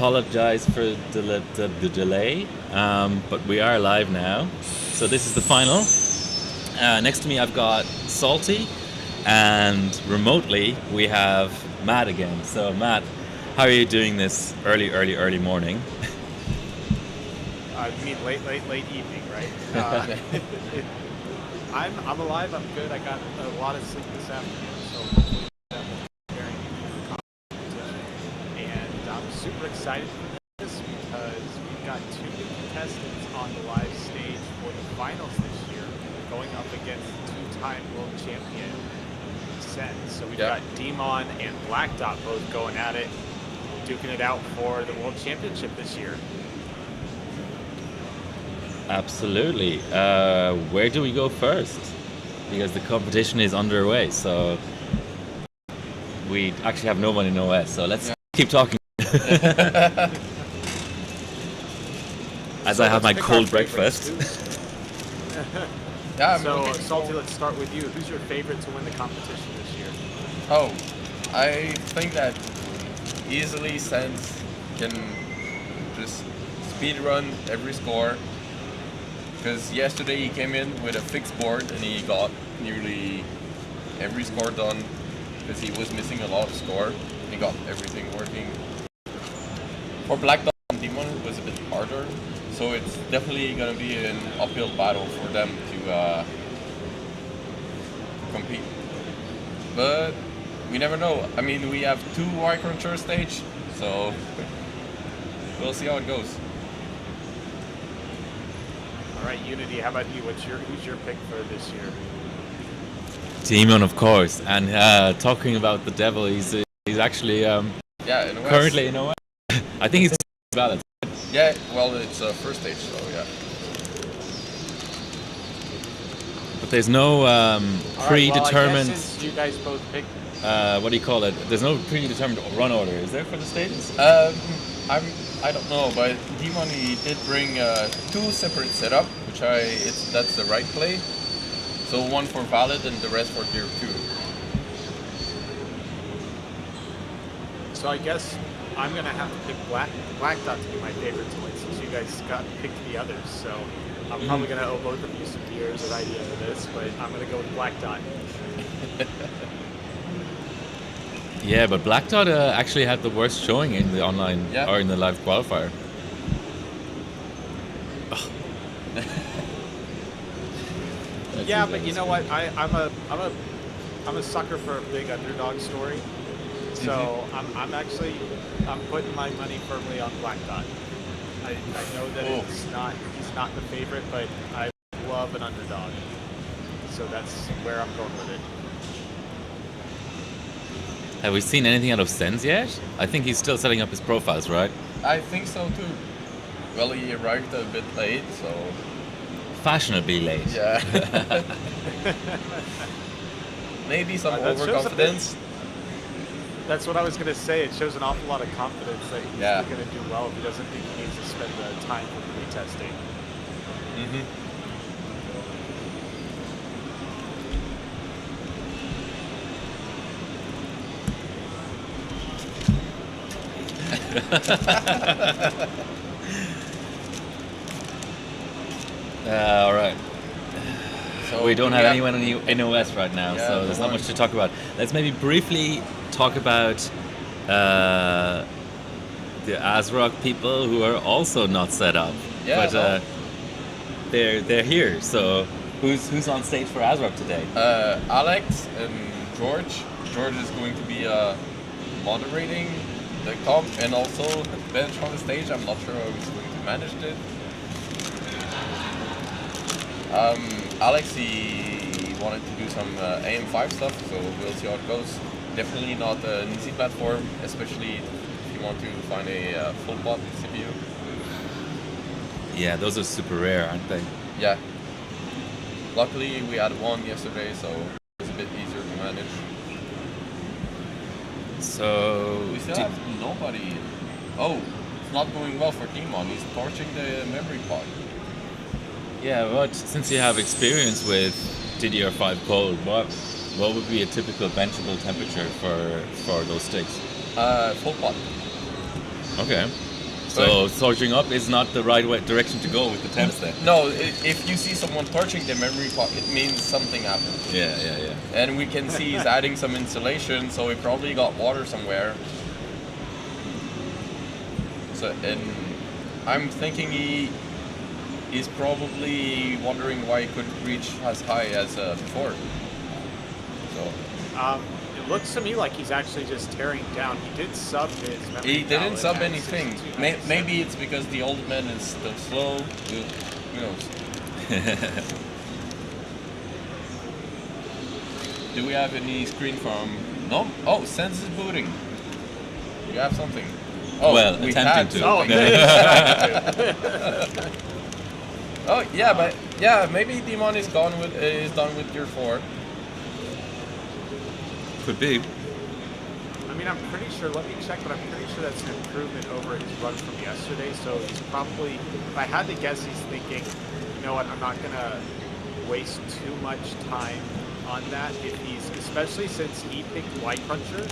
apologize for the delay, but we are live now. So this is the final. Next to me I've got Salty, and remotely we have Matt again. So Matt, how are you doing this early morning? You mean late evening, right? I'm alive. I'm good. I got a lot of sleep this afternoon, so hopefully that will be preparing for the competition. And I'm super excited for this because we've got two new contestants on the live stage for the finals this year, going up against two-time world champion Sen. So we've got Demon and Black Dot both going at it, duking it out for the world championship this year. Absolutely. Where do we go first? Because the competition is underway, so we actually have no one in OS, so let's keep talking. As I have my cold breakfast. So, Salty, let's start with you. Who's your favorite to win the competition this year? Oh, I think that easily Sense can just speed run every score. Because yesterday he came in with a fixed board and he got nearly every score done because he was missing a lot of score. He got everything working. For Black Dot and Demon it was a bit harder, so it's definitely going to be an uphill battle for them to compete. But we never know. I mean, we have two Y-Cruncher stage, so we'll see how it goes. All right, Unity, how about you? Who's your pick for this year? Demon, of course. And talking about the devil, he's actually in currently in OS. I think he's valid. Yeah, well, it's first stage, so yeah. But there's no predetermined. Well, since you guys both picked. What do you call it? There's no predetermined run order, is there, for the stages? I don't know, but Demon, he did bring two separate setup, which that's the right play. So one for Valid and the rest for Tier 2. So I guess I'm gonna have to pick Black Dot to be my favorite to win, since you guys got picked the others. So I'm probably gonna owe both of you some beers at idea for this, but I'm gonna go with Black Dot. Yeah, but Black Dot actually had the worst showing in the online or in the live qualifier. Yeah, but you know what? I'm a sucker for a big underdog story. So I'm putting my money firmly on Black Dot. I know that he's not the favorite, but I love an underdog. So that's where I'm going with it. Have we seen anything out of Sense yet? I think he's still setting up his profiles, right? I think so too. Well, he arrived a bit late, so... Fashionably late. Yeah. Maybe some overconfidence. That's what I was going to say. It shows an awful lot of confidence that he's going to do well if he doesn't think he needs to spend the time for retesting. All right. So we don't have anyone in OS right now, so there's not much to talk about. Let's maybe briefly talk about the ASRock people who are also not set up, but they're here. So who's on stage for ASRock today? Alex and George. George is going to be moderating the comp and also bench on the stage. I'm not sure how he's going to manage it. Alex, he wanted to do some AM5 stuff, so we'll see how it goes. Definitely not an easy platform, especially if you want to find a full bot CPU. Yeah, those are super rare, aren't they? Yeah. Luckily, we had one yesterday, so it's a bit easier to manage. So we still have nobody. Oh, it's not going well for Demon. He's torching the memory pod. Yeah, but since you have experience with DDR5 cold, what would be a typical benchable temperature for those sticks? Full pot. Okay. So charging up is not the right direction to go with the temps then. No, if you see someone touching the memory pot, it means something happened. Yeah. And we can see he's adding some insulation, so he probably got water somewhere. So, and I'm thinking he's probably wondering why he couldn't reach as high as before. So. It looks to me like he's actually just tearing down. He did sub his memory. He didn't palette sub at anything. 62.97. Maybe it's because the old man is still slow. Who knows? Do we have any screen from? No. Oh, Sense is booting. We have something. Oh, well, we attempting to. Oh, Oh yeah, but yeah, maybe Demon is done with Gear 4. Could be. I mean, I'm pretty sure, let me check, but I'm pretty sure that's an improvement over his run from yesterday. So he's probably, if I had to guess, he's thinking, you know what, I'm not going to waste too much time on that. If he's, especially since he picked White Cruncher,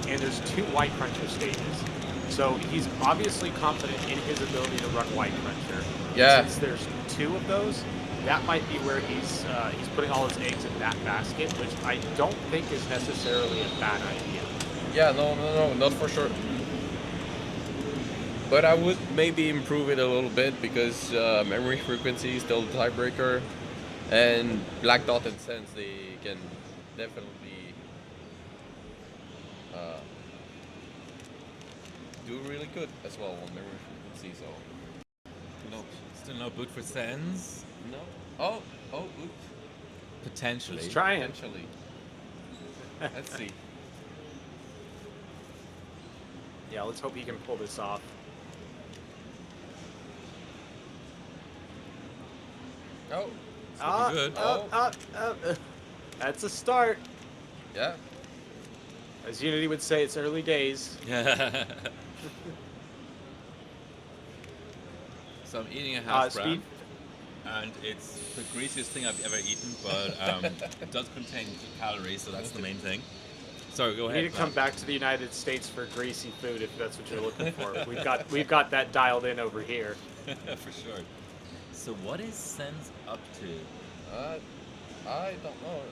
and there's 2 White Cruncher stages. So he's obviously confident in his ability to run White Cruncher. Yeah. Since there's 2 of those, that might be where he's putting all his eggs in that basket, which I don't think is necessarily a bad idea. Yeah, no, not for sure. But I would maybe improve it a little bit because memory frequency is still the tiebreaker, and Black Dot and Sense, they can definitely do really good as well on memory frequency. So No, still no boot for Sense. no. Oh, oops. Potentially. He's trying. Potentially. Let's see. Yeah, let's hope he can pull this off. Oh, good. That's a start. yeah. As Unity would say, it's early days. So I'm eating a hash brown, Speed. and it's the greasiest thing I've ever eaten, but it does contain calories, so that's the main thing. Sorry, go You ahead. need to come back to the United States for greasy food if that's what you're looking for. We've got that dialed in over here. For sure. So what is Sense up to? I don't know.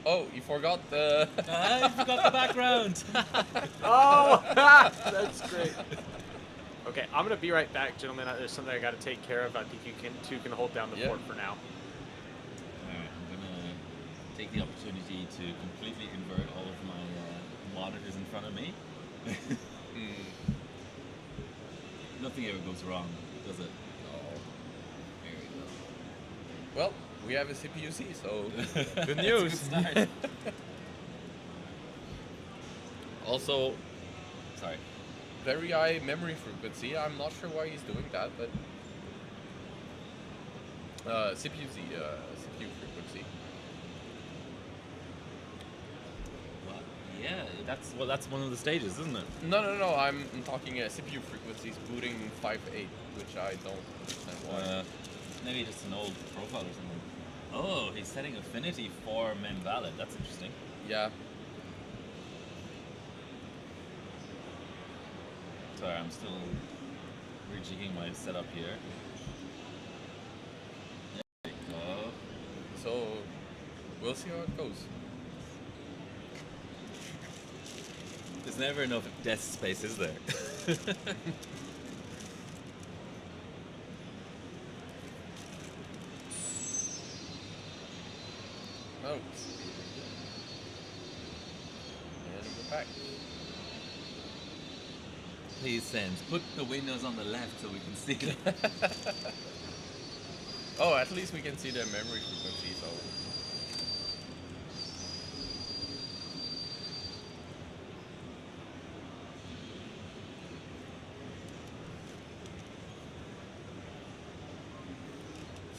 Oh, you forgot the. I forgot the background. Oh, that's great. Okay, I'm gonna be right back, gentlemen. There's something I got to take care of. I think you can hold down the fort for now. Alright, I'm gonna take the opportunity to completely invert all of my monitors in front of me. Nothing ever goes wrong, does it? Oh, here we go. Well, we have a CPU-C, so good news. Start. Also, sorry. Very high memory frequency. I'm not sure why he's doing that, but CPU-Z, CPU frequency. Well, yeah, that's one of the stages, isn't it? No. I'm talking CPU frequencies booting 5.8, which I don't understand why. Maybe just an old profile or something. Oh, he's setting affinity for men valid. That's interesting. Yeah. Sorry, I'm still rejigging my setup here. There we go. So we'll see how it goes. There's never enough desk space, is there? Oh. And we're back. Please, Sense, put the windows on the left so we can see them. Oh, at least we can see the memory frequency, so.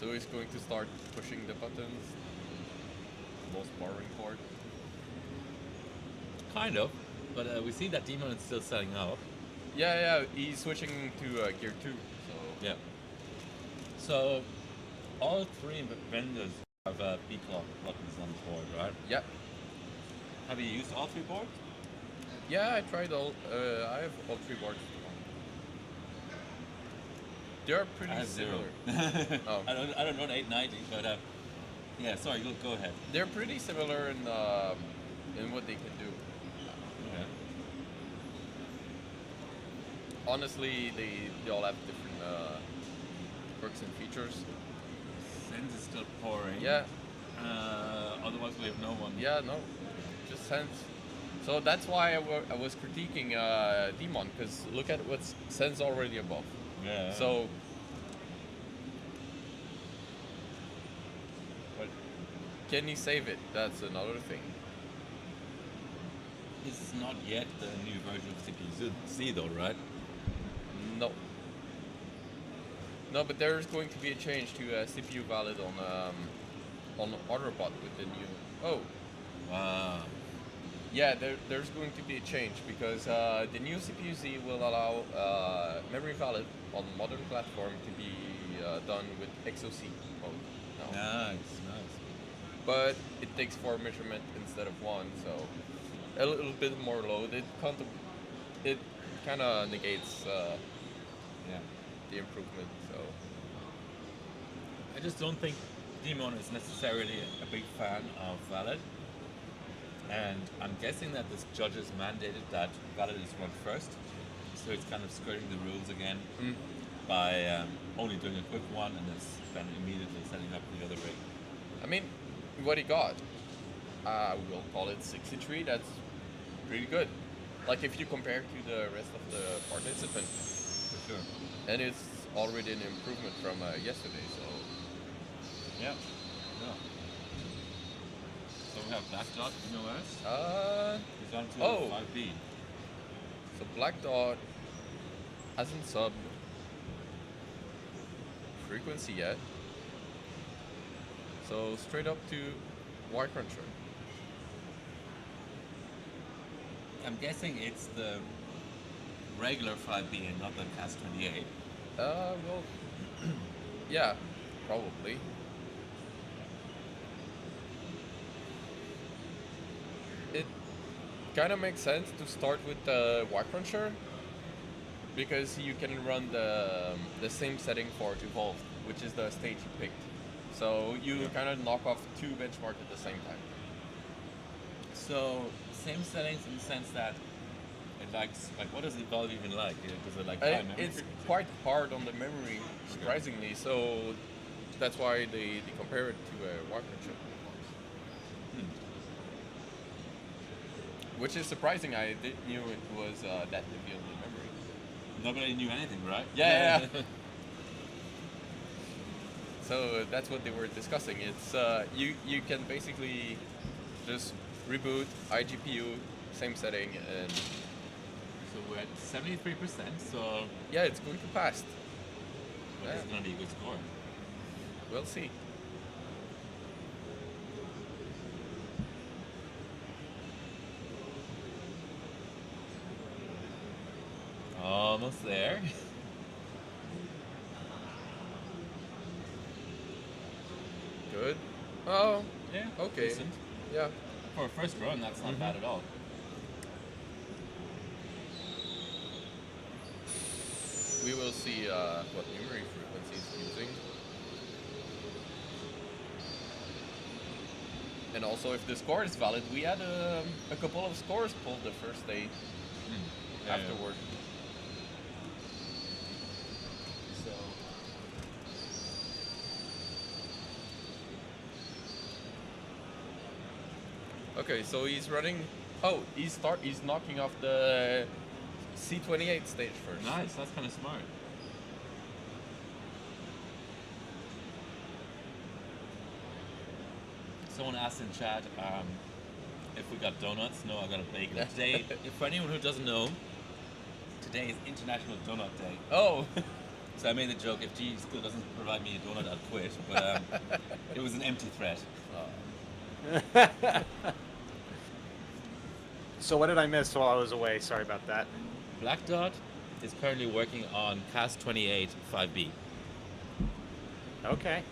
So he's going to start pushing the buttons. Most boring part. Kind of, but we see that Demon is still setting up. Yeah, he's switching to gear 2, so. Yeah. So, all three vendors have B-clock buttons on the board, right? Yeah. Have you used all 3 boards? Yeah, I tried all, I have all 3 boards. They're I pretty have zero. similar. Oh. I don't know 890, but yeah. Sorry, go ahead. They're pretty similar in what they can do. Okay. Honestly, they all have different perks and features. Sense is still pouring. Yeah, Otherwise, we have no one. yeah, no, just Sense. So that's why I was critiquing Demon, because look at what's Sense already above. Yeah. So, but can he save it? That's another thing. This is not yet the new version of CPU-C, though, right? No. No, but there's going to be a change to CPU valid on Otterbot with the new. Oh, Wow. yeah. There's going to be a change because the new CPU-Z will allow memory valid on modern platform to be done with XOC mode now. Nice. But it takes 4 measurement instead of 1, so a little bit more load. It kind of negates Yeah. the improvement. So I just don't think Demon is necessarily a big fan of Valid. And I'm guessing that this judges mandated that Valid is run first. So it's kind of skirting the rules again by only doing a quick one and then immediately setting up the other rig. I mean, what he got, we'll call it 63. That's pretty good. Like if you compare to the rest of the participants, For sure. and it's already an improvement from yesterday. So Yeah. So we have Black Dot in OS. He's on to oh. 5B. so Black Dot hasn't subbed frequency yet. So straight up to Y Cruncher. I'm guessing it's the regular 5B and not the CAS 28. Well, yeah, probably. It kind of makes sense to start with the Y Cruncher because you can run the same setting for Evolved, which is the stage you picked. So you kind of knock off 2 benchmarks at the same time. So same settings in the sense that it likes, like, what does Evolve even like? Does it like high memory It's frequency? quite hard on the memory, surprisingly. So that's why they compare it to a Y Cruncher. Which is surprising. I knew it was that heavy on the memory. Nobody knew anything, right? Yeah. So that's what they were discussing. It's you can basically just reboot iGPU, same setting, and So we're at 73%, so yeah, it's going to pass. well, this is going to be a good score. We'll see. Almost there. Good. Oh, Yeah, okay. decent. Yeah. For a first run, that's not bad at all. We will see what memory frequency it's using. And also, if the score is valid, we had a couple of scores pulled the first day afterward. So Okay, so he's running. Oh, he's knocking off the C28 stage first. nice, that's kind of smart. Someone asked in chat if we got donuts. No, I got a bagel. Today, for anyone who doesn't know, today is International Donut Day. Oh, So I made the joke, if G.SKILL doesn't provide me a donut, I'll quit. But it was an empty threat. So what did I miss while I was away? Sorry about that. Black Dot is currently working on CAS 28 5B. Okay.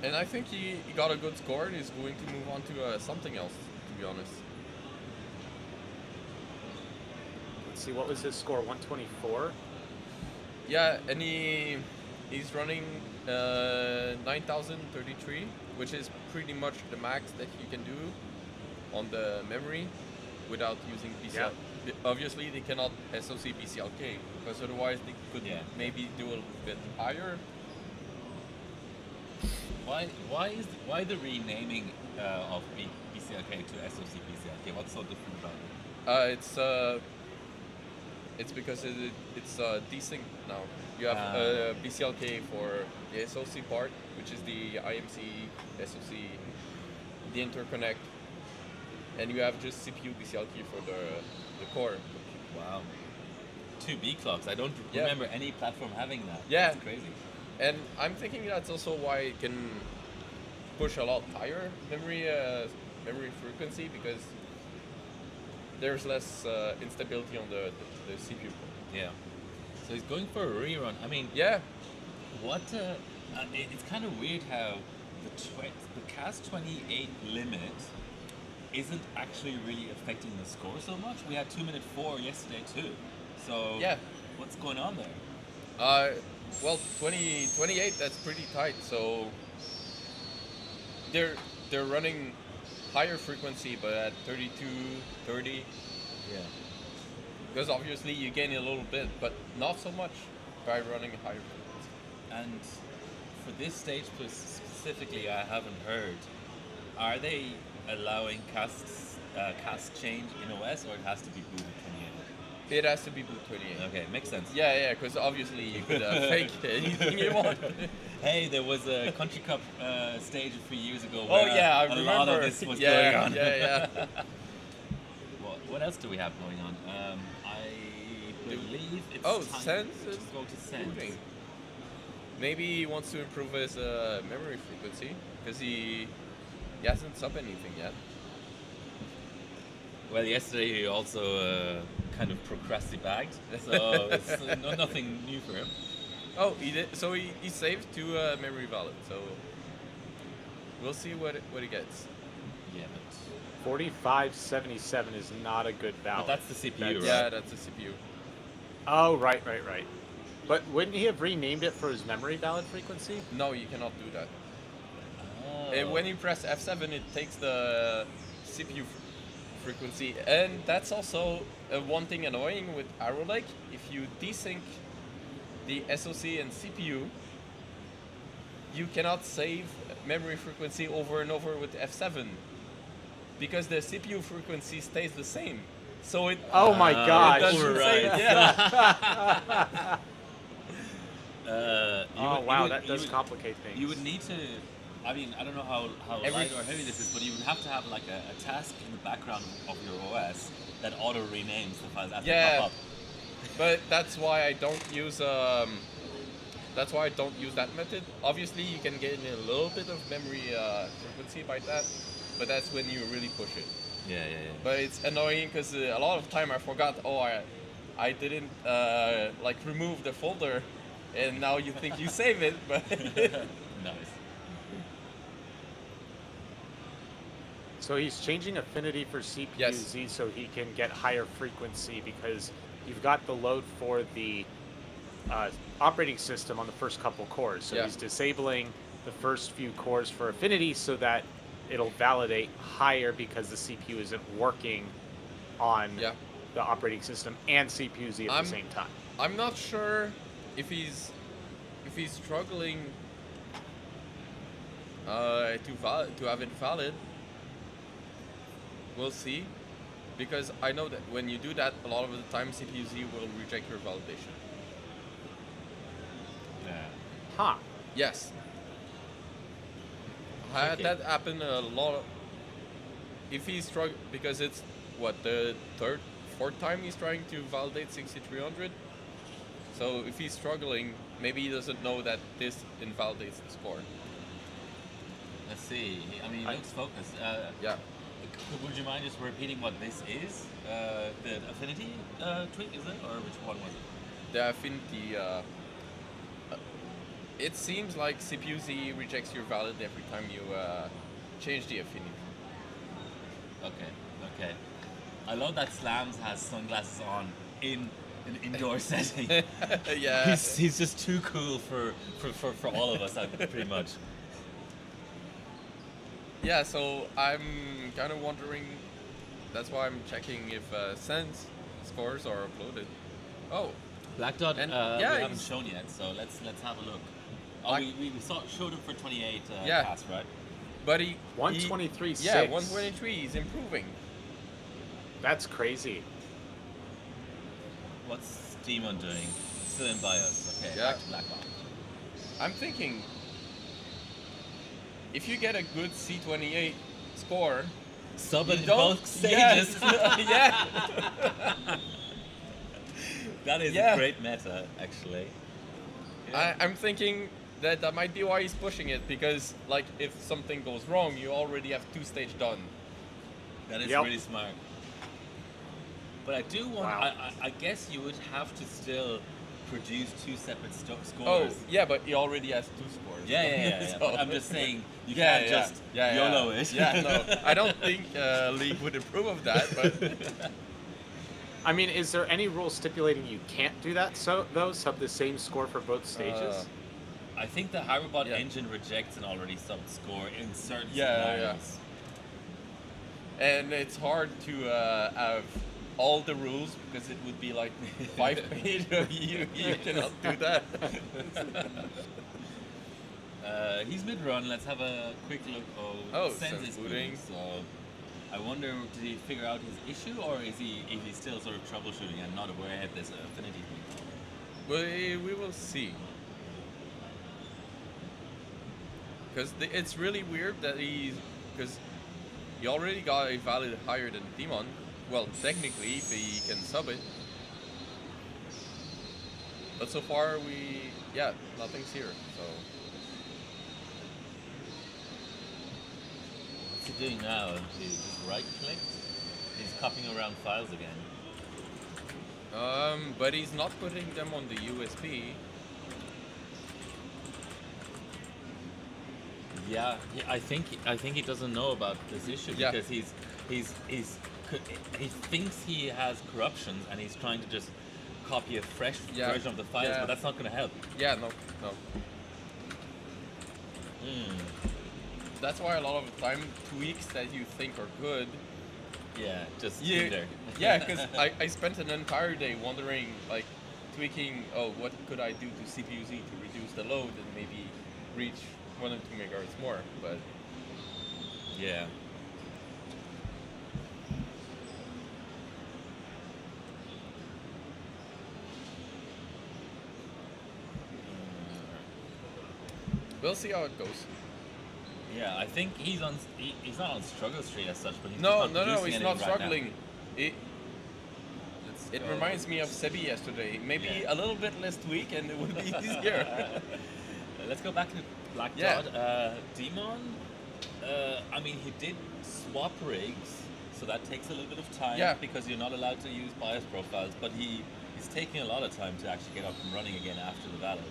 and I think he got a good score and he's going to move on to something else, to be honest. Let's see, what was his score? 124? Yeah, and he's running 9033, which is pretty much the max that you can do on the memory without using BCL. Obviously, they cannot SoC BCLK because otherwise they could maybe do a little bit higher. Why the renaming of BCLK to SoC BCLK? What's so different about it? It's because it's desync now. You have BCLK for the SoC part, which is the IMC SoC, the interconnect, and you have just CPU BCLK for the core. Wow. 2 B clocks. I don't remember any platform having that. Yeah. That's crazy. And I'm thinking that's also why it can push a lot higher memory frequency, because there's less instability on the CPU. Yeah. So he's going for a rerun. I mean, yeah. What? It's kind of weird how the CAS 28 limit isn't actually really affecting the score so much. We had 2-minute 4 yesterday too. So what's going on there? Well, 28, that's pretty tight. So they're running higher frequency, but at 32, 30. Yeah. Because obviously you gain a little bit, but not so much by running a higher frequency. And for this stage specifically, I haven't heard. Are they allowing CAS change in OS, or it has to be boot 28? It has to be boot 28. Okay, makes sense. Yeah, because obviously you could fake anything you want. Hey, there was a Country Cup stage a few years ago where I remember. A lot of this was going on. Yeah. What else do we have going on? I believe it's time Sense to go to Sense. Booting. Maybe he wants to improve his memory frequency, because he hasn't sub anything yet. Well, yesterday he also kind of procrastinated, so it's nothing new for him. Oh, he did. So he saved 2 memory valid. So we'll see what he gets. Yeah, but 4577 is not a good valid. But that's the CPU, right? Yeah, that's the CPU. Oh, right. But wouldn't he have renamed it for his memory valid frequency? No, you cannot do that. Oh. And when you press F7, it takes the CPU frequency, and that's also one thing annoying with Arrow Lake. If you desync the SoC and CPU, you cannot save memory frequency over and over with F7, because the CPU frequency stays the same. So it. Oh my gosh! It doesn't save it, yeah. That does complicate things. You would need to. I mean, I don't know how light or heavy this is, but you would have to have like a task in the background of your OS that auto renames the files as they pop up. But that's why I don't use that method. Obviously, you can gain a little bit of memory frequency by that, but that's when you really push it. Yeah. But it's annoying because a lot of time I forgot. I didn't remove the folder, and now you think you save it, but Nice. So he's changing affinity for CPU-Z so he can get higher frequency, because you've got the load for the operating system on the first couple cores. So he's disabling the first few cores for affinity so that it'll validate higher, because the CPU isn't working on the operating system and CPU-Z at the same time. I'm not sure if he's struggling to have it valid. We'll see, because I know that when you do that, a lot of the time CPU-Z will reject your validation. Yeah. Huh. Yes. I had that happen a lot. If he's struggling, because it's the fourth time he's trying to validate 6300. So if he's struggling, maybe he doesn't know that this invalidates the score. Let's see. I mean, he looks focused. Would you mind just repeating what this is? The affinity tweak, is it? Or which one was it? The affinity. It seems like CPU-Z rejects your valid every time you change the affinity. Okay. I love that Slams has sunglasses on in an indoor setting. Yeah. He's just too cool for all of us, pretty much. Yeah, so I'm kind of wondering. That's why I'm checking if Sense scores are uploaded. Oh, Black Dot, And, we yeah, haven't he's- shown yet, so let's have a look. Oh, Black- we showed him for 28 Yeah. pass, right? but he 123.6. Yeah, 123. He's improving. That's crazy. What's Demon doing? Still in bias. Okay, Yeah. back to Black Dot. I'm thinking if you get a good C28 score, Sub you in don't. both stages. Yeah. That is Yeah. a great meta, actually. I'm thinking that might be why he's pushing it, because like if something goes wrong, you already have 2 stage done. That is Yep. really smart. But I do want. Wow. I guess you would have to still produce 2 separate Oh, scores. yeah, but he already has 2 scores. Yeah. So- But I'm just saying you Yeah, can't yeah. just Yeah, YOLO it. Yeah, no, I don't think League would approve of that, but I mean, is there any rule stipulating you can't do that? So those have the same score for both stages. I think the Hybrid Yeah. engine rejects an already subbed score in certain Yeah, scenarios. and it's hard to have all the rules because it would be like 5 pages. You cannot do that. He's mid-run. Let's have a quick look. Oh, Sense Sense is booting. booting. So I wonder, did he figure out his issue, or is he still sort of troubleshooting and not aware of this affinity thing? We will see. Because it's really weird that because he already got a valid higher than Demon. Well, technically, if he can sub it. But so far, nothing's here. So What's he doing now? He's right-clicked. He's copying around files again. but he's not putting them on the USB. Yeah, I think he doesn't know about this issue Yeah. because he thinks he has corruptions and he's trying to just copy a fresh Yeah. version of the files, Yeah. but that's not going to help. Yeah, no. That's why a lot of the time tweaks that you think are good. Yeah, just Yeah, in there. yeah, because I spent an entire day wondering, like, tweaking, what could I do to CPU-Z to reduce the load and maybe reach 1 or 2 megahertz more, but Yeah. we'll see how it goes. Yeah, I think he's not on struggle street as such, but he's No, just not producing he's anything not right now. struggling. Let's It go. reminds me of Sebi yesterday. Maybe Yeah. a little bit less tweak and it would be easier. Let's go back to Black Yeah. Dot. Demon, I mean, he did swap rigs, so that takes a little bit of time Yeah. because you're not allowed to use bias profiles, but he's taking a lot of time to actually get up and running again after the valid.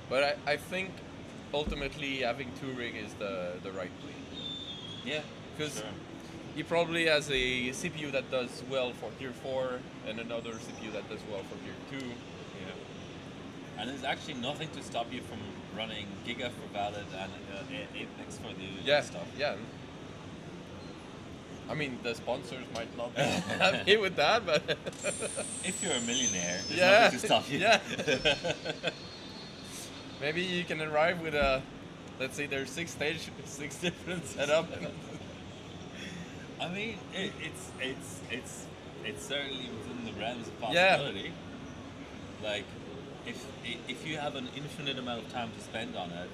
But I think ultimately having 2 rig is the right play. Yeah, Because sure. he probably has a CPU that does well for tier 4 and another CPU that does well for tier 2. Yeah. And there's actually nothing to stop you from running Giga for valid and Apex for the Yeah, stuff. yeah. I mean, the sponsors might not be happy with that, but If you're a millionaire, there's yeah, nothing to stop you. yeah. Maybe you can arrive with let's say there's 6 different setup. I mean, it's certainly within the realms of Yeah. possibility. Like, if you have an infinite amount of time to spend on it,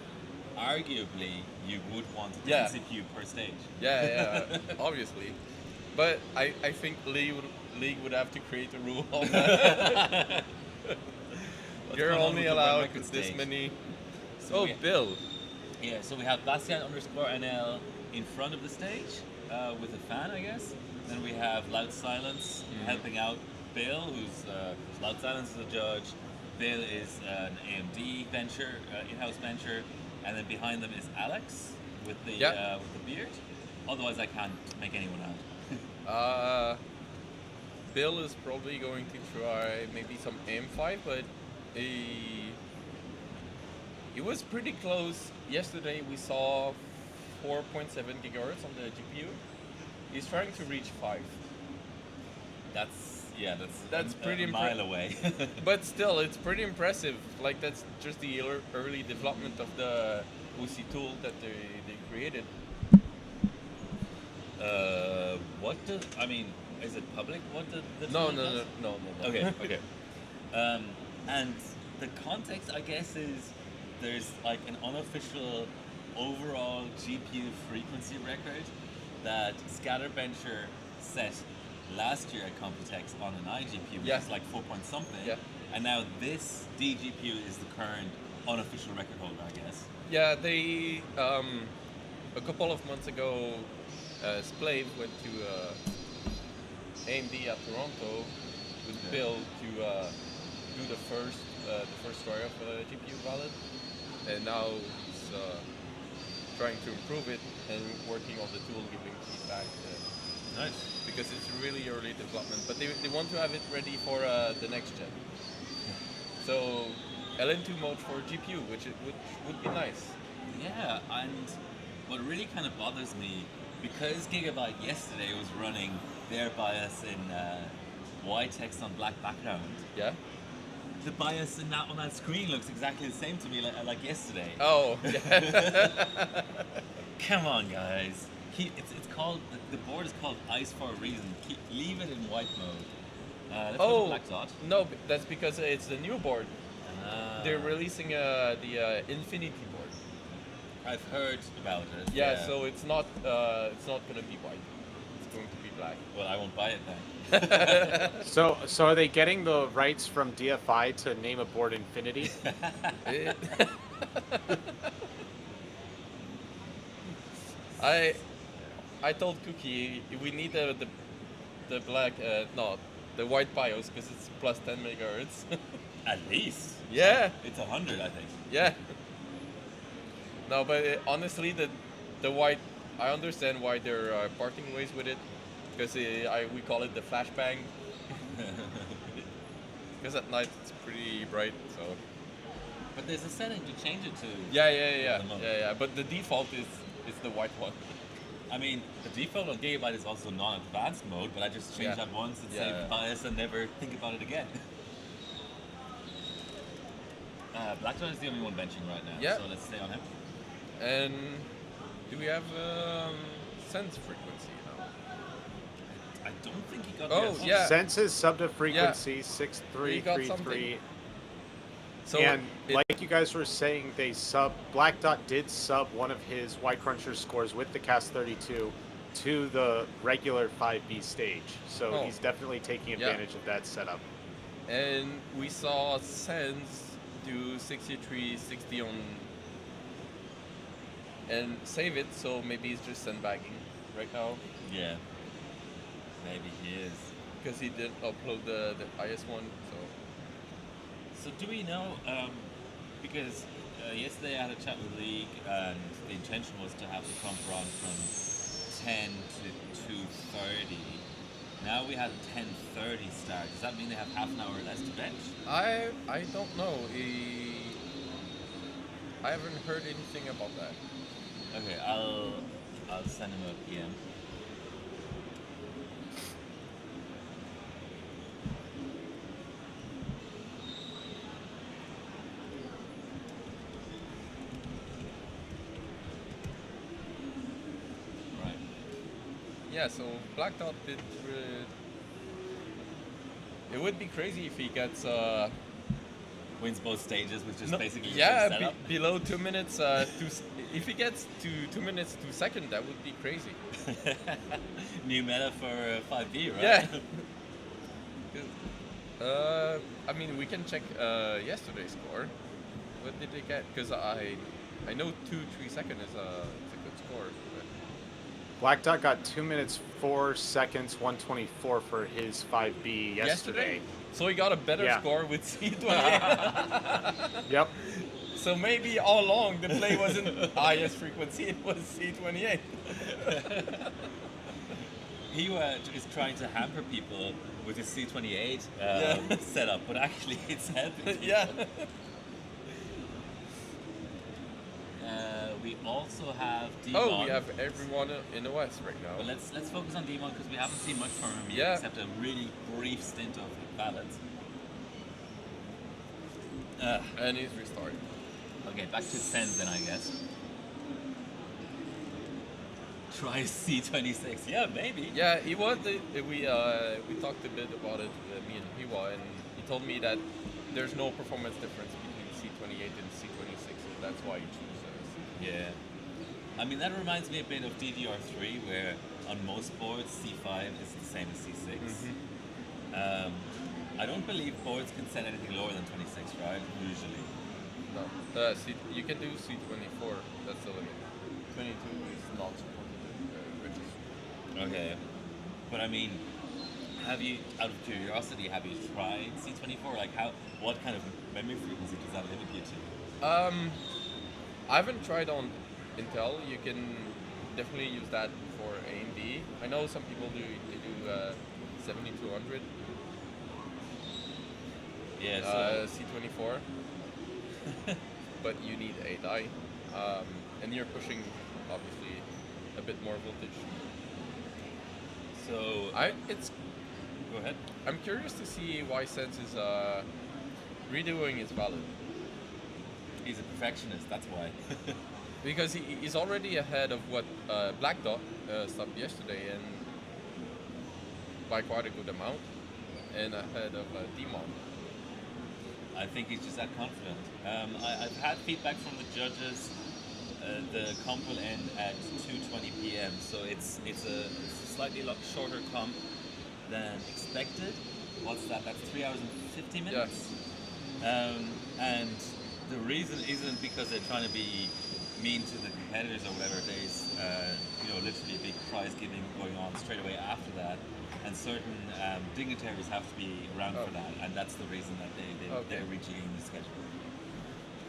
arguably you would want a Yeah. CPU per stage. Yeah, obviously. But I think League would have to create a rule on that. What's You're going on only with the allowed record this stage? many. So Oh, we- Bill. Yeah, so we have Bastian_NL in front of the stage with a fan, I guess. Then we have Loud Silence helping out Bill, who's Loud Silence is a judge. Bill is an AMD bencher, in-house bencher, and then behind them is Alex with the beard. Otherwise, I can't make anyone out. Bill is probably going to try maybe some M5, but it was pretty close. Yesterday we saw 4.7 gigahertz on the GPU. He's trying to reach 5. That's pretty a mile away. But still, it's pretty impressive. Like, that's just the early development of the OC tool that they created. Is it public? What the No. tool does? No. Okay. And the context, I guess, is there's like an unofficial overall GPU frequency record that SkatterBencher set last year at Computex on an iGPU, which is like 4 point something. Yeah. And now this DGPU is the current unofficial record holder, I guess. Yeah, they a couple of months ago, Splave went to AMD at Toronto with Bill to do the first try of GPU valid, and now he's trying to improve it and working on the tool, giving feedback. Nice. Because it's really early development, but they want to have it ready for the next gen. So LN2 mode for GPU, which would be nice. Yeah, and what really kind of bothers me, because Gigabyte yesterday was running their BIOS in white text on black background, Yeah. the BIOS on that screen looks exactly the same to me like yesterday. Oh. Come on, guys. It's called, the board is called Ice for a reason. Leave it in white mode. Let's go to black dot. No, that's because it's the new board. They're releasing the Infinity board. I've heard about it. Yeah, so it's not gonna be white. It's going to be black. Well, I won't buy it then. So are they getting the rights from DFI to name a board Infinity? I told Cookie we need the black the white BIOS because it's plus 10 megahertz. At least. Yeah. It's 100, I think. Yeah. No, but honestly, the white, I understand why they're parting ways with it, because we call it the flashbang. Because at night it's pretty bright, so. But there's a setting to change it to. Yeah. But the default is the white one. I mean, the default on Gigabyte is also non-advanced mode, but I just change that once and save BIOS and never think about it again. Blackstone is the only one benching right now, so let's stay on him. And do we have sense frequency now? I don't think he got Sense is sub to frequency 6333. So and like you guys were saying, Black Dot did sub one of his Y Cruncher scores with the CAS32 to the regular 5B stage. So he's definitely taking advantage of that setup. And we saw Sense do 6360 on and save it, so maybe he's just sandbagging right now. Yeah. Maybe he is. Because he didn't upload the IS one, So do we know, because yesterday I had a chat with League and the intention was to have the comp run from 10 to 2:30. Now we had a 10:30 start. Does that mean they have half an hour less to bench? I don't know. I haven't heard anything about that. Okay, I'll send him a PM. Yeah, so Black Dot did. It would be crazy if he gets. Wins both stages, which is basically below 2 minutes. If he gets to 2 minutes 2 seconds, that would be crazy. New meta for 5B, right? Yeah. I mean, we can check yesterday's score. What did they get? Because I know 2-3 seconds is a good score. But. Black Dot got 2 minutes 4 seconds 124 for his 5B yesterday. So he got a better score with C28. Yep. So maybe all along the play wasn't highest frequency, it was C28. He is trying to hamper people with his C28 Yeah. setup, but actually it's helping. Yeah. We also have Demon. Oh, we have everyone in the West right now. But let's focus on Demon because we haven't seen much from him yet, Yeah. except a really brief stint of ballads. And he's restarted. Okay, back to Sens then, I guess. Try C26. Yeah, maybe. Yeah, he was. We talked a bit about it, me and Hiwa, and he told me that there's no performance difference between C28 and C26, and that's why he chose Yeah. I mean, that reminds me a bit of DDR3, where on most boards C5 is the same as C6. I don't believe boards can set anything lower than 26, right? Usually. No. You can do C24, that's the limit. 22 is not supported. Okay. But I mean, have you, out of curiosity, have you tried C24? Like, what kind of memory frequency does that limit you to? I haven't tried on Intel. You can definitely use that for AMD. I know some people do 7200. Yeah, so C24. But you need a die. And you're pushing, obviously, a bit more voltage. So go ahead. I'm curious to see why Sense is redoing his ballad. He's a perfectionist, that's why. Because he's already ahead of what Black Dot stopped yesterday, and by quite a good amount, and ahead of Demon. I think he's just that confident. I've had feedback from the judges. The comp will end at 2:20 p.m. So it's a slightly shorter comp than expected. What's that? That's 3 hours and 50 minutes. And the reason isn't because they're trying to be mean to the competitors or whatever. There's literally a big prize giving going on straight away after that, and certain dignitaries have to be around for that, and that's the reason that they're rejigging the schedule.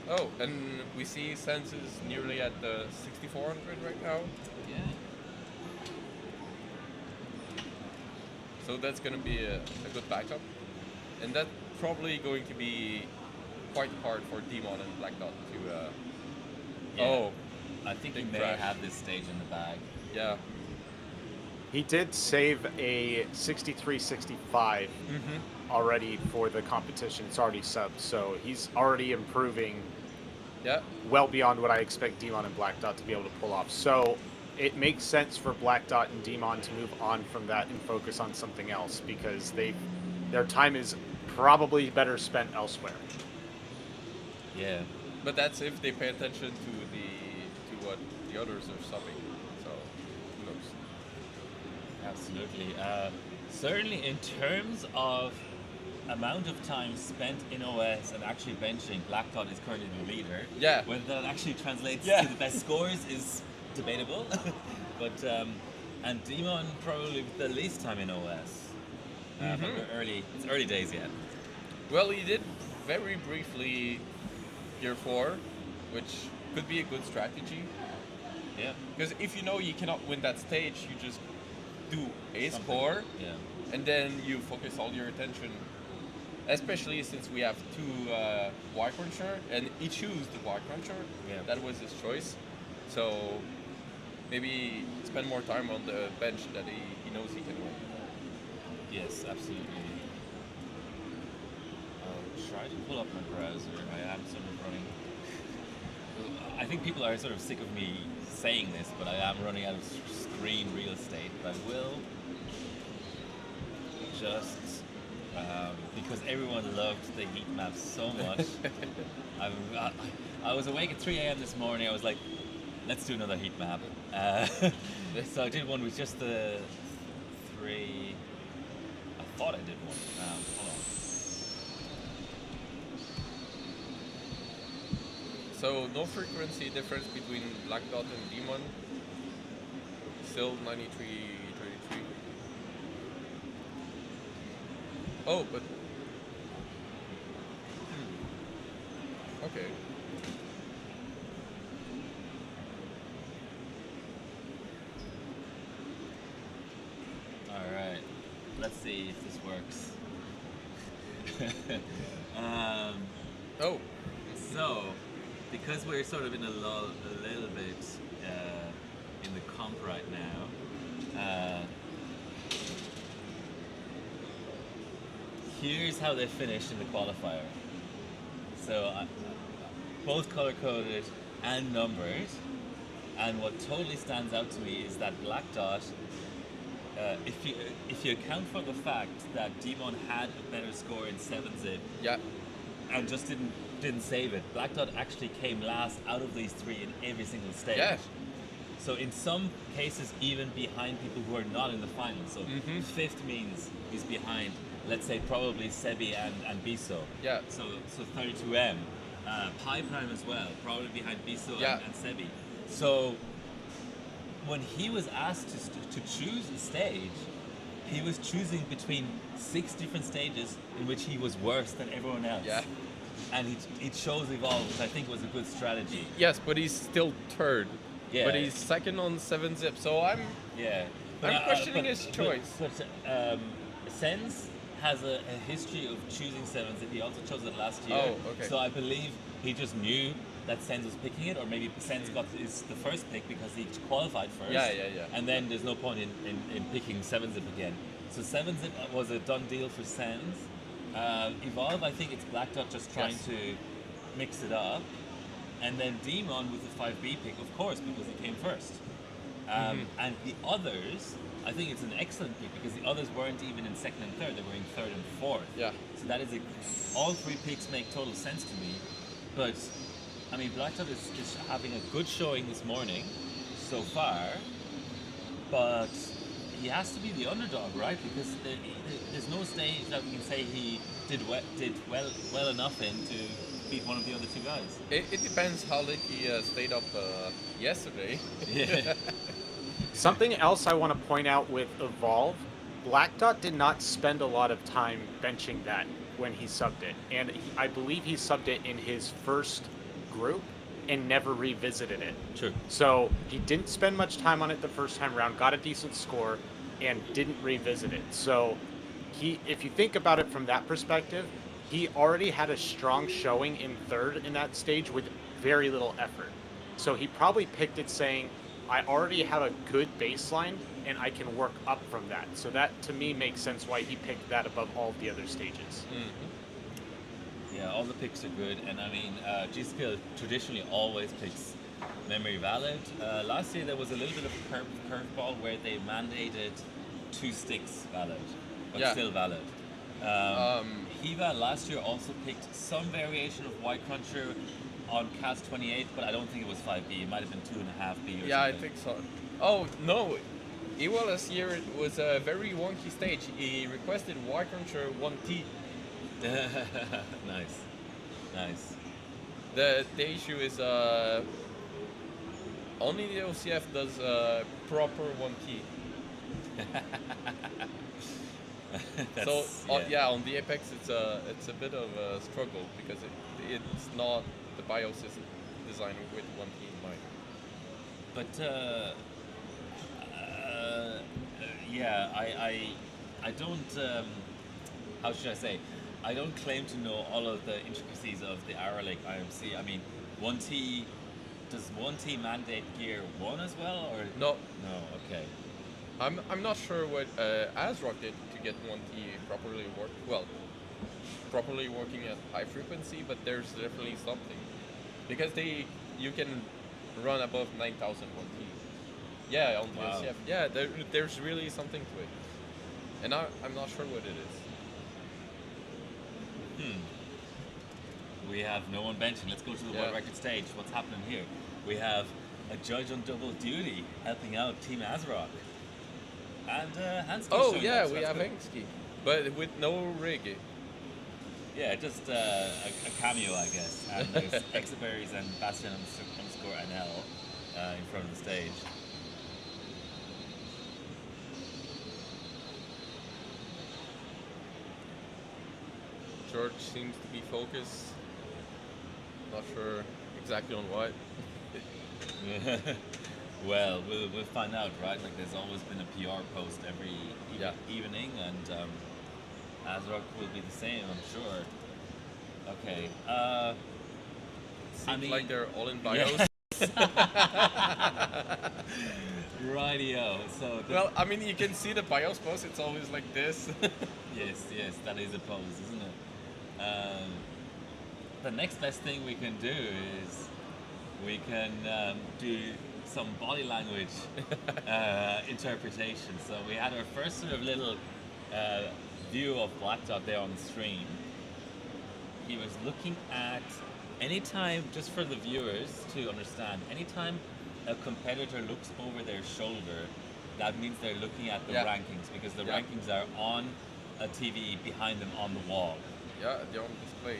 Oh, and we see Sense is nearly at the 6400 right now. Yeah. So that's going to be a good backup, and that's probably going to be quite hard for Demon and Black Dot to. Oh, I think he big may crash. have this stage in the bag. Yeah. He did save a 63-65 already for the competition. It's already subbed, so he's already improving Yeah. well beyond what I expect Demon and Black Dot to be able to pull off. So it makes sense for Black Dot and Demon to move on from that and focus on something else, because their time is probably better spent elsewhere. Yeah. But that's if they pay attention to what the others are subbing. So who knows? Absolutely. Certainly, in terms of amount of time spent in OS and actually benching, Black Dot is currently the leader. Yeah. Whether that actually translates Yeah. to the best scores is debatable. But and Demon probably with the least time in OS. But it's early days yet. Well, he did very briefly Gear 4, which could be a good strategy. Yeah. Because if you know you cannot win that stage, you just do a score, Yeah. and then you focus all your attention. Especially since we have two Y cruncher, and he chose the Y cruncher. Yeah. That was his choice. So maybe spend more time on the bench that he knows he can win. Yes, absolutely. I'll try to pull up my browser. I am sort of running. I think people are sort of sick of me saying this, but I am running out of screen real estate. But I will just because everyone loved the heat map so much. I was awake at 3 a.m. this morning. I was like, let's do another heat map. So I did one with just the 3. I thought I did one. Hold on. So no frequency difference between Black Dot and Demon. Still 93.33. Oh, but okay. All right. let's see if this works. Oh, So, because we're sort of in a lull a little bit in the comp right now, here's how they finished in the qualifier. So, both color coded and numbered. And what totally stands out to me is that Black Dot. If you account for the fact that Demon had a better score in 7-zip yeah, and just didn't save it, Black Dot actually came last out of these three in every single stage. yeah, So in some cases, even behind people who are not in the final. So fifth means he's behind, let's say, probably Sebi and Biso. yeah. So 32M, Pi Prime as well, probably behind Biso Yeah. and Sebi. So when he was asked to choose a stage, he was choosing between 6 different stages in which he was worse than everyone else. Yeah. And he chose Evolve, which I think was a good strategy. Yes, but he's still third. Yeah. But he's second on 7-zip, so I'm Yeah. I'm questioning his choice. But Sens has a history of choosing 7-zip. He also chose it last year. Oh, okay. So I believe he just knew that Sens was picking it, or maybe Sens got is the first pick because he qualified first. Yeah. And then there's no point in picking 7-zip again. So 7-zip was a done deal for Sens. Evolve, I think it's Black Dot just trying Yes. to mix it up. And then Demon with the 5B pick, of course, because he came first. And the others, I think it's an excellent pick because the others weren't even in second and third, they were in third and fourth. Yeah. So that is all three picks make total sense to me. But I mean, Black Dot is having a good showing this morning so far, but he has to be the underdog, right? Because there's no stage that we can say he did well enough in to beat one of the other two guys. It depends how late he stayed up yesterday. Yeah. Something else I want to point out with Evolve, Black Dot did not spend a lot of time benching that when he subbed it. And I believe he subbed it in his first group and never revisited it. Sure. So he didn't spend much time on it the first time around, got a decent score, and didn't revisit it. So if you think about it from that perspective, he already had a strong showing in third in that stage with very little effort. So he probably picked it saying, I already have a good baseline and I can work up from that. So that to me makes sense why he picked that above all of the other stages. Yeah, all the picks are good, and I mean, G.SKILL traditionally always picks memory valid. Last year there was a little bit of curveball where they mandated 2 sticks valid, but Yeah. still valid. Hiva last year also picked some variation of Y Cruncher on Cast 28, but I don't think it was 5B. It might have been 2.5B or Yeah, I something. think so. Oh no, Iwa last year it was a very wonky stage. He requested Y Cruncher 1T. Nice. The issue is only the OCF does proper 1T. So on the Apex it's a bit of a struggle because it's not the BIOS is designed with 1T in mind. But I don't. How should I say? I don't claim to know all of the intricacies of the Arrow Lake IMC. I mean, 1T does 1T mandate gear 1 as well, or No, no? Okay. I'm not sure what ASRock did to get 1T properly working at high frequency, but there's definitely something because you can run above 9,000 1T. Yeah, on the Wow. OCF. Yeah, there's really something to it, and I'm not sure what it is. We have no one benching. Let's go to the world record stage. What's happening here? We have a judge on double duty helping out Team ASRock. And Hansky. Oh showing yeah, up, so we that's have good. Hansky, but with no rig. Yeah, just a cameo, I guess. And there's Exaberries and Bastion underscore NL in front of the stage. George seems to be focused. Not sure exactly on what. Well, we'll find out, right? Like, there's always been a PR post every evening, and ASRock will be the same, I'm sure. Okay. Seems like they're all in bios. Yes. Rightio. So. Well, I mean, you can see the bios post. It's always like this. Yes, that is a pose, isn't it? The next best thing we can do is we can do some body language interpretation. So we had our first sort of little view of Black Dot there on the stream. He was looking at anytime, just for the viewers to understand, anytime a competitor looks over their shoulder, that means they're looking at the rankings, because the rankings are on a TV behind them on the wall. Yeah, they're on display.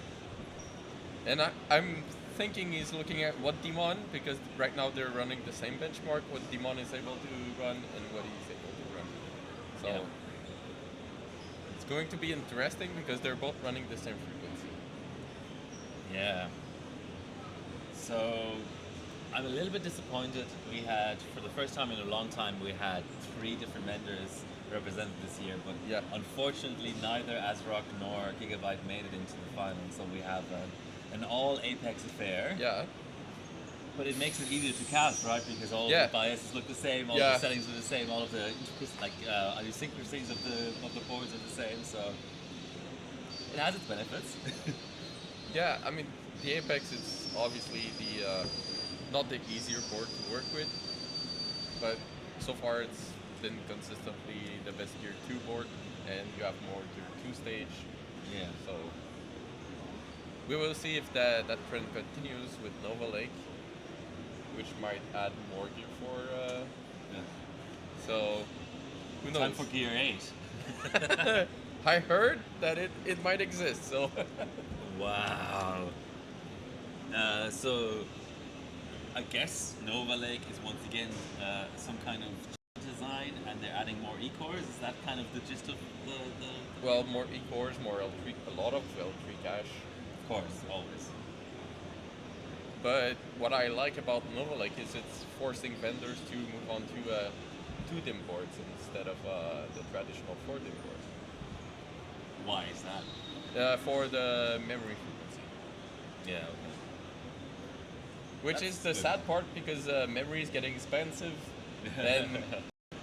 And I'm thinking he's looking at what Dimon, because right now they're running the same benchmark, what Dimon is able to run and what he's able to run. So it's going to be interesting because they're both running the same frequency. Yeah. So I'm a little bit disappointed. We had, for the first time in a long time, we had 3 different vendors represented this year, but unfortunately neither ASRock nor Gigabyte made it into the final, so we have an all Apex affair. Yeah. But it makes it easier to cast, right? Because all the biases look the same, all the settings are the same, all of the idiosyncrasies of the boards are the same, so it has its benefits. Yeah, I mean, the Apex is obviously the not the easier board to work with, but so far it's been consistently the best tier 2 board, and you have more tier 2 stage. Yeah. So we will see if that trend continues with Nova Lake, which might add more gear for. So who knows? Time for Gear 8. I heard that it might exist. So. Wow. So I guess Nova Lake is once again some kind of design, and they're adding more E-cores. Is that kind of the gist of the... Well, more E-cores, more L3, a lot of L3 cache. Of course, always. But what I like about Nova Lake is it's forcing vendors to move on to 2-DIM boards instead of the traditional 4-DIM boards. Why is that? For the memory frequency. Yeah, okay. Which is the sad part, because memory is getting expensive, and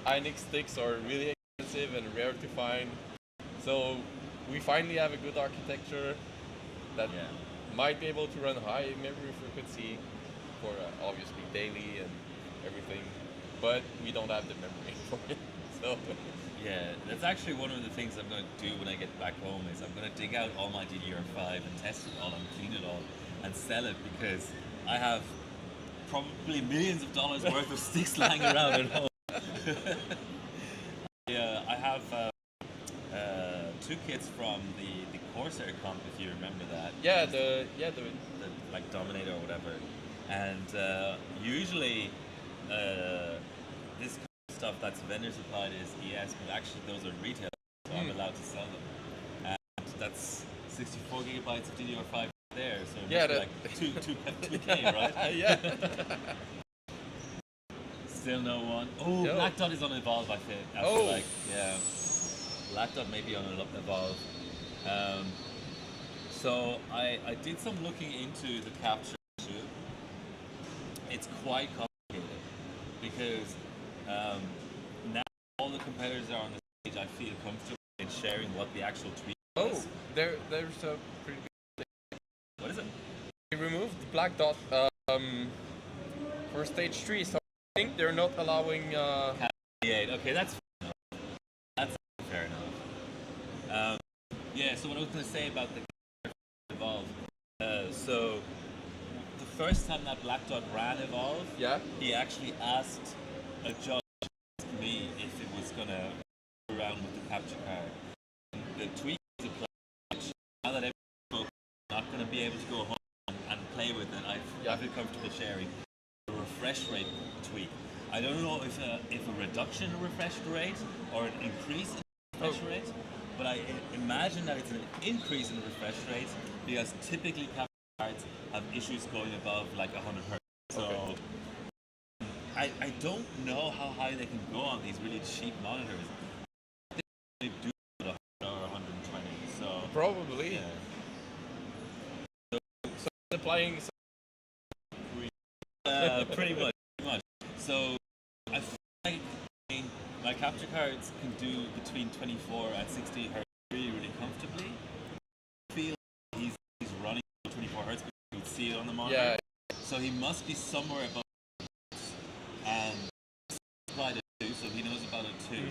Hynix sticks are really expensive and rare to find. So we finally have a good architecture that might be able to run high memory frequency for obviously daily and everything, but we don't have the memory for it. So yeah, that's actually one of the things I'm going to do when I get back home. Is I'm going to dig out all my DDR5 and test it all and clean it all and sell it, because I have probably millions of dollars worth of sticks lying around at home. Yeah, I have 2 kits from the Corsair comp, if you remember that. Yeah, the like Dominator or whatever. And usually this stuff that's vendor supplied is ES, but actually those are retail, so I'm allowed to sell them. And that's 64 gigabytes of DDR5 there, so it's like 2K, right? Yeah. Still no one. Oh, No. Black Dot is on Evolve, I think. Like, yeah. Black Dot may be on Evolve. So I did some looking into the capture issue. It's quite complicated, because now all the competitors are on the stage. I feel comfortable in sharing what the actual tweet was. There's a pretty good thing. What is it? They removed the Black Dot for stage 3, so I think they're not allowing... 8. Okay, that's fair enough. That's fair enough. Yeah, so what I was going to say about the Evolve. So the first time that Black Dot ran Evolve, he actually asked a judge, me, if it was going to go around with the capture card. The tweak is applied. Now that everyone's not going to be able to go home and play with it, I feel comfortable sharing a refresh rate tweak. I don't know if a reduction in refresh rate or an increase in refresh rate, but I imagine that it's an increase in the refresh rate, because typically capture cards have issues going above like 100 Hz. So I don't know how high they can go on these really cheap monitors. They do about 100 or 120. So Probably. yeah. So applying. Pretty much. So I feel like my capture cards can do between 24 and 60 hertz really comfortably. I feel he's running 24 hertz, but you can see it on the monitor. Yeah. So he must be somewhere above, and applied it too, so he knows about it too.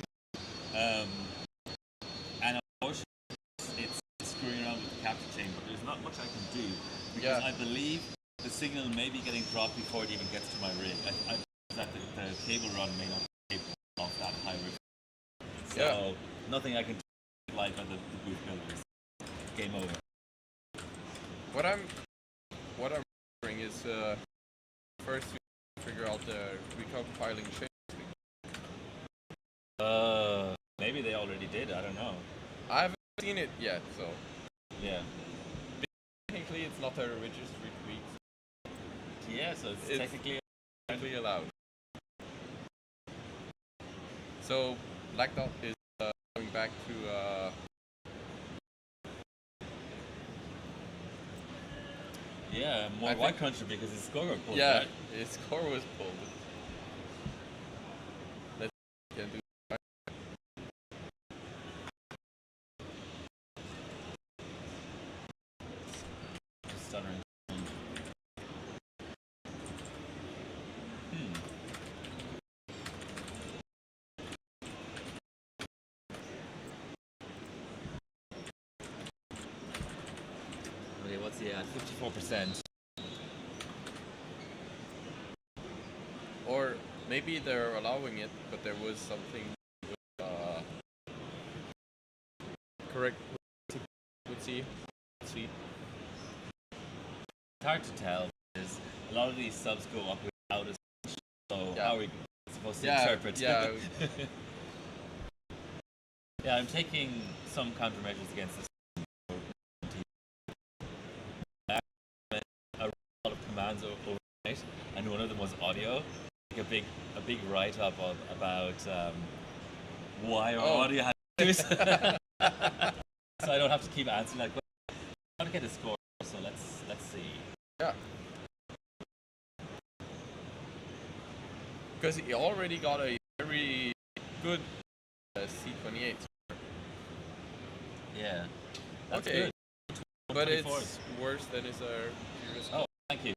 And unfortunately, it's screwing around with the capture chain, but there's not much I can do because I believe the signal may be getting dropped before it even gets to my rig. I that the cable run may not be off that high roof. So nothing I can do live on the booth builders. Game over. What I'm wondering is first we figure out the recompiling chain. Maybe they already did. I don't know. I haven't seen it yet, so Yeah. technically it's not a registry tweak. Yeah. So it's technically allowed. So Black Dot is going back to more white country because his score got pulled. yeah, Right? his score was pulled. Let's can do. Just stuttering. Okay, what's he at? 54%. Or maybe they're allowing it, but there was something with, correct. Let's see. It's hard to tell because a lot of these subs go up without a switch, so how are we supposed to interpret? Yeah. Yeah, I'm taking some countermeasures against this. I a lot of commands overnight, and one of them was audio. Like a big write-up about why our audio had issues. So I don't have to keep answering like, well, I want to get a score, so let's see. Yeah. Because he already got a very good C28. Yeah. That's Okay. good. But 24. it's worse than his previous. Oh, thank you.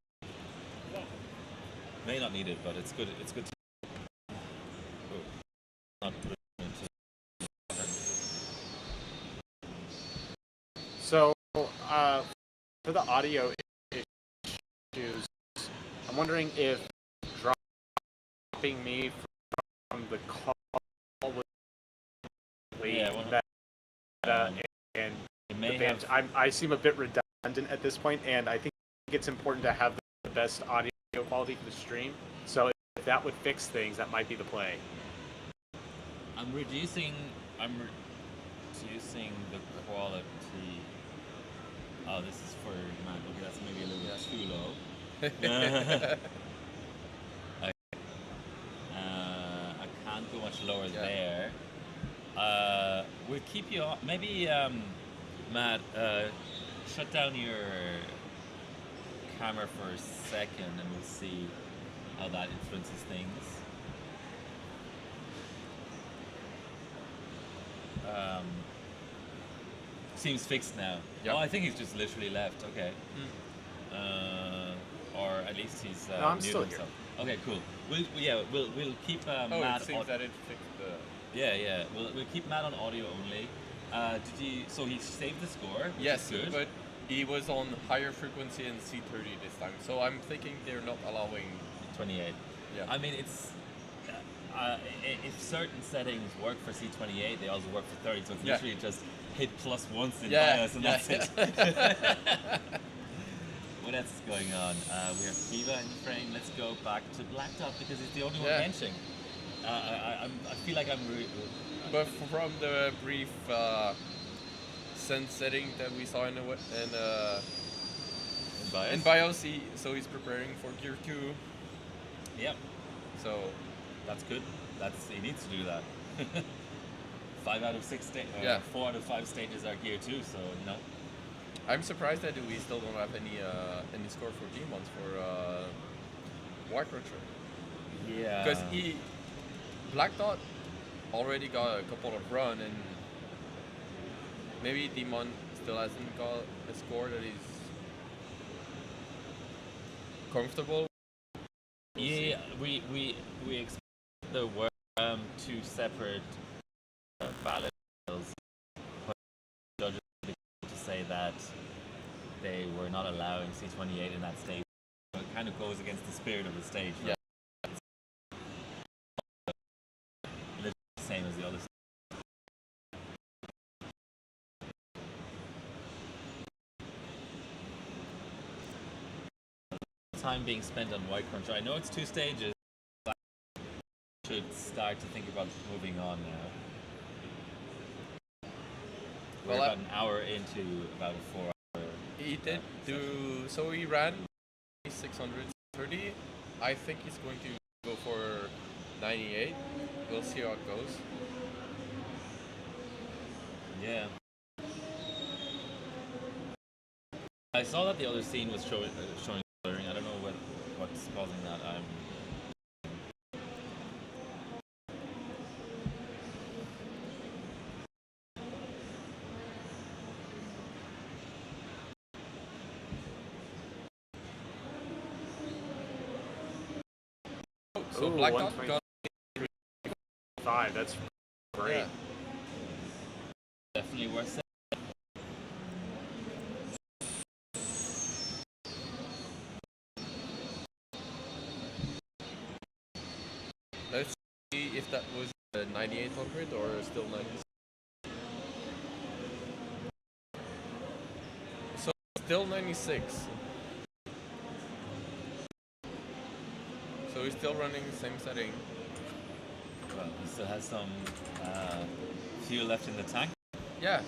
May not need it, but it's good. It's good. Not put it into. So, for the audio issues, I'm wondering if dropping me from the call would and it may the band. I seem a bit redundant at this point, and I think it's important to have the best audio quality for the stream. So if that would fix things, that might be the play. I'm reducing the quality. Oh, this is for Matt. Okay, that's maybe a little bit too low. I can't go much lower there. We'll keep you on. Maybe Matt, shut down your camera for a second, and we'll see how that influences things. Seems fixed now. Yep. Oh, I think he's just literally left. Okay. Or at least he's no, I'm muted still himself. Okay, cool. We'll keep Matt. It seems that it fixed the. Yeah. We'll keep Matt on audio only. So he saved the score? Which Yes, is good. but he was on higher frequency and C30 this time. So I'm thinking they're not allowing 28. Yeah. I mean, it's if certain settings work for C28, they also work for 30. So it's literally just hit plus once in BIOS and that's it. What else is going on? We have Kiva in the frame. Let's go back to Black Dot because it's the only one benching. I feel like I'm. But from the brief sense setting that we saw in BIOS. in BIOS, so he's preparing for Gear 2. Yep. So That's good. He needs to do that. 4 out of 5 stages are gear 2, so no. I'm surprised that we still don't have any score for demons for White Cruncher. Yeah. Because Black Dot already got a couple of run, and maybe Demon still hasn't got a score that he's comfortable. Yeah, we expect there were 2 separate ballot bills, but judges to say that they were not allowing C28 in that stage. So it kind of goes against the spirit of the stage. Right? Yeah. Literally the same as the other stage. Time being spent on White Cruncher. I know it's 2 stages. But I should start to think about moving on now. We're about an hour into about a 4-hour. He did do so. He ran 630. I think he's going to go for 98. We'll see how it goes. Yeah. I saw that the other scene was showing blurring. I don't know what's causing that. So Black Dot got 5. That's great. Yeah. Definitely worth saying. Let's see if that was 9800 or still 96. So still 96. So he's still running the same setting. Well, he still has some fuel left in the tank. Yeah.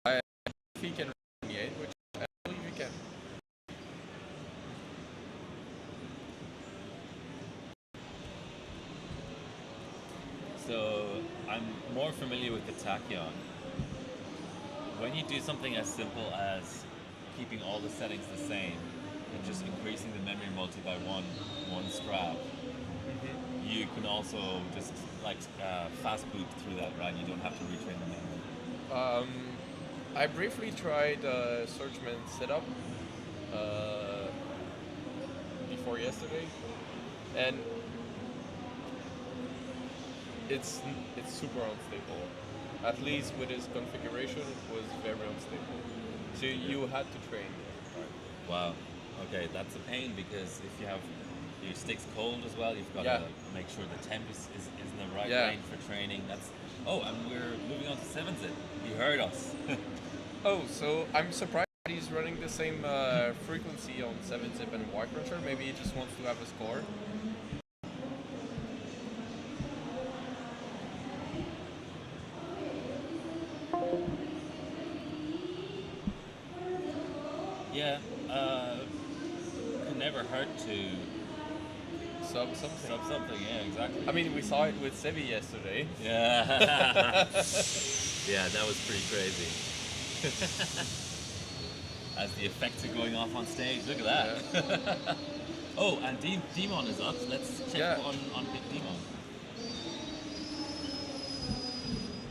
If he can run 98, which I believe he can. So I'm more familiar with the tachyon. When you do something as simple as keeping all the settings the same and just increasing the memory multi by one strap, you can also just like fast boot through that, right? You don't have to retrain the memory. I briefly tried Searchman setup before yesterday, and it's super unstable. At least with his configuration, it was very unstable. So you had to train. Wow. Okay, that's a pain because if you have your sticks cold as well, you've got to make sure the temp is in the right range for training. That's and we're moving on to 7-zip. You heard us. Oh, so I'm surprised he's running the same frequency on 7-zip and White Cruncher. Maybe he just wants to have a score. Yeah, could never hurt to Sub something. Yeah, exactly. I mean, we saw it with Sebi yesterday. Yeah. Yeah, that was pretty crazy. As the effects are going off on stage, look at that. Yeah. Oh, and Demon is up. Let's check on Big Demon.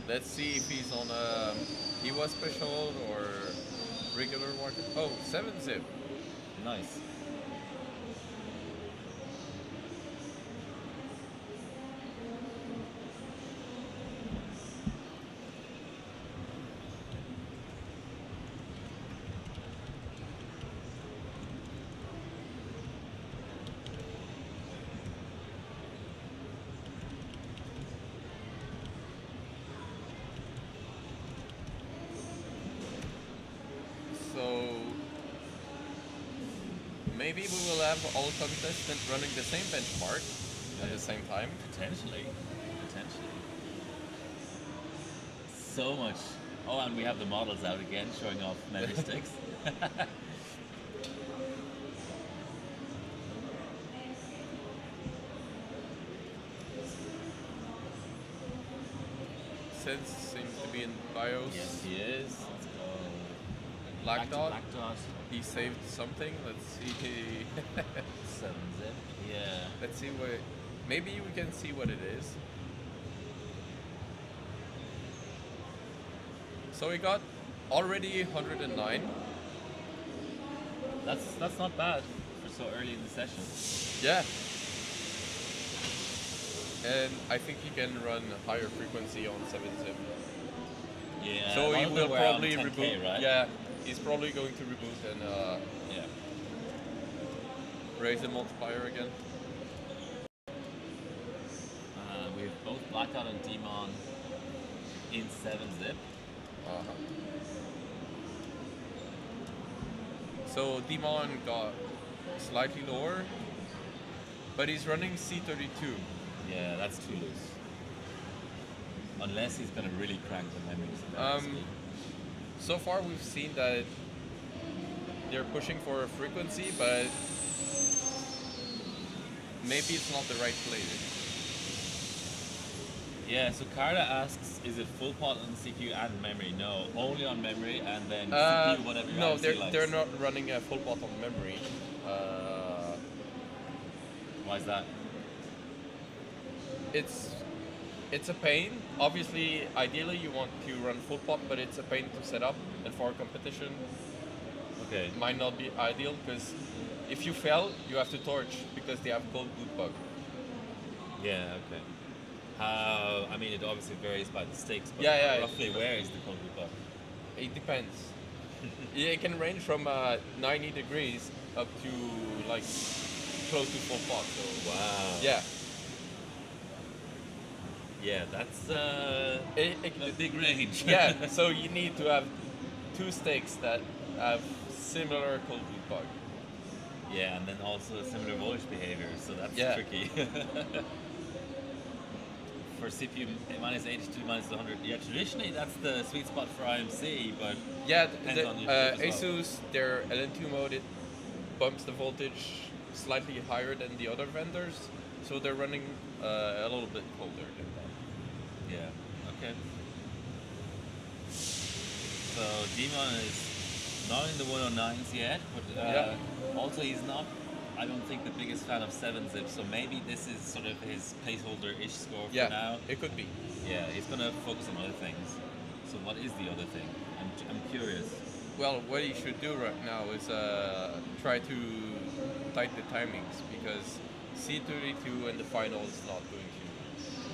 Let's see if he's on he was special or regular water. Oh, 7-zip. Nice. Maybe we will have all contestants running the same benchmark at the same time. Potentially. So much. Oh, and we have the models out again, showing off memory sticks. Sense seems to be in BIOS. Yes, he is. Let's go. Black Dot. Black Dot. He saved something. Let's see. 7-zip. Yeah. Let's see what. Maybe we can see what it is. So we got already 109. That's not bad for so early in the session. Yeah. And I think he can run higher frequency on 7-zip. Yeah. So a lot he of will them were on probably 10K, reboot. right? Yeah, he's probably going to reboot and Yeah. raise the multiplier again. We have both Black Dot and Demon in 7-zip. Uh-huh. So Demon got slightly lower, but he's running C32. Yeah, that's too loose. Unless he's gonna really crank the memories. So far we've seen that they're pushing for a frequency, but maybe it's not the right play. Yeah, so Carla asks, is it full pot on the CPU and memory? No, only on memory and then CPU, whatever your No, IC likes. they're not running a full pot on memory. Why is that? It's a pain. Obviously, ideally you want to run full pot, but it's a pain to set up, and for competition, Okay. it might not be ideal because if you fail, you have to torch because they have cold boot bug. Yeah, okay. How, I mean, it obviously varies by the stakes, but Yeah, roughly where is the cold boot bug? It depends. Yeah, it can range from 90 degrees up to like close to full pot. So Wow. yeah, Yeah, that's it, a big range. yeah. So you need to have two stakes that have similar cold boot bug. Yeah, and then also a similar voltage behavior, so that's Yeah. tricky. For CPU minus 82, minus 100, yeah, traditionally that's the sweet spot for IMC, but Yeah, depends on your chip as well. Asus, their LN2 mode, it bumps the voltage slightly higher than the other vendors, so they're running a little bit colder than that. Yeah, okay. So Demon is not in the 109s yet, but also he's not, I don't think, the biggest fan of 7-zip, so maybe this is sort of his placeholder-ish score for now. It could be. Yeah, he's going to focus on other things. So what is the other thing? I'm curious. Well, what he should do right now is try to tighten the timings because C32 and the final is not going to.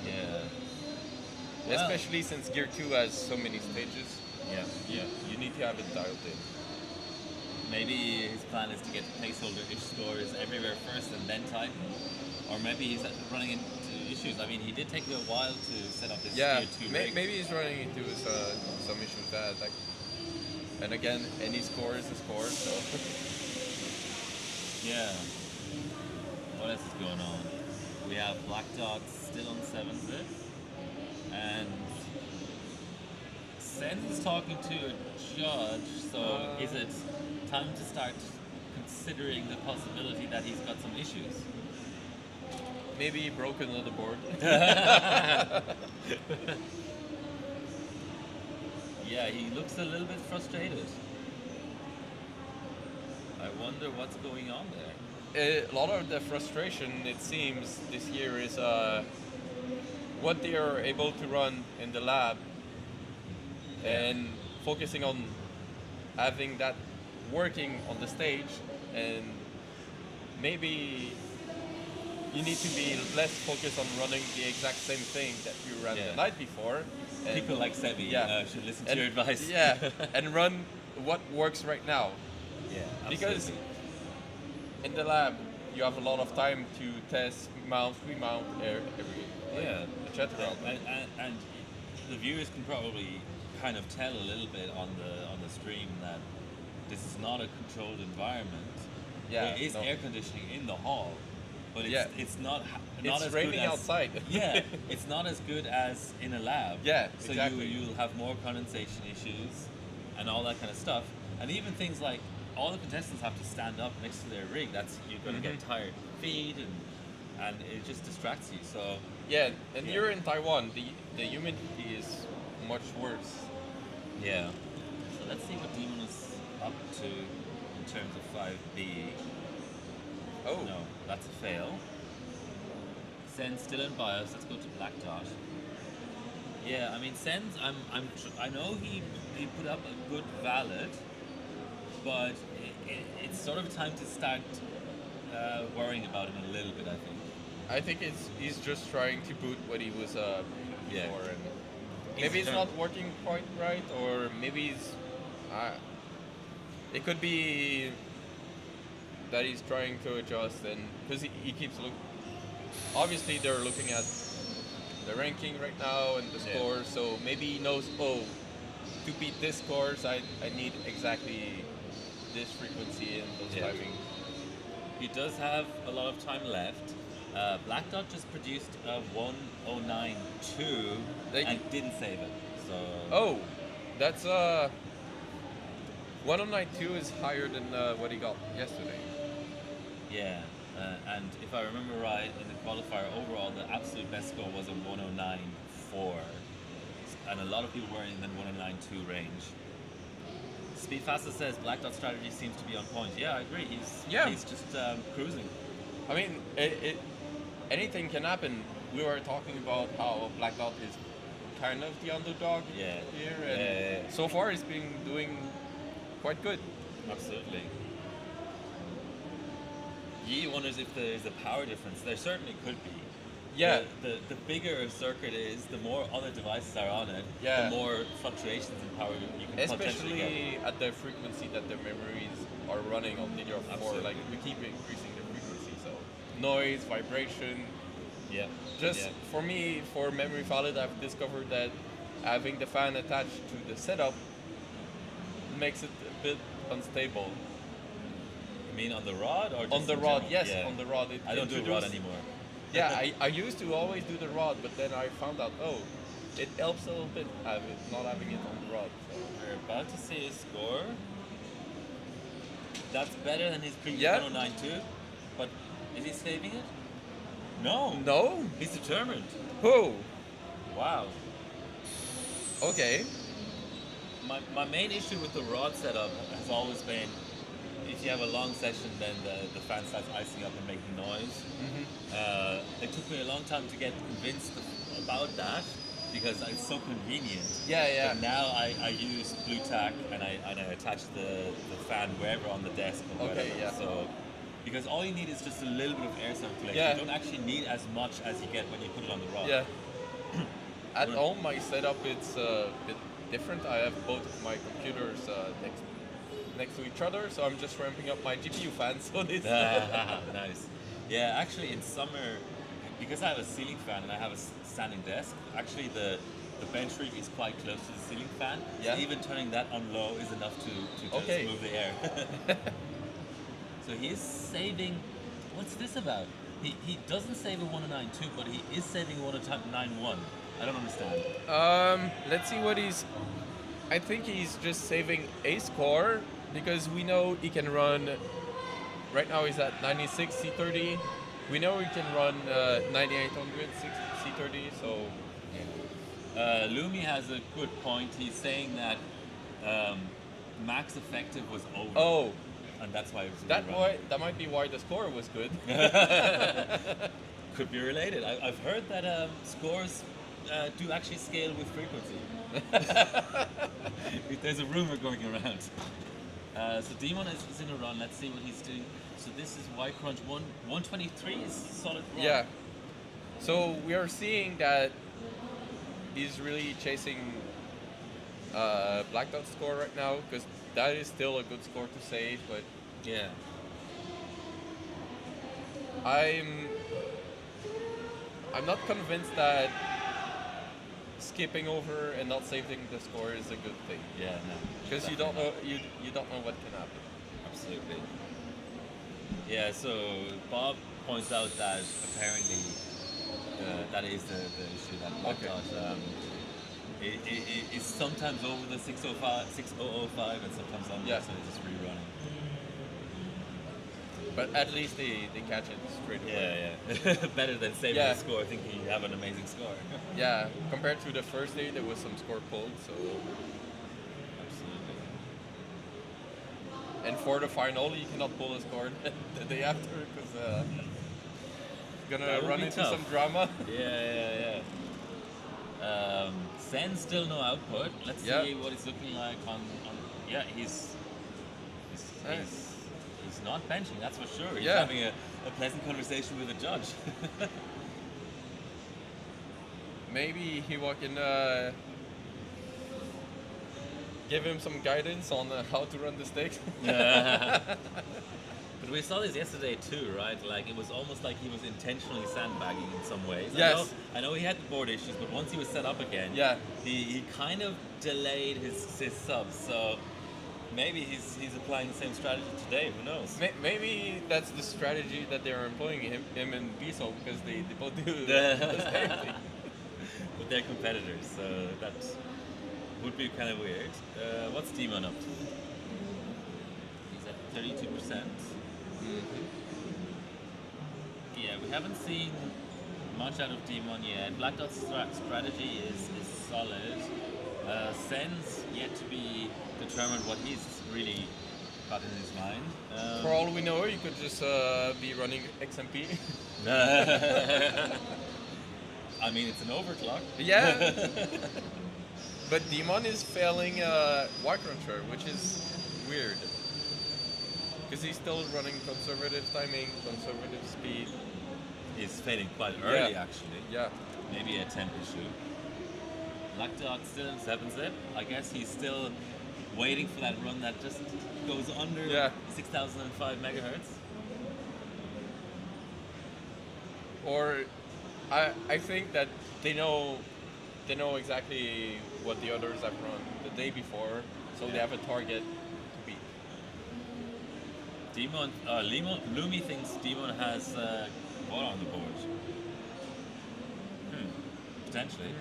Yeah. Well, Especially since Gear 2 has so many stages, yeah. you need to have it dialed in. Maybe his plan is to get placeholder-ish scores everywhere first and then tighten. Or maybe he's running into issues. I mean, he did take a while to set up his Gear 2 rig. Maybe he's running into some issues with that. Like, and again, any score is a score, so. Yeah. What else is going on? We have Black Dot still on 7-zip. And Sen's talking to a judge, so is it time to start considering the possibility that he's got some issues? Maybe he broke another board. Yeah, he looks a little bit frustrated. I wonder what's going on there. A lot of the frustration, it seems, this year is what they are able to run in the lab and focusing on having that working on the stage, and maybe you need to be less focused on running the exact same thing that you ran the night before. And people like Sebi should listen to your advice. Yeah, and run what works right now. Yeah, Because absolutely. in the lab, you have a lot of time to test, remount, etc. And the viewers can probably kind of tell a little bit on the stream that this is not a controlled environment. Yeah, There is air conditioning in the hall, but it's not It's as raining good as, outside. Yeah, it's not as good as in a lab. Yeah, so exactly. you'll have more condensation issues and all that kind of stuff, and even things like all the contestants have to stand up next to their rig. You're going to get tired feet and it just distracts you. So Yeah, and you're in Taiwan. The humidity is much worse. Yeah. So let's see what Demon is up to in terms of 5B. Oh. No, that's a fail. Sen's still in bios. Let's go to Black Dot. Yeah, I mean Sen's. I know he put up a good valid, but it's sort of time to start worrying about him a little bit. I think. He's just trying to boot what he was before, and He's maybe it's trying- not working quite right, or maybe it's. It could be that he's trying to adjust, and because he keeps looking. Obviously, they're looking at the ranking right now and the scores, so maybe he knows, to beat this scores, I need exactly this frequency and those timings. He does have a lot of time left. Black Dot just produced a 1092 and didn't save it. So That's 1092 is higher than what he got yesterday. yeah, and if I remember right, in the qualifier overall, the absolute best score was a 1094, and a lot of people were in the 1092 range. Speedfaster says Black Dot strategy seems to be on point. Yeah, I agree. He's just cruising. I mean, anything can happen. We were talking about how Black Dot is kind of the underdog here, and so far he's been doing quite good. Absolutely. Yi wonders if there's a power difference. There certainly could be. Yeah. The bigger a circuit is, the more other devices are on it, Yeah. the more fluctuations in power you can potentially get. Especially at the frequency that the memories are running on DDR4. Absolutely. Like, we keep increasing the frequency, so noise, vibration. Yeah. Just for me, for memory valid, I've discovered that having the fan attached to the setup makes it a bit unstable. You mean on the rod or just On the in rod, general? yes, Yeah. on the rod. I don't do a rod anymore. Yeah, I used to always do the rod, but then I found out, it helps a little bit not having it on the rod. So. We're about to see his score. That's better than his previous 1092, but is he saving it? No. No? He's determined. Who? Wow. Okay. My main issue with the rod setup has always been, if you have a long session, then the fan starts icing up and making noise. It took me a long time to get convinced about that because it's so convenient. Yeah. But now I use blue tack and I attach the fan wherever on the desk or whatever. So because all you need is just a little bit of air circulation. Yeah. You don't actually need as much as you get when you put it on the rod. Yeah. At home, my setup it's a bit different. I have both of my computers next to each other, so I'm just ramping up my GPU fan. So this. Nice. Yeah, actually in summer, because I have a ceiling fan and I have a standing desk, actually the bench rig is quite close to the ceiling fan. Yeah. So even turning that on low is enough to just move the air. So he is saving. What's this about? He doesn't save a 1092, but he is saving a 1091. I don't understand. Let's see what he's. I think he's just saving a score because we know he can run. Right now he's at 96 C30. We know he can run 9800 C30. So. Lumi has a good point. He's saying that max effective was over. Oh. And that's why it was that might be why the score was good. Could be related. I've heard that scores do actually scale with frequency. There's a rumor going around. So Demon is in a run. Let's see what he's doing. So this is Y Crunch 123 is solid run. Yeah. So we are seeing that he's really chasing Black Dot score right now because that is still a good score to save, but yeah. I'm not convinced that skipping over and not saving the score is a good thing. Yeah, no. Because you don't know what can happen. Absolutely. Yeah, so Bob points out that apparently that is the issue that Black Dot it's sometimes over the 6005 and sometimes under, so it's just rerunning. But at least they catch it straight away. Yeah. Better than saving Yeah. the score, thinking you have an amazing score. Yeah, compared to the first day, there was some score pulled. So, Absolutely. and for the final, you cannot pull a score the day after because gonna That would run be into tough. some drama. Yeah. Sen still no output. Let's Yeah. see what it's looking like on yeah, he's not benching, that's for sure. He's Yeah. having a pleasant conversation with a judge. Maybe he can give him some guidance on how to run the stakes. But we saw this yesterday too, right? Like it was almost like he was intentionally sandbagging in some ways. Yes. I know he had the board issues, but once he was set up again, Yeah. he kind of delayed his subs. So maybe he's applying the same strategy today. Who knows? Maybe that's the strategy that they're employing him and Biso because they both do the same thing. But they're competitors, so that would be kind of weird. What's Demon up to? He's at 32%. Yeah, we haven't seen much out of Demon yet. Black Dot's strategy is solid. Sen's yet to be determined what he's really got in his mind. For all we know, you could just be running XMP. I mean, it's an overclock. Yeah. But Demon is failing Y-Cruncher, which is weird. Because he's still running conservative timing, conservative speed. He's failing quite early, Yeah. actually. Yeah. Maybe a temp issue. Black Dot still in 7-zip. I guess he's still waiting for that run that just goes under Yeah. 6005 megahertz. Or I think that they know exactly what the others have run the day before, so they Yeah. have a target to beat. Lumi thinks Demon has what on the board? Potentially.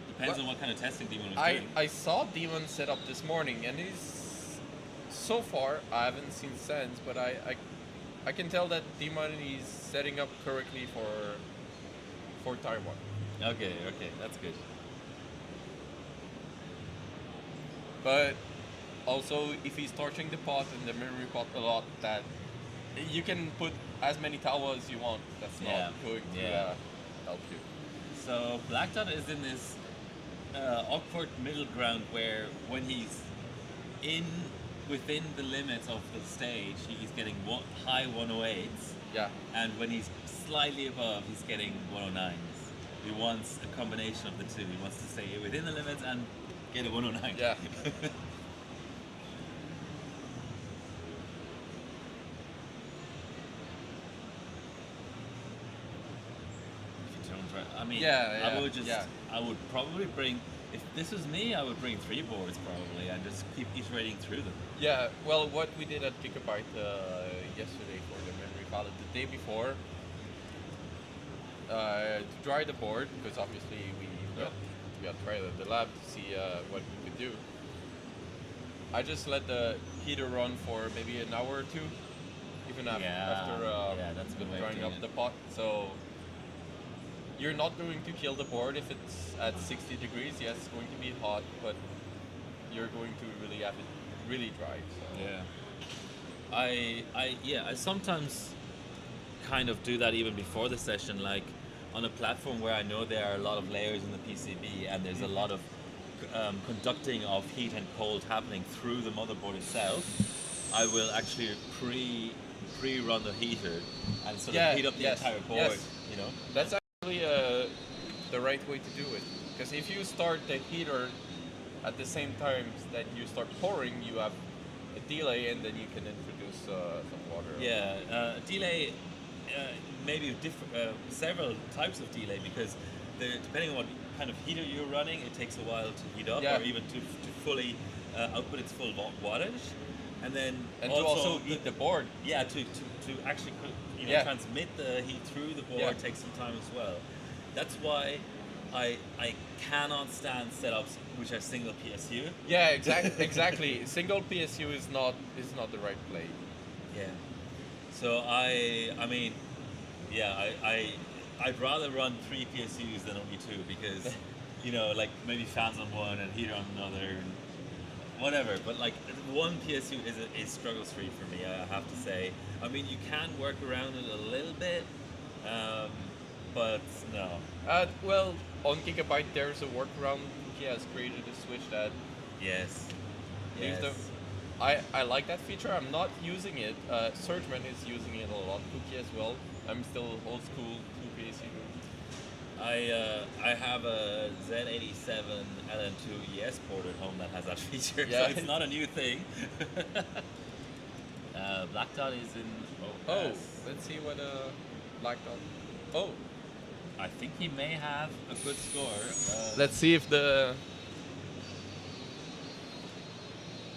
Depends Well, on what kind of testing Demon is doing. I saw Demon set up this morning, and he's so far I haven't seen sense, but I can tell that Demon is setting up correctly for Taiwan. Okay, that's good. But also, if he's torching the pot and the memory pot a lot, that you can put as many Tawa as you want. That's Yeah. not going to help you. So Black Dot is in this awkward middle ground where when he's within the limits of the stage, he's getting high 108s, Yeah. and when he's slightly above, he's getting 109s. He wants a combination of the two. He wants to stay within the limits and get a 109. Yeah. I mean, Yeah, I would just, yeah. I would probably bring, if this was me, I would bring 3 boards probably and just keep iterating through them. Yeah, well, what we did at Gigabyte yesterday for the memory palette, the day before, to dry the board, because obviously we got tried at the lab to see what we could do. I just let the heater run for maybe an hour or two, even after that's a good way of drying doing up it. the pot. So you're not going to kill the board if it's at 60 degrees. Yes, it's going to be hot, but you're going to really have it really dry. So. Yeah. I sometimes kind of do that even before the session, like on a platform where I know there are a lot of layers in the PCB and there's a lot of conducting of heat and cold happening through the motherboard itself. I will actually pre-run the heater and sort of heat up the entire board. Yes. You know. That's actually the right way to do it. Because if you start the heater at the same time that you start pouring, you have a delay, and then you can introduce some water. Yeah, delay, maybe several types of delay, because depending on what kind of heater you're running, it takes a while to heat up, or even to fully output its full wattage. And then to also heat the board. Yeah, to actually transmit the heat through the board takes some time as well. That's why I cannot stand setups which are single PSU. Yeah, exactly. Single PSU is not the right play. Yeah. So I mean, yeah, I'd rather run 3 PSUs than only 2 because, like maybe fans on one and heater on another and whatever. But like one PSU is struggles free for me. I have to say. I mean, you can work around it a little bit, um, but no. Well, on Gigabyte there's a workaround. He has created a switch that Yes. leaves the. Yes. I like that feature. I'm not using it. Surgeman is using it a lot. Cookie as well. I'm still old school 2 PSU. I have a Z87 LN2 ES port at home that has that feature, Yeah. so it's not a new thing. Black Dot is in Oh, OS. let's see what Black Dot. Oh, I think he may have a good score. let's see if the.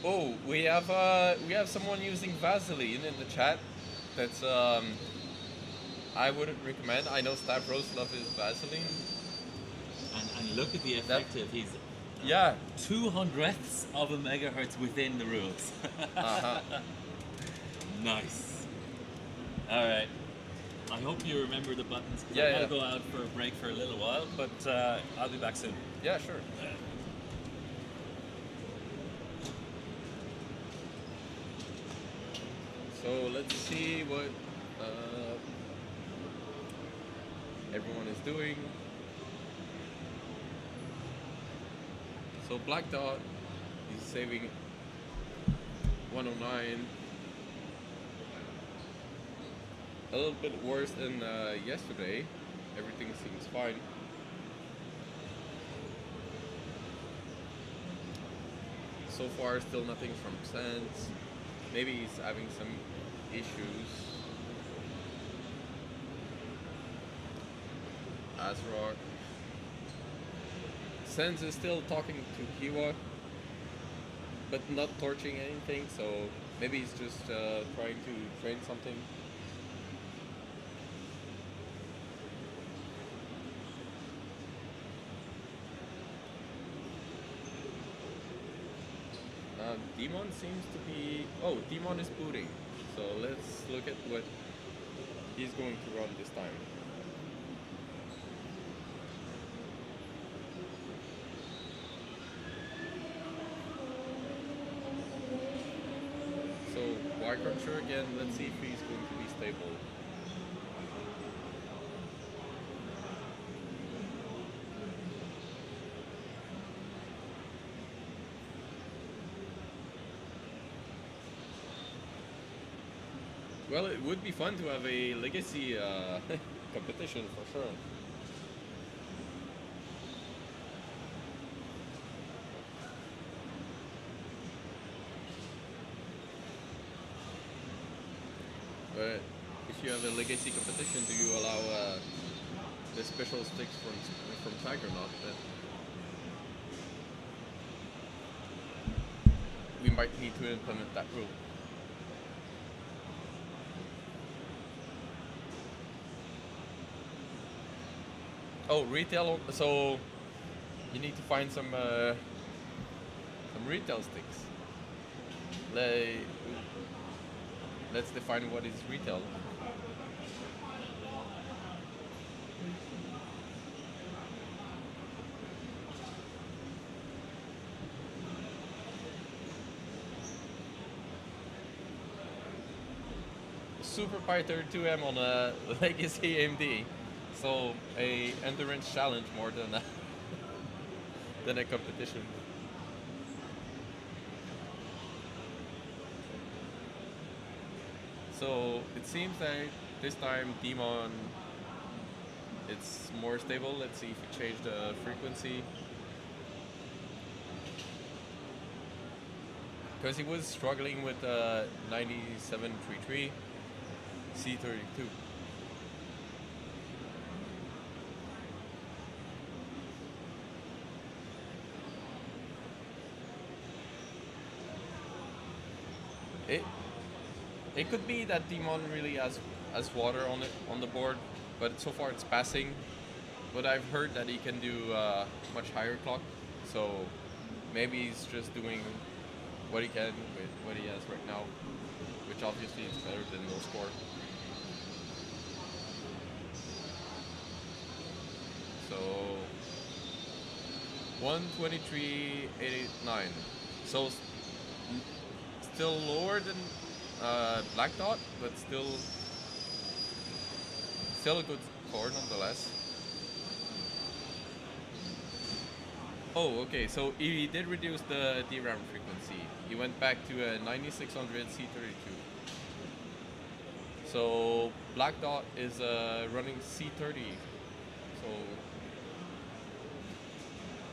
Oh, we have someone using Vaseline in the chat. That's I wouldn't recommend. I know Stavros loves his Vaseline. and look at the effective. He's Yeah. 200ths of a megahertz within the rules. Uh-huh. Nice. All right. I hope you remember the buttons because Yeah, I gotta yeah. go out for a break for a little while, but I'll be back soon. Yeah, sure. So let's see what everyone is doing. So Black Dot is saving 109. A little bit worse than yesterday. Everything seems fine. So far, still nothing from Sense. Maybe he's having some issues. Azrock. Sense is still talking to Kiwa, but not torching anything, so maybe he's just trying to train something. Demon seems to be... Oh, Demon is booting. So let's look at what he's going to run this time. So Y-Cruncher again, let's see if he's going to be stable. Well, it would be fun to have a legacy competition for sure. But if you have a legacy competition, do you allow the special sticks from Tiger Knot? That we might need to implement that rule. Oh, retail. So you need to find some retail sticks. Let's define what is retail. Super Python 2M on a legacy AMD. So a endurance challenge more than a than a competition. So it seems that this time Demon it's more stable. Let's see if we change the frequency. Because he was struggling with 9733 C32. It could be that Demon really has water on it on the board, but so far it's passing. But I've heard that he can do much higher clock, so maybe he's just doing what he can with what he has right now, which which obviously is better than no score. So 123.89. So still lower than Black Dot, but still a good score nonetheless. Oh, okay, so he did reduce the DRAM frequency. He went back to a 9600 C32. So Black Dot is running C30. So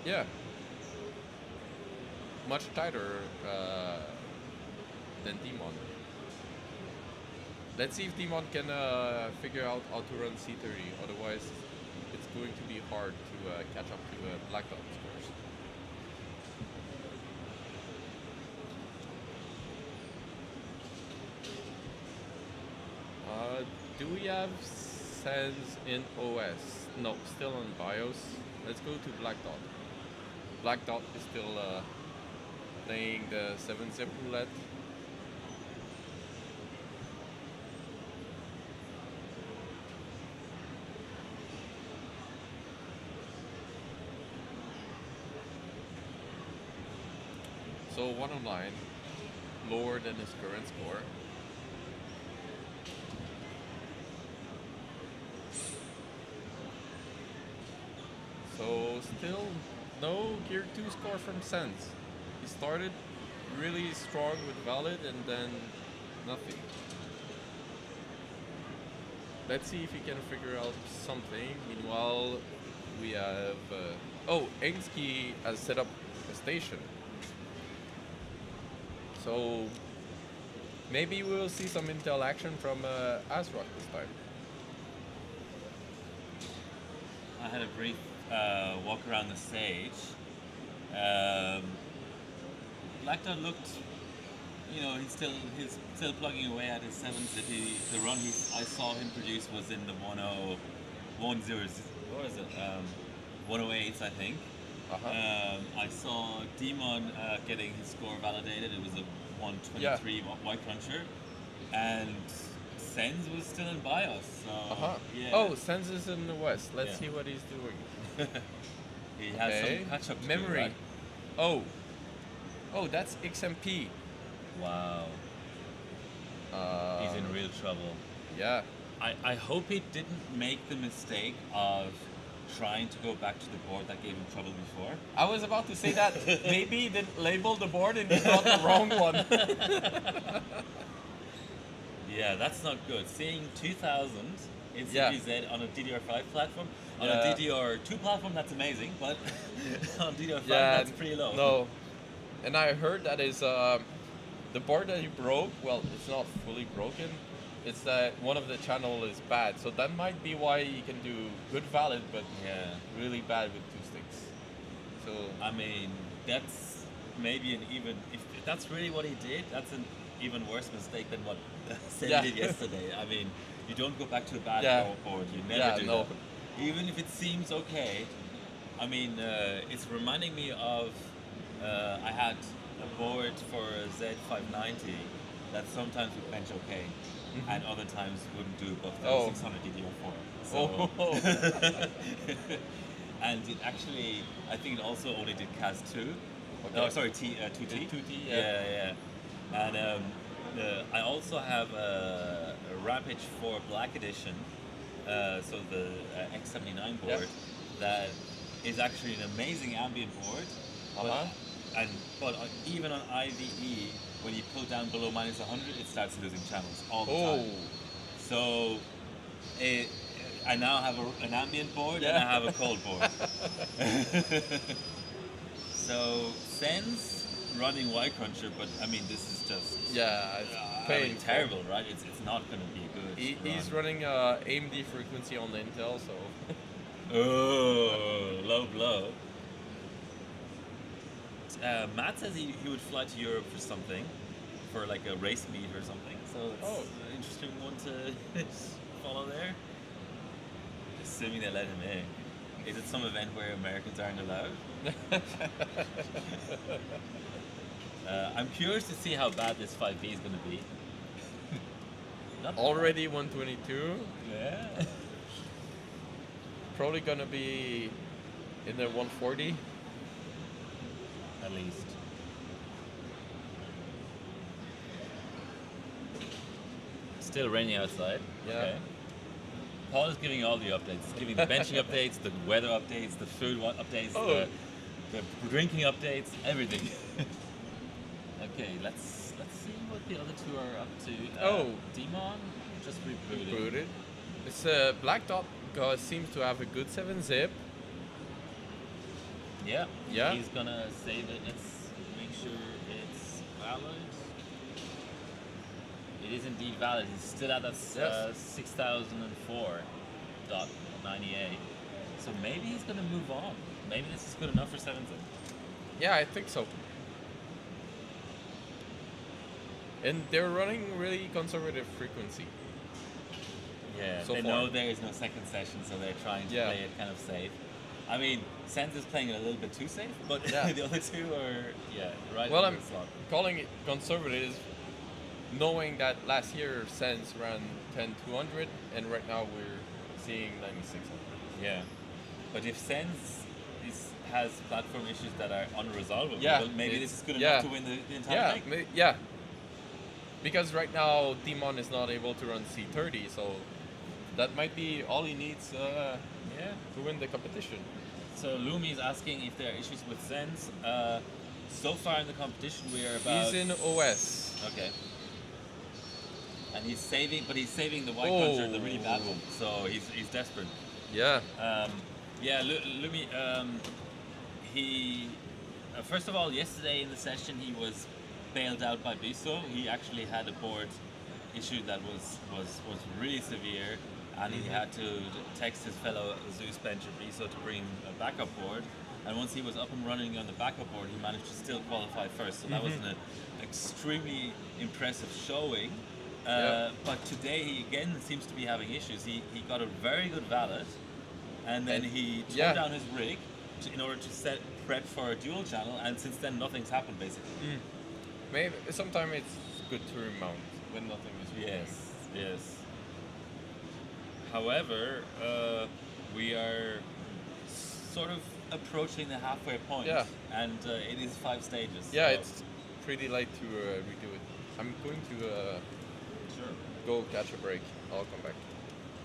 yeah, much tighter than Demon. Let's see if Demon can figure out how to run C30. Otherwise, it's going to be hard to catch up to Black Dot scores. Do we have Sense in OS? No, still on BIOS. Let's go to Black Dot. Black Dot is still playing the 7-zip roulette. So 109, lower than his current score. So still no Gear 2 score from Sense. He started really strong with Valid and then nothing. Let's see if he can figure out something. Meanwhile, we have... Ainsky has set up a station. So maybe we will see some Intel action from ASRock this time. I had a brief walk around the stage. Black Dot looked, he's still plugging away at his 7-zip. The run I saw him produce was in the 108s, I think. I saw Demon getting his score validated. It was a 123 white cruncher, and Sense was still in BIOS. So yeah. Oh, Sense is in the West. Let's see what he's doing. He has some catch up memory. To do, right? Oh, that's XMP. Wow. He's in real trouble. Yeah. I hope he didn't make the mistake of trying to go back to the board that gave him trouble before. I was about to say that. Maybe he didn't label the board and he got the wrong one. Yeah, that's not good. Seeing 2000 in CPZ on a DDR5 platform, on a DDR2 platform, that's amazing, but on DDR5, that's pretty low. No. And I heard that is the board that he broke, well, it's not fully broken. It's that one of the channel is bad, so that might be why you can do good valid, but really bad with 2 sticks. So I mean, that's maybe if that's really what he did, that's an even worse mistake than what Sen did yesterday. I mean, you don't go back to a bad board. You never do that. Even if it seems okay. I mean, it's reminding me of I had a board for a Z590 that sometimes would bench okay. And other times wouldn't do above 600 DDR4. So and it actually, I think it also only did CAS 2. Oh, sorry, 2T. 2T, yeah. And I also have a Rampage 4 Black Edition, so the X79 board, that is actually an amazing ambient board. But even on IVE, when you pull down below -100, it starts losing channels all the time. So I now have an ambient board and I have a cold board. So Sense running Y Cruncher, but I mean this is just it's terrible, right? It's not going to be good. He's running AMD frequency on the Intel, so low blow. Matt says he would fly to Europe for something, for like a race meet or something. So it's an interesting one to follow there. Assuming they let him in. Is it some event where Americans aren't allowed? I'm curious to see how bad this 5B is going to be. not already 122. Yeah. Probably gonna be in the 140. At least. Still raining outside. Yeah. Okay. Paul is giving you all the updates. He's giving the benching updates, the weather updates, the food updates, the drinking updates, everything. Okay, let's see what the other two are up to. Demon just rebooted. It's Black Dot seems to have a good 7-zip. Yeah. Yeah. He's gonna save it. Let's make sure it's valid. It is indeed valid. He's still at that 6004.98. So maybe he's gonna move on. Maybe this is good enough for 7-zip. Yeah, I think so. And they're running really conservative frequency. Yeah, So they far. know there is no second session, so they're trying to play it kind of safe. I mean, Sens is playing it a little bit too safe, but the other two are, right Well, in I'm the slot. calling it conservative, knowing that last year Sens ran 10-200, and right now we're seeing 9600. Yeah, but if Sens has platform issues that are unresolvable, well, maybe this is good enough to win the entire thing. Yeah. Because right now Demon is not able to run C30, so that might be all he needs to win the competition. So Lumi is asking if there are issues with Sens. So far in the competition, we are about. He's in OS. Okay. And he's saving the white cruncher, the really bad one. So he's desperate. Yeah. Lumi. He first of all, yesterday in the session, he was bailed out by Biso. He actually had a board issue that was really severe, and he had to text his fellow SkatterBencher Biso to bring a backup board. And once he was up and running on the backup board, he managed to still qualify first. So that was an extremely impressive showing. But today he again seems to be having issues. He got a very good valet, and then he tore down his rig in order to prep for a dual channel, and since then nothing's happened basically. Maybe sometimes it's good to remount when nothing is working. Yes. However, we are sort of approaching the halfway point, and it is 5 stages. Yeah, so. it's pretty late to redo it. I'm going to go catch a break. I'll come back.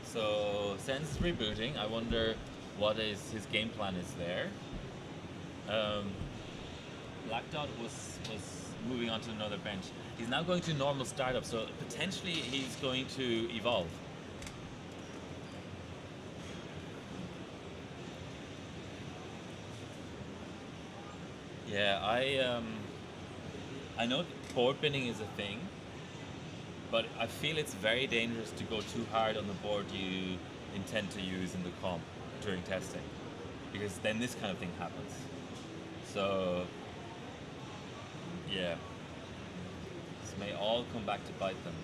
So Sens is rebooting. I wonder what his game plan is there. Black Dot was moving on to another bench. He's now going to normal startup, so potentially he's going to evolve. Yeah, I know board binning is a thing, but I feel it's very dangerous to go too hard on the board you intend to use in the comp during testing, because then this kind of thing happens. So yeah, this may all come back to bite them.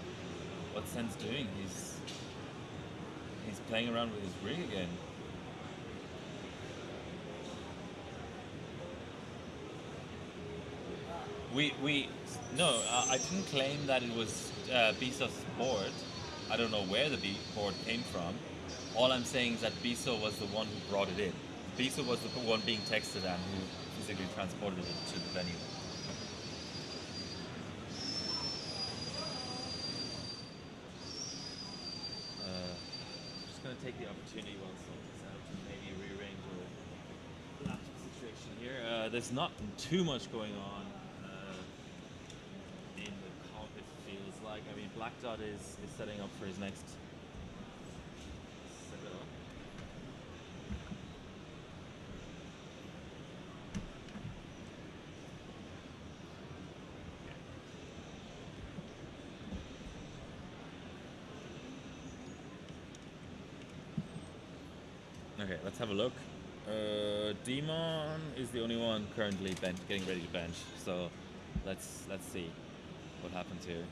What's Sens doing? He's playing around with his rig again. I didn't claim that it was Biso's board. I don't know where the board came from. All I'm saying is that Biso was the one who brought it in. Biso was the one being texted and who physically transported it to the venue. Just going to take the opportunity while sorting this out and maybe rearrange the laptop situation here. There's not too much going on in the comp, it feels like. I mean, Black Dot is setting up for his next setup. Okay, let's have a look. Demon is the only one currently getting ready to bench, so let's see what happens here.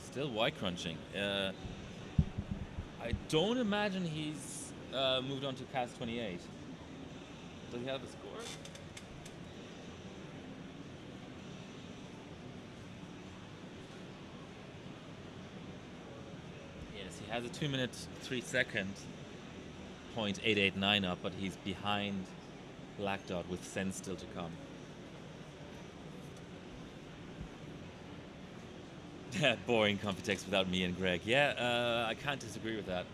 Still white crunching. I don't imagine he's moved on to CAS 28. Does he have a score? Yes, he has a 2 minute 3 second 0.889 up, but he's behind Black Dot with Sen still to come. Boring Computex without me and Greg. Yeah, I can't disagree with that.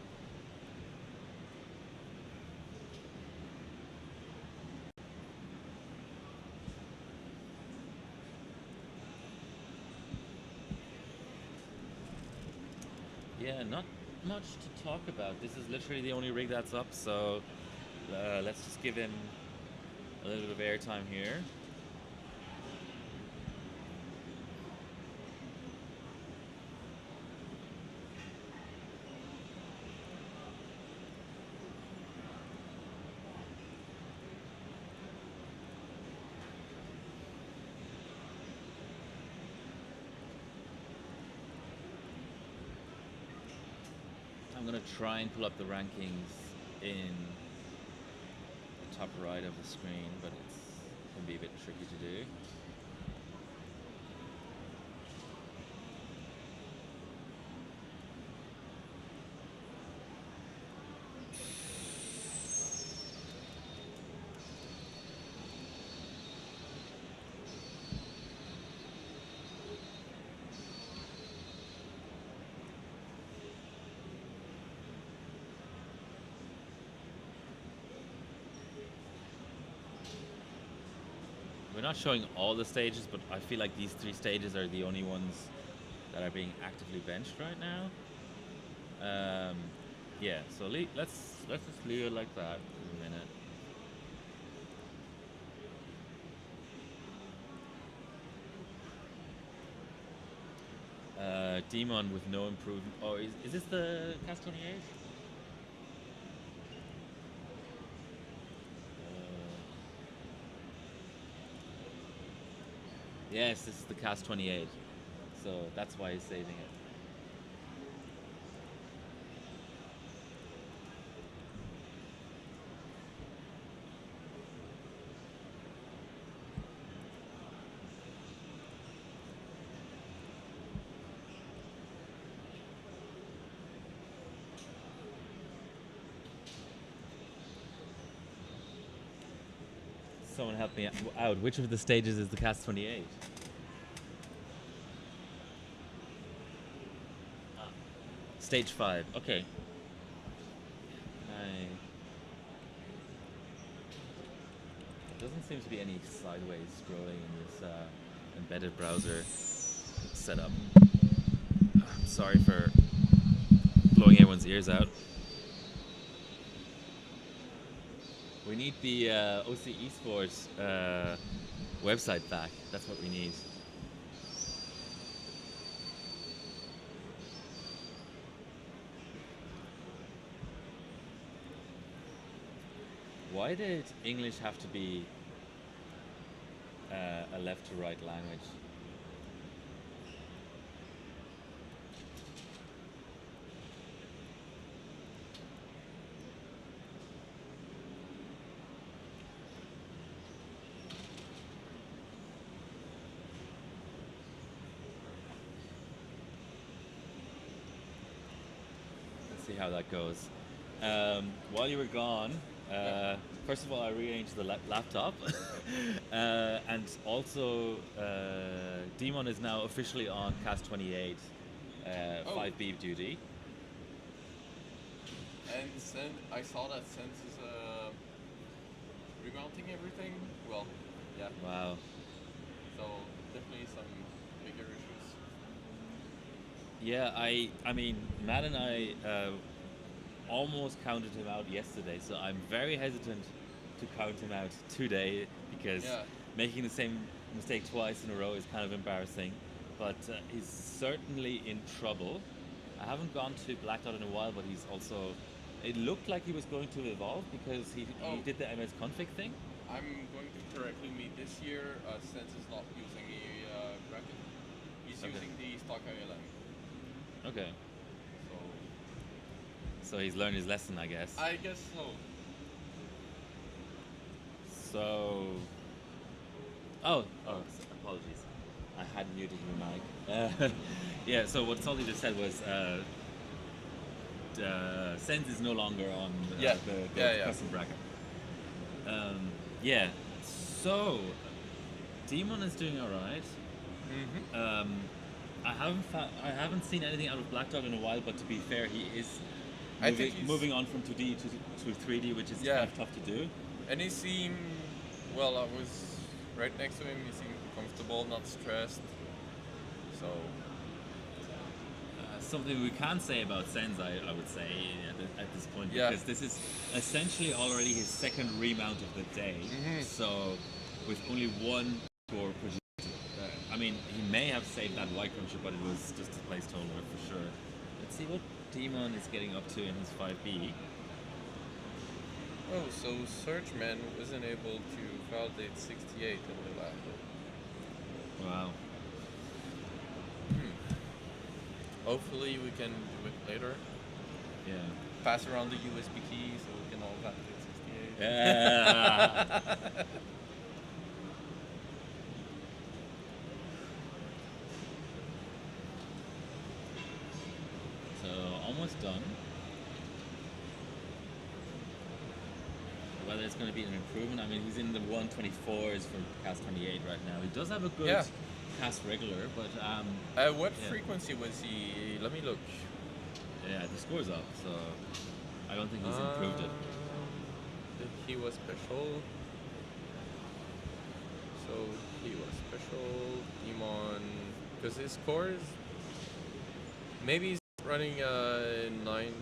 Yeah, not much to talk about. This is literally the only rig that's up, so let's just give him a little bit of airtime here. I'm gonna try and pull up the rankings in the top right of the screen, but it can be a bit tricky to do. We're not showing all the stages, but I feel like these 3 stages are the only ones that are being actively benched right now. Yeah, so let's just leave it like that for a minute. Demon with no improvement. Oh, is this the Cast 28? Yes, this is the Cast 28. So that's why he's saving it. Someone help me out. Which of the stages is the Cast 28? Stage 5. Okay. There doesn't seem to be any sideways scrolling in this embedded browser setup. I'm sorry for blowing everyone's ears out. We need the OC Esports website back. That's what we need. Why did English have to be a left to right language? Let's see how that goes. While you were gone, first of all, I rearranged the laptop, and also Demon is now officially on Cast 28 5B duty. And I saw that Sense is remounting everything. Well, yeah. Wow. So definitely some bigger issues. Yeah, I mean, Matt and I almost counted him out yesterday, so I'm very hesitant to count him out today because making the same mistake twice in a row is kind of embarrassing. But he's certainly in trouble. I haven't gone to Black Dot in a while, but he's also... It looked like he was going to evolve because he did the MS config thing. I'm going to correctly me this year. Sense is not using a bracket. He's using the stock ILM. Okay. So he's learned his lesson, I guess. I guess so. So... apologies. I had muted your mic. Yeah, so what Salty just said was Sense is no longer on Yeah. the Yeah. custom bracket. Yeah. So Demon is doing all right. I haven't seen anything out of Black Dog in a while, but to be fair, he is I think he's- moving on from 2D to 3D, which is Yeah. kind of tough to do. And he seemed, well, I was right next to him, he seemed comfortable, not stressed. So, Something we can say about Sense, I would say, at this point, Yeah. because this is essentially already his second remount of the day. So, with only one score produced, I mean, he may have saved that white cruncher, but it was just a placeholder for sure. Let's see what Demon is getting up to in his 5B. oh, so Searchman wasn't able to validate 68 in the lab. Wow. Hopefully we can do it later. Yeah. Pass around the USB key so we can all validate 68. Yeah. So almost done. Whether it's going to be an improvement, I mean, he's in the 124s for cast 28 right now. He does have a good Yeah. cast regular, but What Yeah. frequency was he? Let me look. yeah, the score's up, so I don't think he's improved it. He was special. So he was special. Demon, because his score is maybe he's running 9.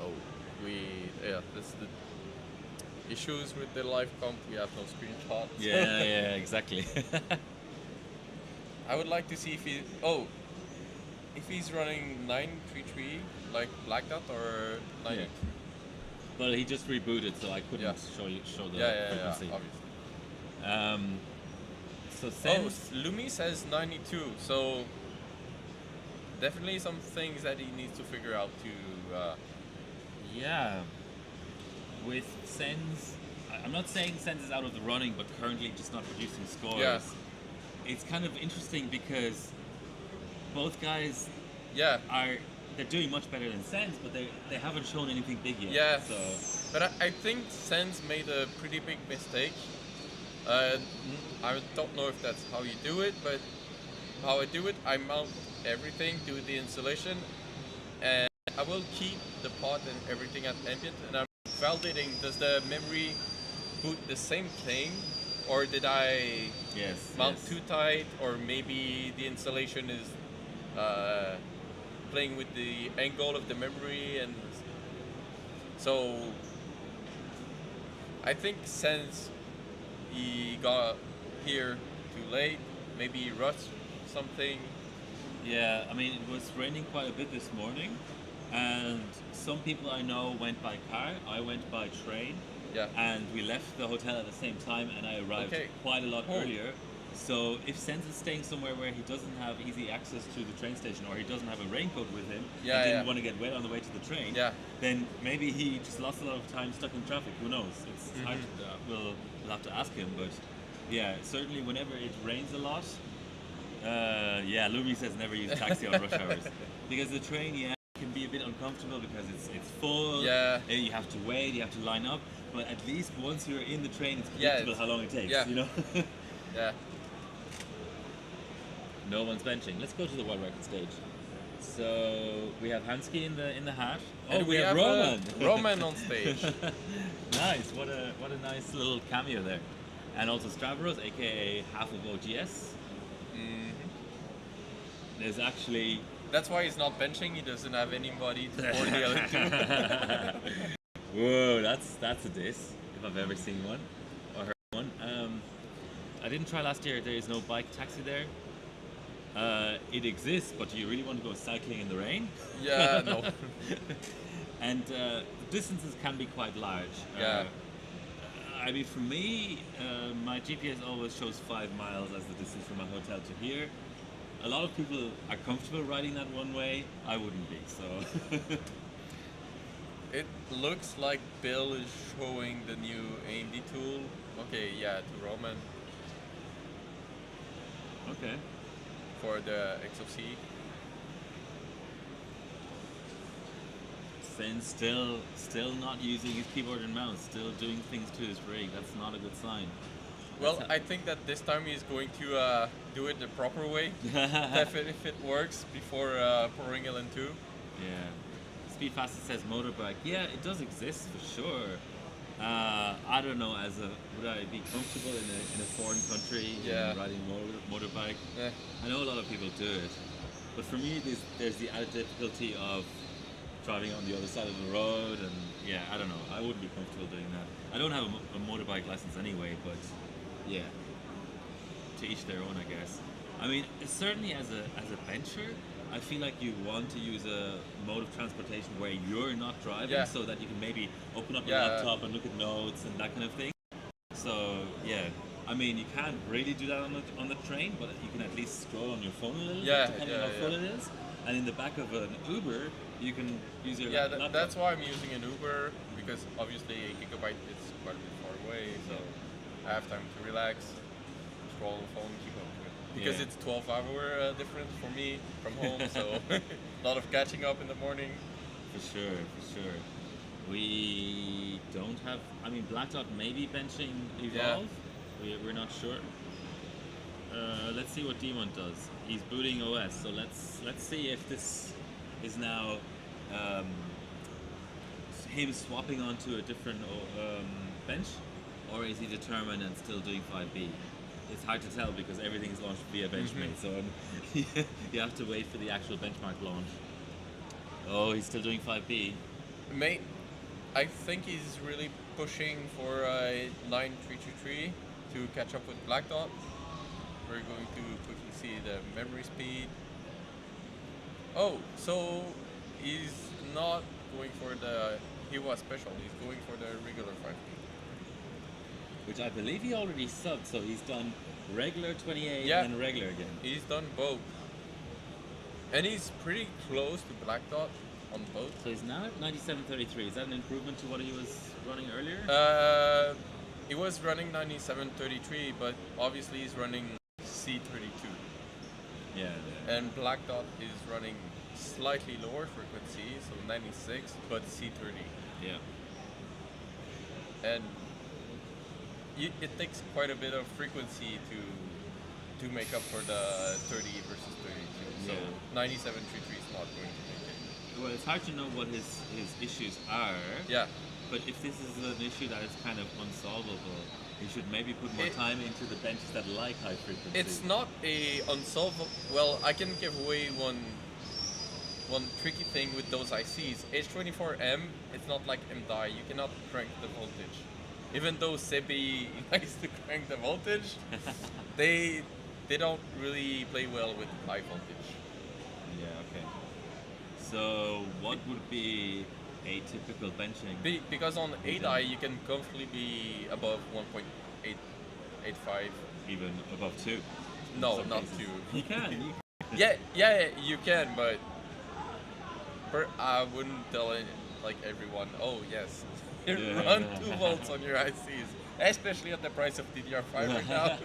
Oh, that's the issues with the live comp. We have no screenshots. Yeah, exactly. I would like to see if he's running 933 like Black Dot or 9. Yeah. But he just rebooted, so I couldn't Yeah. show the Yeah, frequency. obviously. So Sense, Lumi says 92, so definitely some things that he needs to figure out to. yeah, with Sense, I'm not saying Sense is out of the running, but currently just not producing scores. Yeah. It's kind of interesting because both guys Yeah, they're doing much better than Sense, but they haven't shown anything big yet. Yeah. So but I think Sense made a pretty big mistake. I don't know if that's how you do it, but how I do it, I mount everything, do the installation, and I will keep the pod and everything at ambient, and I'm validating, does the memory boot the same thing, or did I mount too tight, or maybe the installation is playing with the angle of the memory, and so I think since he got here too late, maybe he rushed something. yeah, I mean, it was raining quite a bit this morning, and some people I know went by car. I went by train. Yeah. And we left the hotel at the same time, and I arrived Okay. quite a lot Oh. earlier. So if Sense is staying somewhere where he doesn't have easy access to the train station, or he doesn't have a raincoat with him, Yeah, and didn't yeah. want to get wet on the way to the train, Yeah. then maybe he just lost a lot of time stuck in traffic. Who knows? It's hard Mm-hmm. to, we'll have to ask him, but yeah, certainly whenever it rains a lot, yeah, Lumi says never use taxi on rush hours, because the train, can be a bit uncomfortable because it's full. Yeah. And you have to wait, you have to line up, but at least once you're in the train, it's Yeah, predictable how long it takes. yeah. You know. Yeah. No one's benching. Let's go to the world record stage. So we have Hansky in the hat. And Oh, we have Roman. Roman on stage. Nice. What a nice little cameo there. And also Stavros, aka half of OGS. There's actually. That's why he's not benching. He doesn't have anybody to board the other two. Whoa, that's a diss if I've ever seen one or heard one. I didn't try last year. There is no bike taxi there. It exists, but do you really want to go cycling in the rain? Yeah, no. And the distances can be quite large. Yeah. I mean, for me, my GPS always shows 5 miles as the distance from my hotel to here. A lot of people are comfortable riding that one way. I wouldn't be, so. It looks like Bill is showing the new AMD tool. Okay, yeah, to Roman Okay. for the XOC. Finn's still not using his keyboard and mouse, still doing things to his rig. That's not a good sign. Well, I think that this time he's going to do it the proper way. If it works before pouring LN2. Yeah. Speed Fastest says motorbike. Yeah, it does exist for sure. I don't know. Would I be comfortable in a foreign country riding motorbike? Yeah. I know a lot of people do it, but for me, there's the added difficulty of driving on the other side of the road, and yeah, I don't know. I wouldn't be comfortable doing that. I don't have a motorbike license anyway, but yeah, to each their own, I guess. I mean, certainly as a bencher, I feel like you want to use a mode of transportation where you're not driving, so that you can maybe open up your laptop and look at notes and that kind of thing. So yeah, I mean, you can't really do that on the train, but you can at least scroll on your phone a little bit, depending on how full it is. And in the back of an Uber, you can use your laptop. That's why I'm using an Uber, because obviously a gigabyte is quite a bit far away, so I have time to relax, scroll the phone, keep up with it. Because it's 12-hour difference for me from home, so a lot of catching up in the morning. For sure. We don't have. I mean, Black Dot may be benching Evolve. We're not sure. Let's see what Demon does. He's booting OS, so let's see if this is now him swapping onto a different bench, or is he determined and still doing 5B? It's hard to tell because everything is launched via Benchmade, so you have to wait for the actual benchmark launch. Oh, he's still doing 5B. Mate, I think he's really pushing for a 9323 to catch up with Black Dot. We're going to quickly see the memory speed. Oh, so he's not going for the Hiwa special, he's going for the regular 5B. Which I believe he already subbed, so he's done regular 28 and regular again. He's done both. And he's pretty close to Black Dot on both. So he's now at 97.33. Is that an improvement to what he was running earlier? He was running 97.33, but obviously he's running C32. Yeah. And Black Dot is running slightly lower frequency, so 96, but C30. Yeah. And it takes quite a bit of frequency to make up for the 30 versus 32. So 97.33 is not going to make it. Well, it's hard to know what his issues are. Yeah. But if this is an issue that is kind of unsolvable, you should maybe put more time into the benches that like high frequency. It's not a unsolvable. Well, I can give away one tricky thing with those ICs. H24M, it's not like MDI. You cannot crank the voltage. Even though Sebi likes to crank the voltage, they don't really play well with high voltage. Yeah, okay. So what would be a typical benching? Because on 8i you can comfortably be above 1.885. Even above 2? No, not 2. You can. Yeah, you can, but I wouldn't tell everyone, oh yes, run 2 volts on your ICs, especially at the price of DDR5 right now.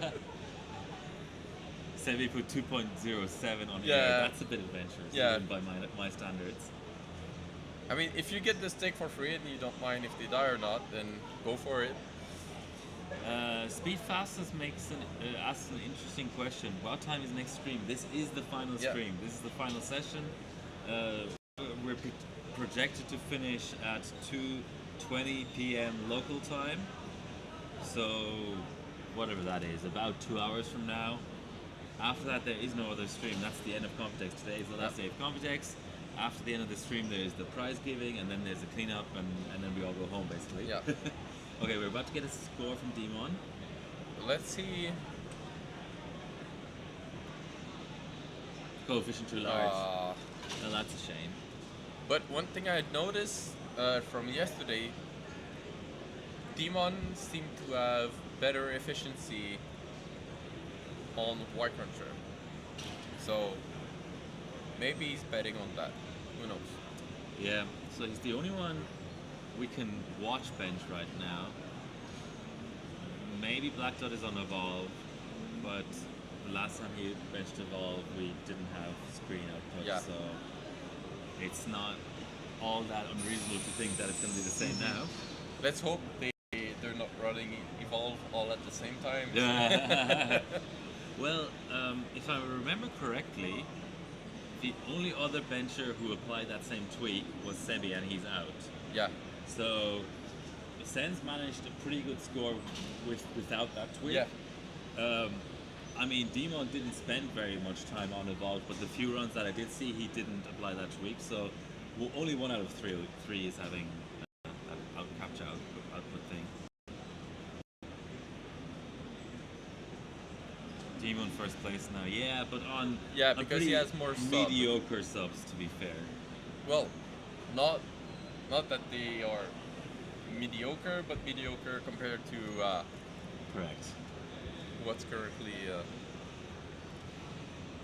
Sebi put 2.07 on here. That's a bit adventurous, even by my standards. I mean, if you get the stick for free and you don't mind if they die or not, then go for it. Speed Fastest asks an interesting question. What time is next stream? This is the final stream. This is the final session. We're projected to finish at 2:20 p.m. local time. So, whatever that is, about 2 hours from now. After that, there is no other stream. That's the end of Computex. Today is the last day of Computex. After the end of the stream, there's the prize giving, and then there's the cleanup, and then we all go home, basically. Yeah. Okay, we're about to get a score from Demon. Let's see. Coefficient too large. Well, that's a shame. But one thing I noticed from yesterday, Demon seemed to have better efficiency on Y Cruncher. So maybe he's betting on that. Who knows? Yeah, so he's the only one we can watch bench right now. Maybe Black Dot is on Evolve, but the last time he benched Evolve, we didn't have screen output, so it's not all that unreasonable to think that it's going to be the same now. Let's hope they're not running Evolve all at the same time. Well, if I remember correctly, the only other bencher who applied that same tweak was Sebi, and he's out. Yeah. So Sens managed a pretty good score without that tweak. Yeah. I mean, Demon didn't spend very much time on Evolve, but the few runs that I did see, he didn't apply that tweak. So only 1 out of 3 is having that capture output thing. Demon first place now, yeah, but on because he has more mediocre subs, to be fair. Well, not that they are mediocre, but mediocre compared to correct. What's currently.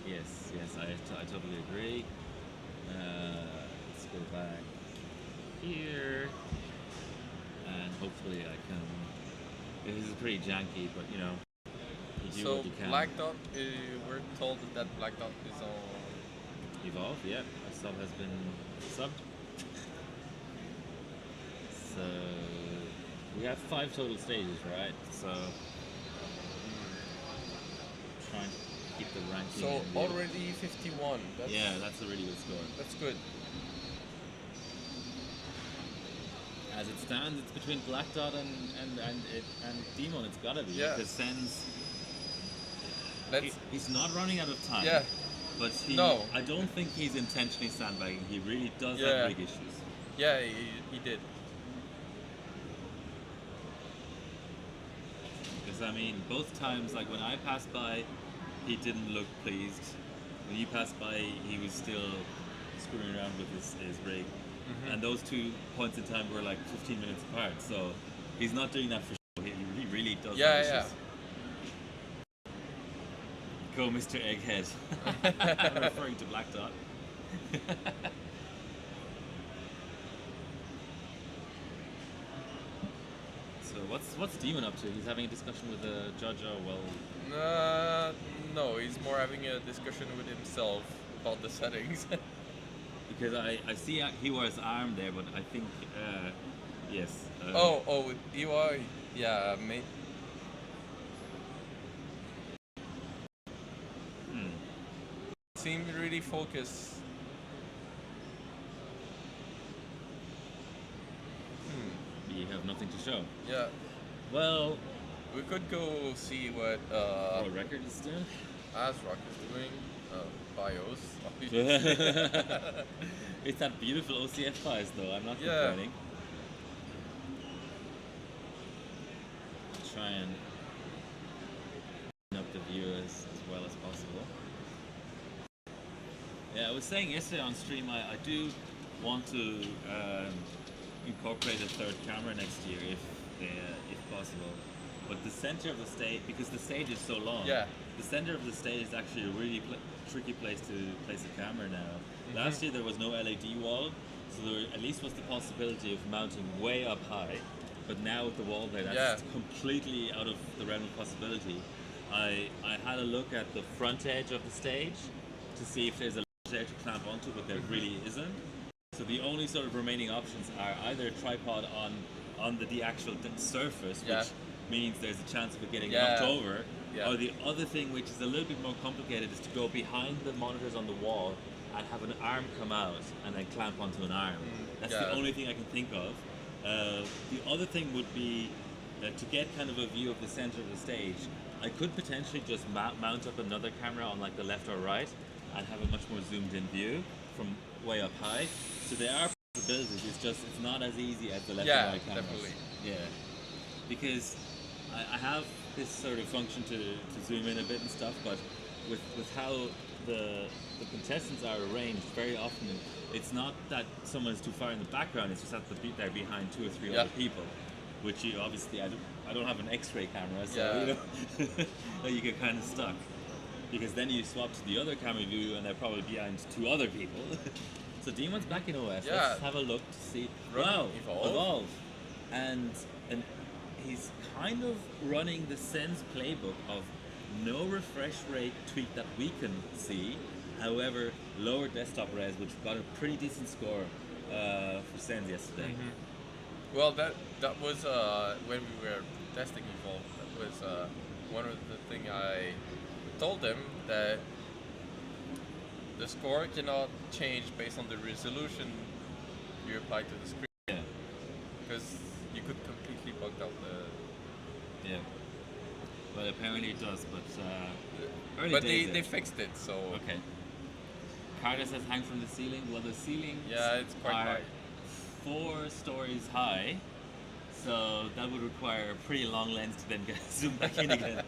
Yes, I totally agree. Let's go back here, and hopefully I can. This is pretty janky, but you know. So Black Dot, we're told that Black Dot is on Evolve. Yeah, a sub has been subbed. So we have 5 total stages, right? So trying to keep the ranking. So already 51. That's a really good score. That's good. As it stands, it's between Black Dot and Demon. It's gotta be. Yeah. Because Sens. He's not running out of time. Yeah. But I don't think he's intentionally sandbagging. He really does have big issues. Yeah, he did. Because I mean, both times, like when I passed by, he didn't look pleased. When you passed by, he was still screwing around with his rig. And those 2 points in time were like 15 minutes apart. So he's not doing that for sure. He really does have issues. Yeah. Go, Mr. Egghead. I'm referring to Black Dot. So what's Demon up to? He's having a discussion with the judge. Oh well. No, he's more having a discussion with himself about the settings. Because I see he wears arm there, but I think yes. EY, yeah, mate. Seemed really focused. You have nothing to show. Yeah. Well, we could go see what record is doing. ASRock is doing. BIOS. It's that beautiful OCF files though. I'm not complaining. Try and up the view as well as possible. Yeah, I was saying yesterday on stream, I do want to incorporate a 3rd camera next year if possible. But the center of the stage, because the stage is so long, the center of the stage is actually a really tricky place to place a camera now. Last year there was no LED wall, so there at least was the possibility of mounting way up high. But now with the wall there, that's completely out of the realm of possibility. I had a look at the front edge of the stage to see if there's a there to clamp onto, but there really isn't. So the only sort of remaining options are either a tripod on the actual surface, which means there's a chance of it getting knocked over, or the other thing, which is a little bit more complicated, is to go behind the monitors on the wall and have an arm come out and then clamp onto an arm. That's the only thing I can think of. The other thing would be to get kind of a view of the center of the stage. I could potentially just mount up another camera on like the left or right and have a much more zoomed in view from way up high. So there are possibilities, it's not as easy as the left and right cameras. Definitely. Yeah, because I have this sort of function to zoom in a bit and stuff, but with how the contestants are arranged, very often it's not that someone's too far in the background, it's just that they're behind 2 or 3 other people, which you obviously, I don't have an X-ray camera, so you know, you get kind of stuck. Because then you swap to the other camera view and they're probably behind 2 other people. So Demon's back in OS. Let's have a look to see. Wow, Evolve. And he's kind of running the Sens playbook of no refresh rate tweak that we can see. However, lower desktop res, which got a pretty decent score for Sens yesterday. Well, that was when we were testing Evolve. That was one of the thing I told them, that the score cannot change based on the resolution you apply to the screen. Yeah. Because you could completely bug out the. Yeah. Well, apparently it does, but early But days. they fixed it, so. Okay. Carter says hang from the ceiling. Well, the ceiling. Yeah, it's quite are high. 4 stories high, so that would require a pretty long lens to then get zoom back in again.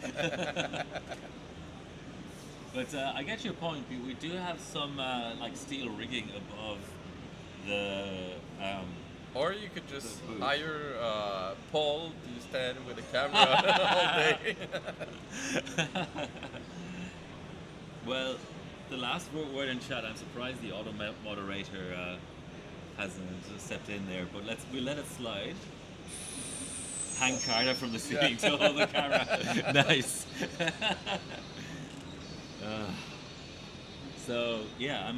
But I get your point. We do have some like steel rigging above the. Or you could just The booth. hire Paul to stand with a camera all day. Well, the last word in chat. I'm surprised the auto moderator hasn't stepped in there, but we'll let it slide. Hang Carter from the ceiling to hold the camera. Nice. So yeah,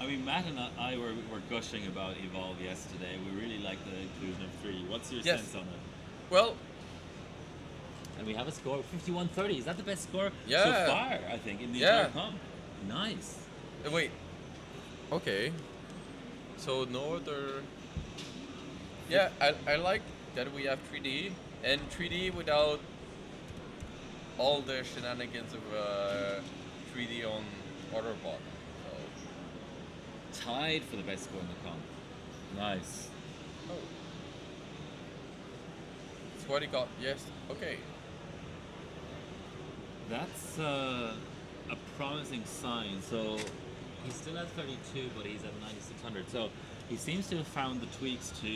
I mean, Matt and I were gushing about Evolve yesterday. We really liked the inclusion of 3. What's your Yes. sense on it? Well, And we have a score of 51-30. Is that the best score Yeah. so far? I think in the Yeah. entire comp. Nice. wait. Okay. So no other. Yeah, I like that we have 3D, and 3D without all the shenanigans of 3D on Autobot. So. Tied for the best score in the comp. Nice. Oh. That's what he got. Yes. Okay. That's a promising sign. So he's still at 32, but he's at 9600. So he seems to have found the tweaks to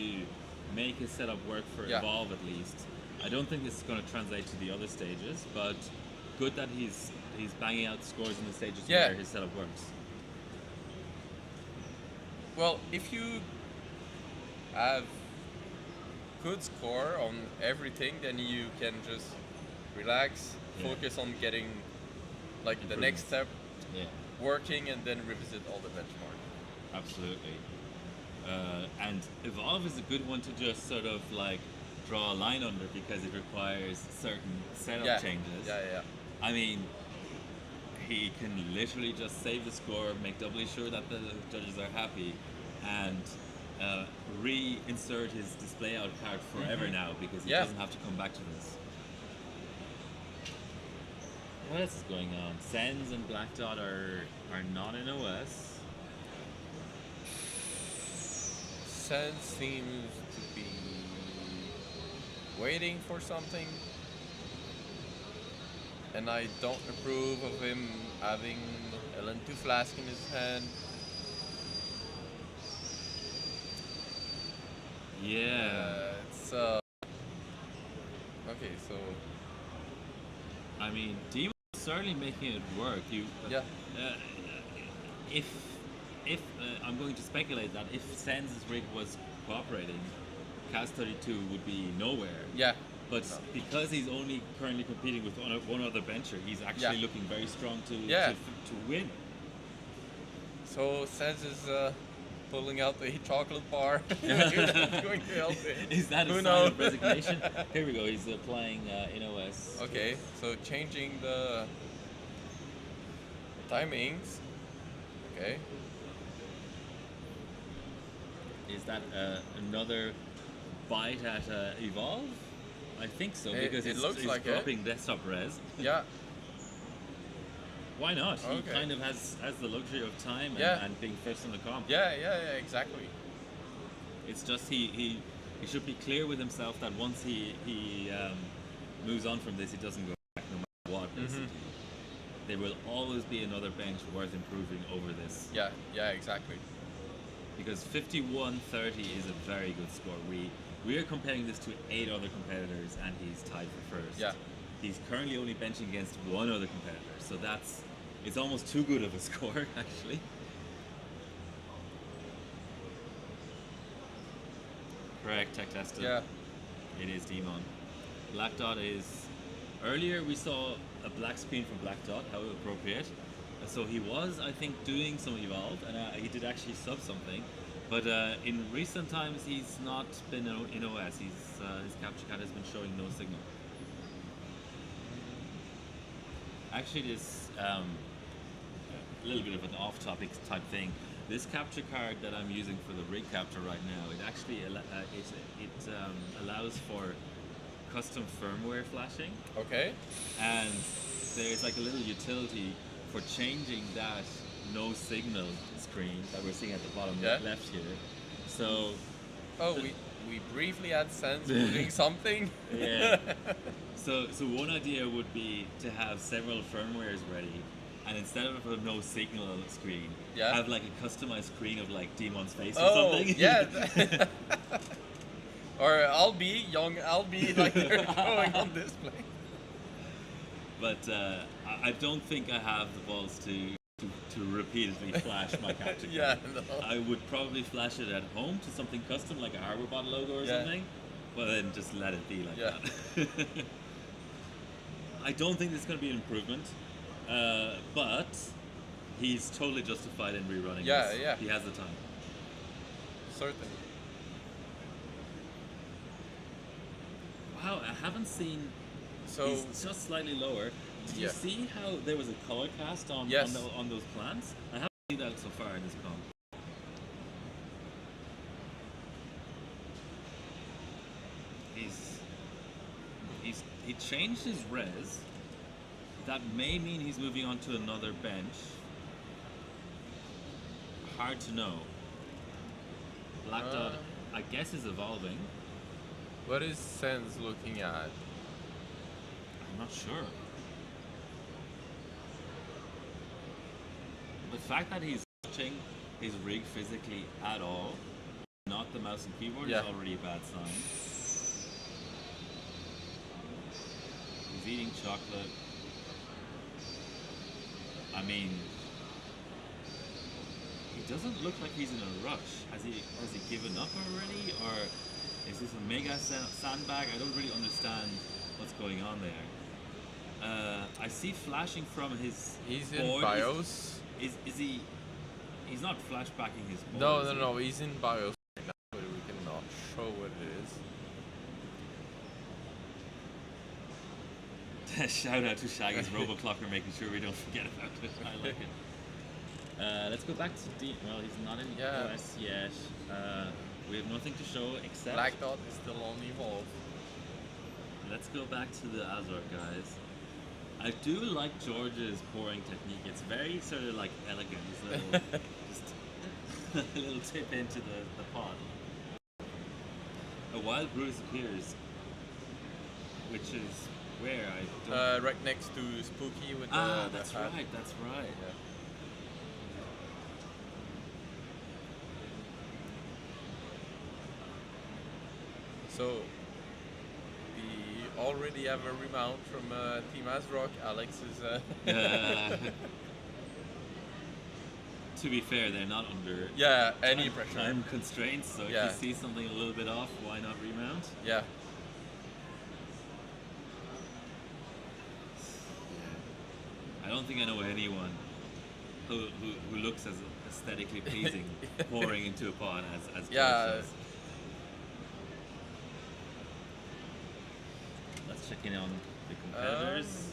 make his setup work for Yeah. Evolve at least. I don't think this is going to translate to the other stages, but good that he's banging out scores in the stages Yeah. where his setup works. Well, if you have good score on everything, then you can just relax, Yeah. focus on getting like the Improvements. next step Yeah. working, and then revisit all the benchmarks. Absolutely. And Evolve is a good one to just sort of like draw a line under because it requires certain setup Yeah. changes. Yeah. I mean, he can literally just save the score, make doubly sure that the judges are happy, and reinsert his display out card forever now because he Yeah. doesn't have to come back to this. What else is going on? Sens and Black Dot are not in OS. Sen seems to be waiting for something, and I don't approve of him having LN2 flask in his hand. Yeah. It's okay. So I mean, Demon's certainly making it work. yeah, If I'm going to speculate that if Sens' rig was cooperating, Cas 32 would be nowhere. yeah. But No. because he's only currently competing with one other bencher, he's actually Yeah. looking very strong to win. So Sens is pulling out the chocolate bar. That's going to help him. Is that a Who sign knows? of resignation? Here we go. He's playing in OS. Okay, so changing the timings. Okay. Is that another bite at Evolve? I think so, because it it's, looks it's like it. dropping desktop res. Yeah. Why not? He Okay. kind of has the luxury of time and, Yeah. and being first on the comp. Yeah. Exactly. It's just he should be clear with himself that once he moves on from this, he doesn't go back no matter what. Basically, there will always be another bench worth improving over this. Yeah. Exactly. Because 51-30 is a very good score. We are comparing this to 8 other competitors, and he's tied for first. Yeah. He's currently only benching against 1 other competitor, so it's almost too good of a score, actually. Correct, Tech Tester. Yeah. It is Demon. Black Dot is... Earlier we saw a black screen for Black Dot, how appropriate. So he was, I think, doing some Evolve, and he did actually sub something. But in recent times, he's not been in OS. His capture card has been showing no signal. Actually, this a little bit of an off-topic type thing. This capture card that I'm using for the rig capture right now, it actually allows for custom firmware flashing, Okay. and there's like a little utility for changing that no signal screen that we're seeing at the bottom Yeah. left here. So Oh, we briefly had sense doing something. yeah. So one idea would be to have several firmwares ready, and instead of a no signal screen, Yeah. have like a customized screen of like Demon's face or Oh, something. yeah. Or I'll be like they're going on display. But I don't think I have the balls to repeatedly flash my capture card. Yeah, no. I would probably flash it at home to something custom like a Harbor logo or Yeah. something, but then just let it be like Yeah. that. I don't think this is going to be an improvement, but he's totally justified in rerunning Yeah, this. yeah. He has the time. Certainly. Wow, I haven't seen. So He's just slightly lower. Did you Yeah. see how there was a color cast on Yes. on those plants? I haven't seen that so far in this comp. He changed his res. That may mean he's moving on to another bench. Hard to know. Black Dot, I guess, is evolving. what is Sense looking at? I'm not sure. The fact that he's touching his rig physically at all, not the mouse and keyboard, Yeah. is already a bad sign. He's eating chocolate. I mean, he doesn't look like he's in a rush. Has he given up already, or is this a mega sandbag? I don't really understand what's going on there. I see flashing from his He's in board. BIOS. Is he? He's not flashbacking his board. No, is no, he? no. He's in BIOS right now, but we cannot show what it is. Shout out to Shaggy's Roboclocker, making sure we don't forget about it. I like it. Let's go back to D. Well, he's not in Yeah. OS yet. We have nothing to show except. Black Dot is still on Evolve. Let's go back to the Azure guys. I do like George's pouring technique. It's very sort of like elegant. Just a little tip into the pot. A wild bruise appears, which is where I don't. Right next to Spooky with the That's hat. right. That's right. Yeah. So we already have a remount from Team Azrock. Alex is. To be fair, they're not under Yeah, any pressure. time constraints, so Yeah. if you see something a little bit off, why not remount? Yeah. I don't think I know anyone who looks as aesthetically pleasing pouring into a pot as Yeah. George does. Let's check in on the competitors.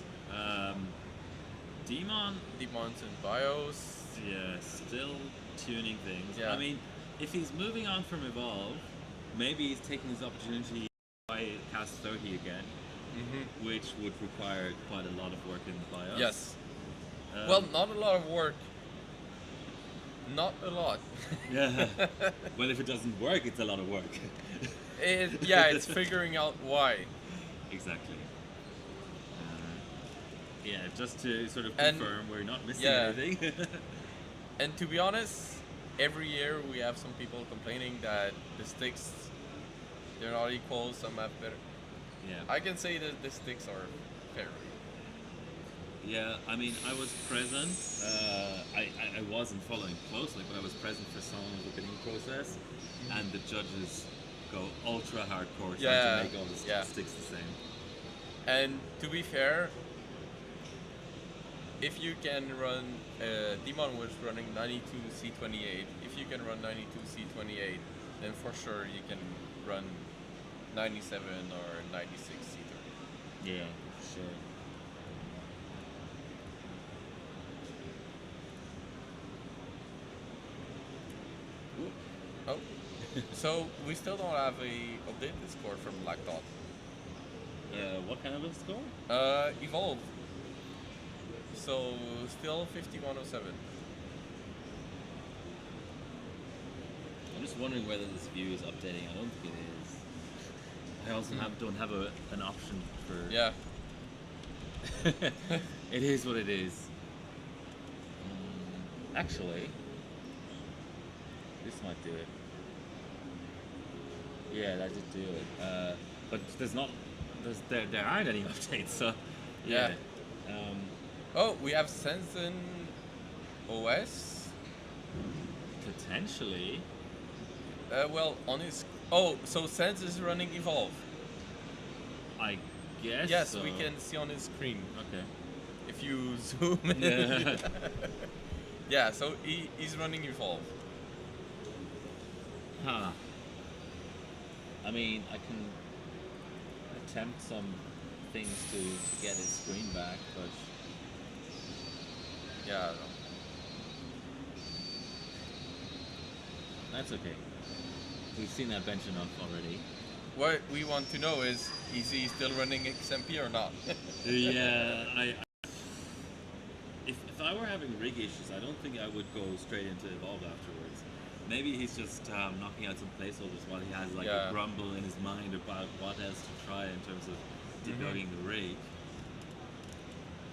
Demon, Demon's in BIOS. yeah, still tuning things. Yeah. I mean, if he's moving on from Evolve, maybe he's taking his opportunity to try Cast 30 again, Mm-hmm. which would require quite a lot of work in BIOS. Yes. Um, Well, not a lot of work. Not a lot. Yeah. Well, if it doesn't work, it's a lot of work. It's figuring out why. Exactly. Yeah, just to sort of And- confirm we're not missing yeah. anything. And to be honest, every year we have some people complaining that the sticks, they're not equal, some have better. Yeah. I can say that the sticks are fair. Yeah, I mean, I was present. I wasn't following closely, but I was present for some of the bidding process, and the judges go ultra hardcore trying Yeah, to make all the yeah. sticks the same. And to be fair, if you can run, Demon was running 92 C28. If you can run 92 C28, then for sure you can run 97 or 96 C30. Yeah, for sure. Oh, so we still don't have a updated score from Black Dot. What kind of a score? Evolve. So still 5107. I'm just wondering whether this view is updating. I don't think it is. I also don't have an option for. Yeah. It is what it is. Actually, this might do it. Yeah, that did do it. But there aren't any updates, so yeah. Oh, we have Sensen OS. Potentially. Well, on his. Oh, so Sense is running Evolve. I guess. Yes, so. we can see on his screen. Okay. If you zoom in. Yeah. Yeah, so he's running Evolve. Huh. I mean, I can attempt some things to get his screen back, but Yeah, I don't know. that's okay. We've seen that bench enough already. What we want to know is he still running XMP or not? Yeah, if I were having rig issues, I don't think I would go straight into Evolve afterwards. Maybe he's just knocking out some placeholders while he has like a grumble in his mind about what else to try in terms of debugging the rig.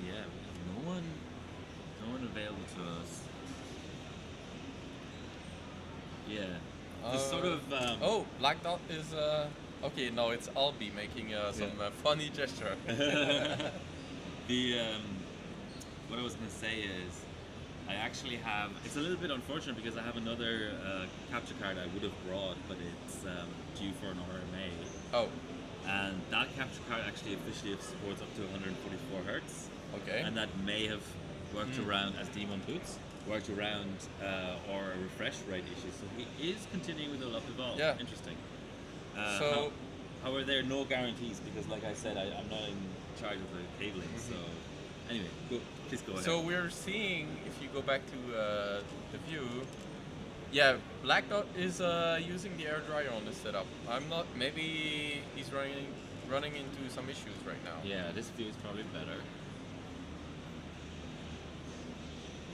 Yeah, we have no one available to us. Yeah. This sort of oh, Black Dot is okay. No, it's Albi making some funny gesture. What I was going to say is, I actually have. It's a little bit unfortunate because I have another capture card I would have brought, but it's due for an RMA. Oh. And that capture card actually officially supports up to 144 hertz. Okay. And that may have worked around, as Demon puts, worked around or a refresh rate issue. So he is continuing with the Evolve. Yeah. Interesting. However, there are no guarantees because, like I said, I'm not in charge of the cabling. So anyway, please go ahead. So we're seeing, if you go back to the view, yeah, Black Dot is using the air dryer on this setup. I'm not. Maybe he's running into some issues right now. Yeah, this view is probably better.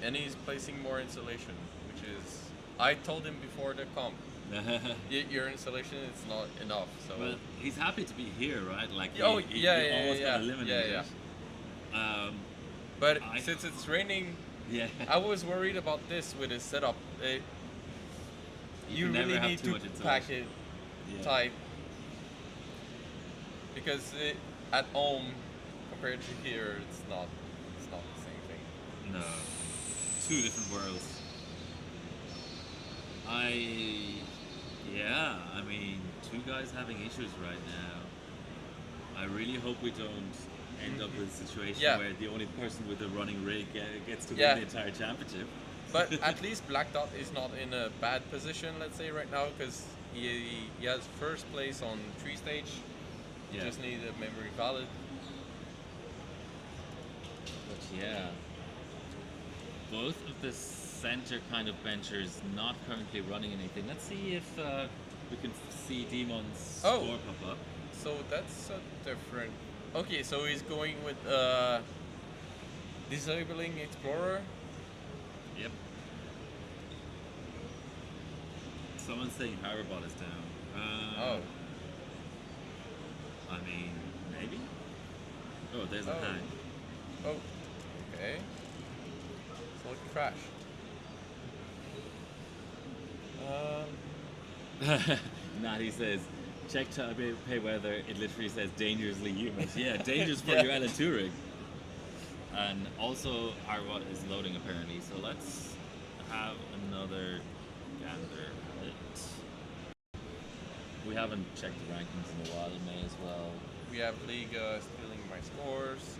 And he's placing more insulation, which is. I told him before the comp. Your installation is not enough. So. Well, he's happy to be here, right? Like. He almost got eliminated. But since it's raining, I was worried about this with his setup. You really need to pack it tight because at home compared to here, it's not the same thing. No, two different worlds. I mean, two guys having issues right now. I really hope we don't end up with a situation where the only person with a running rig gets to win the entire championship. But at least Black Dot is not in a bad position, let's say, right now, because he has first place on 3-stage. He just needs a memory valid. But yeah, both of the center kind of benchers not currently running anything. Let's see if we can see Demon's score pop up. So that's a different. Okay, so he's going with disabling Explorer. Yep. Someone's saying Powerball is down. I mean, maybe? Oh, there's a hang. Oh, okay. So it crashed. Natty says, check pay weather, it literally says dangerously humid. Yeah, dangerous for your Ellen Touring. And also Harvard is loading apparently, so let's have another gander at it. We haven't checked the rankings in a while, it may as well. We have League stealing my scores.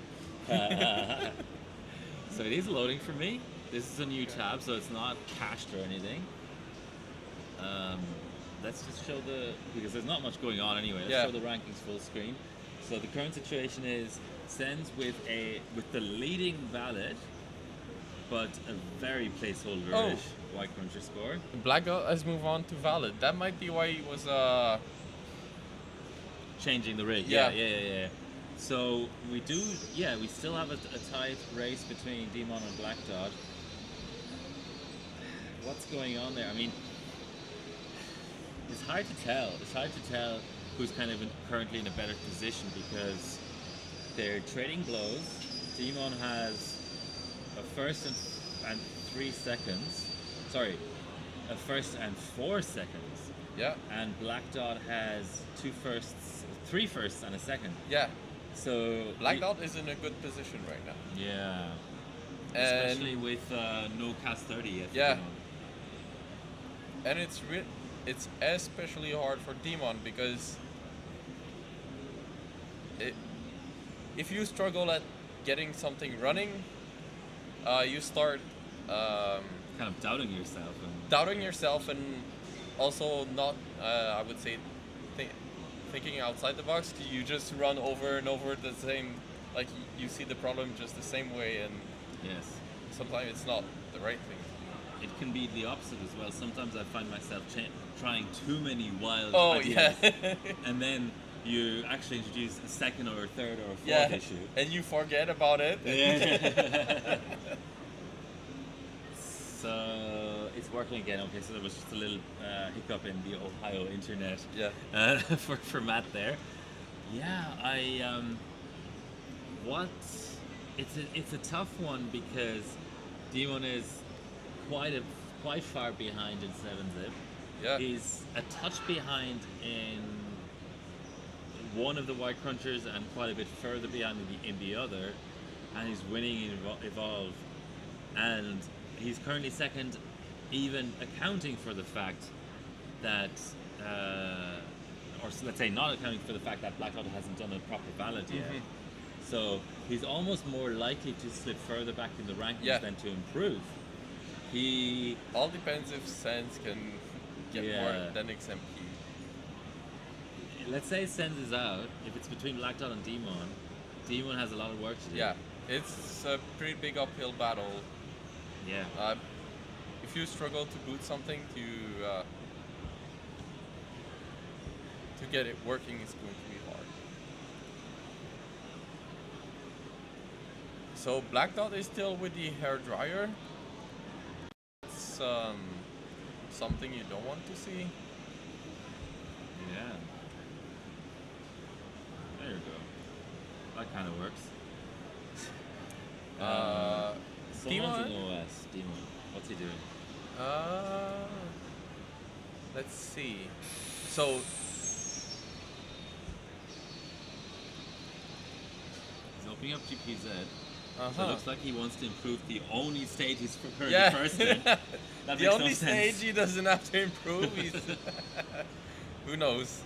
So it is loading for me. This is a new tab, so it's not cached or anything. Let's just show because there's not much going on anyway. Let's show the rankings full screen. So the current situation is Sens with the leading valid, but a very placeholder-ish White Cruncher score. Black Dot has moved on to valid. That might be why he was changing the rig. Yeah. So we still have a tight race between Demon and Black Dot. What's going on there? I mean, it's hard to tell. It's hard to tell who's kind of currently in a better position because they're trading blows. Demon has a first and 3 seconds. Sorry, a first and 4 seconds. Yeah. And Black Dot has 3 firsts and a second. Yeah. So Black Dot is in a good position right now. Yeah. Especially with no cast 30 yet. Yeah. And it's especially hard for Demon because if you struggle at getting something running, you start kind of doubting yourself and also not, I would say, thinking outside the box. You just run over and over the same, like you see the problem just the same way, and sometimes it's not the right thing. It can be the opposite as well. Sometimes I find myself trying too many wild ideas, and then you actually introduce a second or a third or a fourth issue, and you forget about it. Yeah. So it's working again. Okay, so there was just a little hiccup in the Ohio internet. Yeah. For Matt there. Yeah, it's a tough one because Demon is quite far behind in 7-zip. Yeah. He's a touch behind in one of the White Crunchers and quite a bit further behind in the other, and he's winning in Evolve, and he's currently second, even accounting for the fact that, or let's say not accounting for the fact that Black Dot hasn't done a proper valid yet. So he's almost more likely to slip further back in the rankings than to improve. He all depends if Sens can get more than XMP. Let's say Sens is out. If it's between Black Dot and Demon, Demon has a lot of work to do. Yeah, it's a pretty big uphill battle. Yeah. If you struggle to boot something to get it working, it's going to be hard. So Black Dot is still with the hair dryer. It's something you don't want to see. Yeah. There you go. That kind of works. Someone's in OS. Demon. What's he doing? Let's see. So he's opening up GPZ. So it looks like he wants to improve the only stage he's currently first in. That the only stage he doesn't have to improve. Who knows?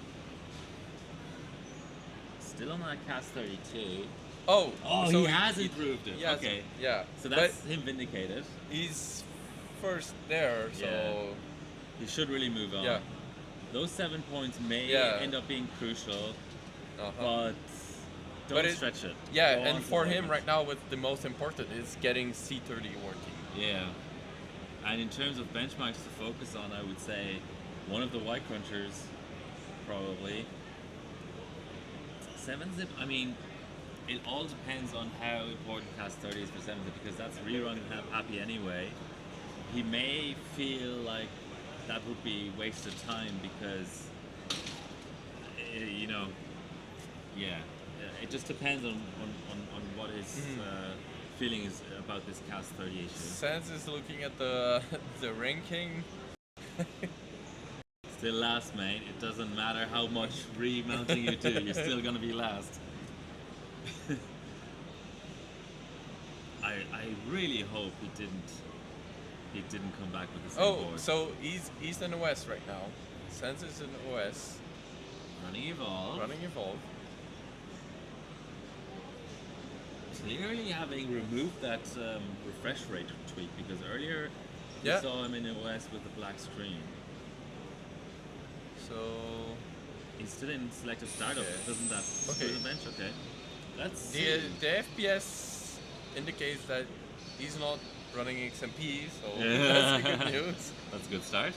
Still on that cast 32. So he has improved it. Yes, okay. Yeah. So that's him vindicated. He's first there, so he should really move on. Yeah. Those 7 points may end up being crucial, but don't stretch it. Yeah, and for him right now, what's the most important is getting C30 working. Yeah. And in terms of benchmarks to focus on, I would say one of the White Crunchers, probably. 7-zip, I mean, it all depends on how important cast 30 is for 7-zip, because that's rerun happy anyway. He may feel like that would be wasted time because, it just depends on what his feeling is about this cast 30 issue. Sens is looking at the ranking. Still last, mate. It doesn't matter how much remounting you do, you're still gonna be last. I really hope he didn't come back with the same board. So he's in OS right now. Sens is in OS. Running Evolve. clearly having removed that refresh rate tweak, because earlier we Yeah. saw him in OS with the black screen. So He's still in selective startup, Okay. doesn't that Okay. the bench? Okay. Let's see. the FPS indicates that he's not running XMP, so that's the good news. That's a good start.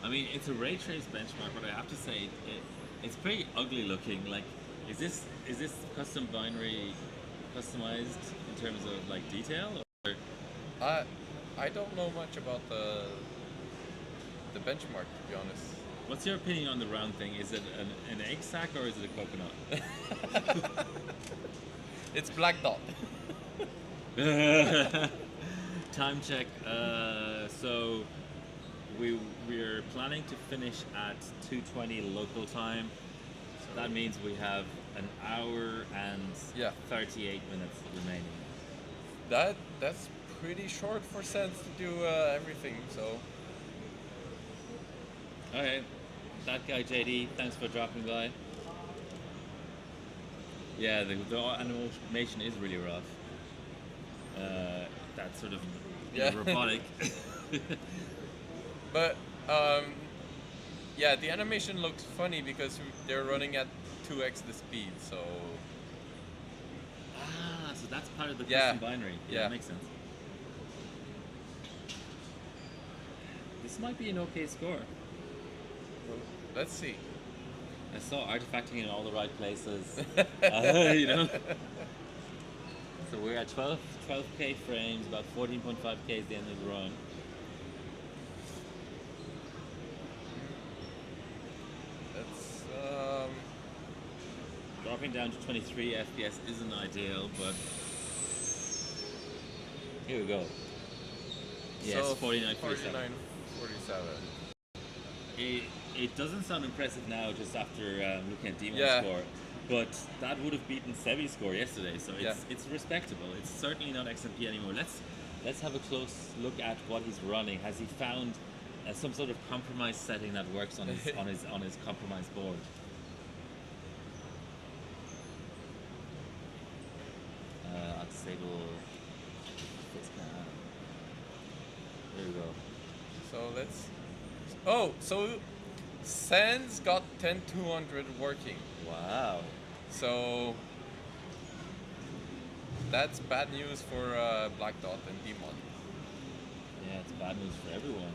I mean, it's a ray trace benchmark, but I have to say it's pretty ugly looking. Like, is this custom binary customized in terms of like detail? Or I don't know much about the benchmark, to be honest. what's your opinion on the round thing? Is it an egg sack or is it a coconut? It's black dot. Time check. So we're planning to finish at 2:20 local time. So that means we have an hour and Yeah. 38 minutes remaining. That's pretty short for Sense to do everything. So Okay, that guy JD, thanks for dropping by. Yeah, the animation is really rough. That's sort of Yeah. robotic. But yeah, the animation looks funny because they're running at 2x the speed. So So that's part of the Yeah. custom binary. Yeah. That makes sense. This might be an okay score. let's see. I saw artifacting in all the right places. You know. So we're at 12k frames, about 14.5k is the end of the run. That's Dropping down to 23 FPS isn't ideal, but here we go. Yes, so 49.47. 47. It doesn't sound impressive now, just after looking at Demon's Yeah. score, but that would have beaten Sebi's score yesterday, so Yeah. it's respectable. It's certainly not XMP anymore. Let's have a close look at what he's running. Has he found some sort of compromise setting that works on his on his compromise board? I'll disable this guy. There we go. So let's. Oh, so Sans got 10200 working. Wow. So that's bad news for Black Dot and Demon. Yeah, it's bad news for everyone.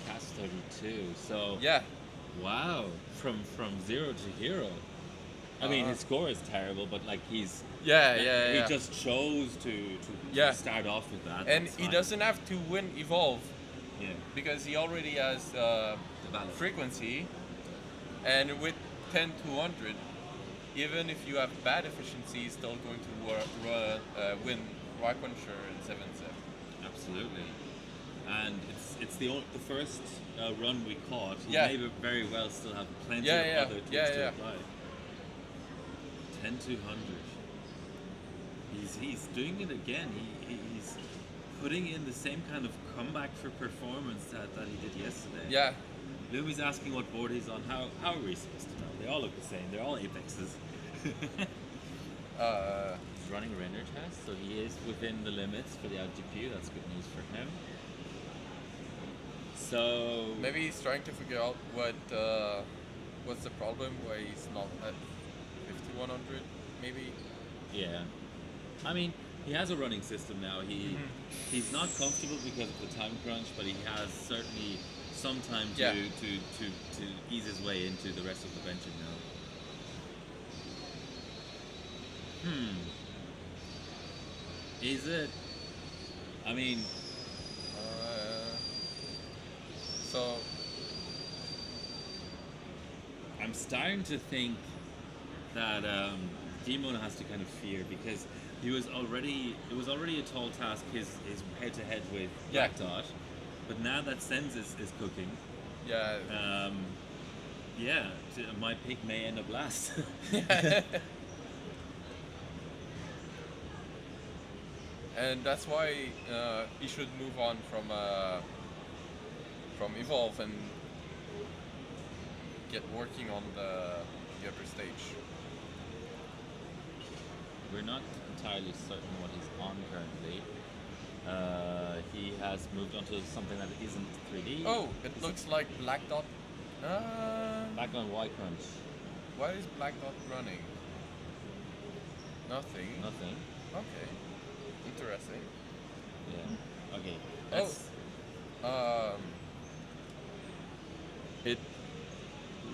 Cast 32. So Yeah, wow, from 0 to hero. I mean, his score is terrible, but like yeah. he just chose to Yeah. start off with that. And That's he fine. doesn't have to win Evolve Yeah, because he already has the balance. frequency, and with 10200, even if you have bad efficiency, he's still going to win Raquencher and 7-7. Absolutely. And it's the first run we caught. He Yeah. may very well still have plenty Yeah, of yeah, other tweaks yeah, to yeah. apply. 10-200. He's doing it again. He's putting in the same kind of comeback for performance that he did yesterday. Yeah, Lumi's asking what board he's on. How are we supposed to know? They all look the same. They're all apexes. He's running render test, so he is within the limits for the out GPU. That's good news for him. So maybe he's trying to figure out what's the problem, why he's not at 5100, maybe. yeah, I mean, he has a running system now. He's not comfortable because of the time crunch, but he has certainly some time to Yeah. to ease his way into the rest of the benching now. Is it? I mean, So I'm starting to think that Demon has to kind of fear, because it was already a tall task his head to head with Yeah. Black Dot, but now that Sens is cooking, yeah, yeah, my pick may end up last. and that's why he should move on from from Evolve and get working on the other stage. We're not entirely certain what he's on currently. He has moved on to something that isn't 3D. Oh, it looks like Black Dot. Back on Y Crunch. Why is Black Dot running? Nothing. Nothing. Okay. Interesting. Yeah. Okay. It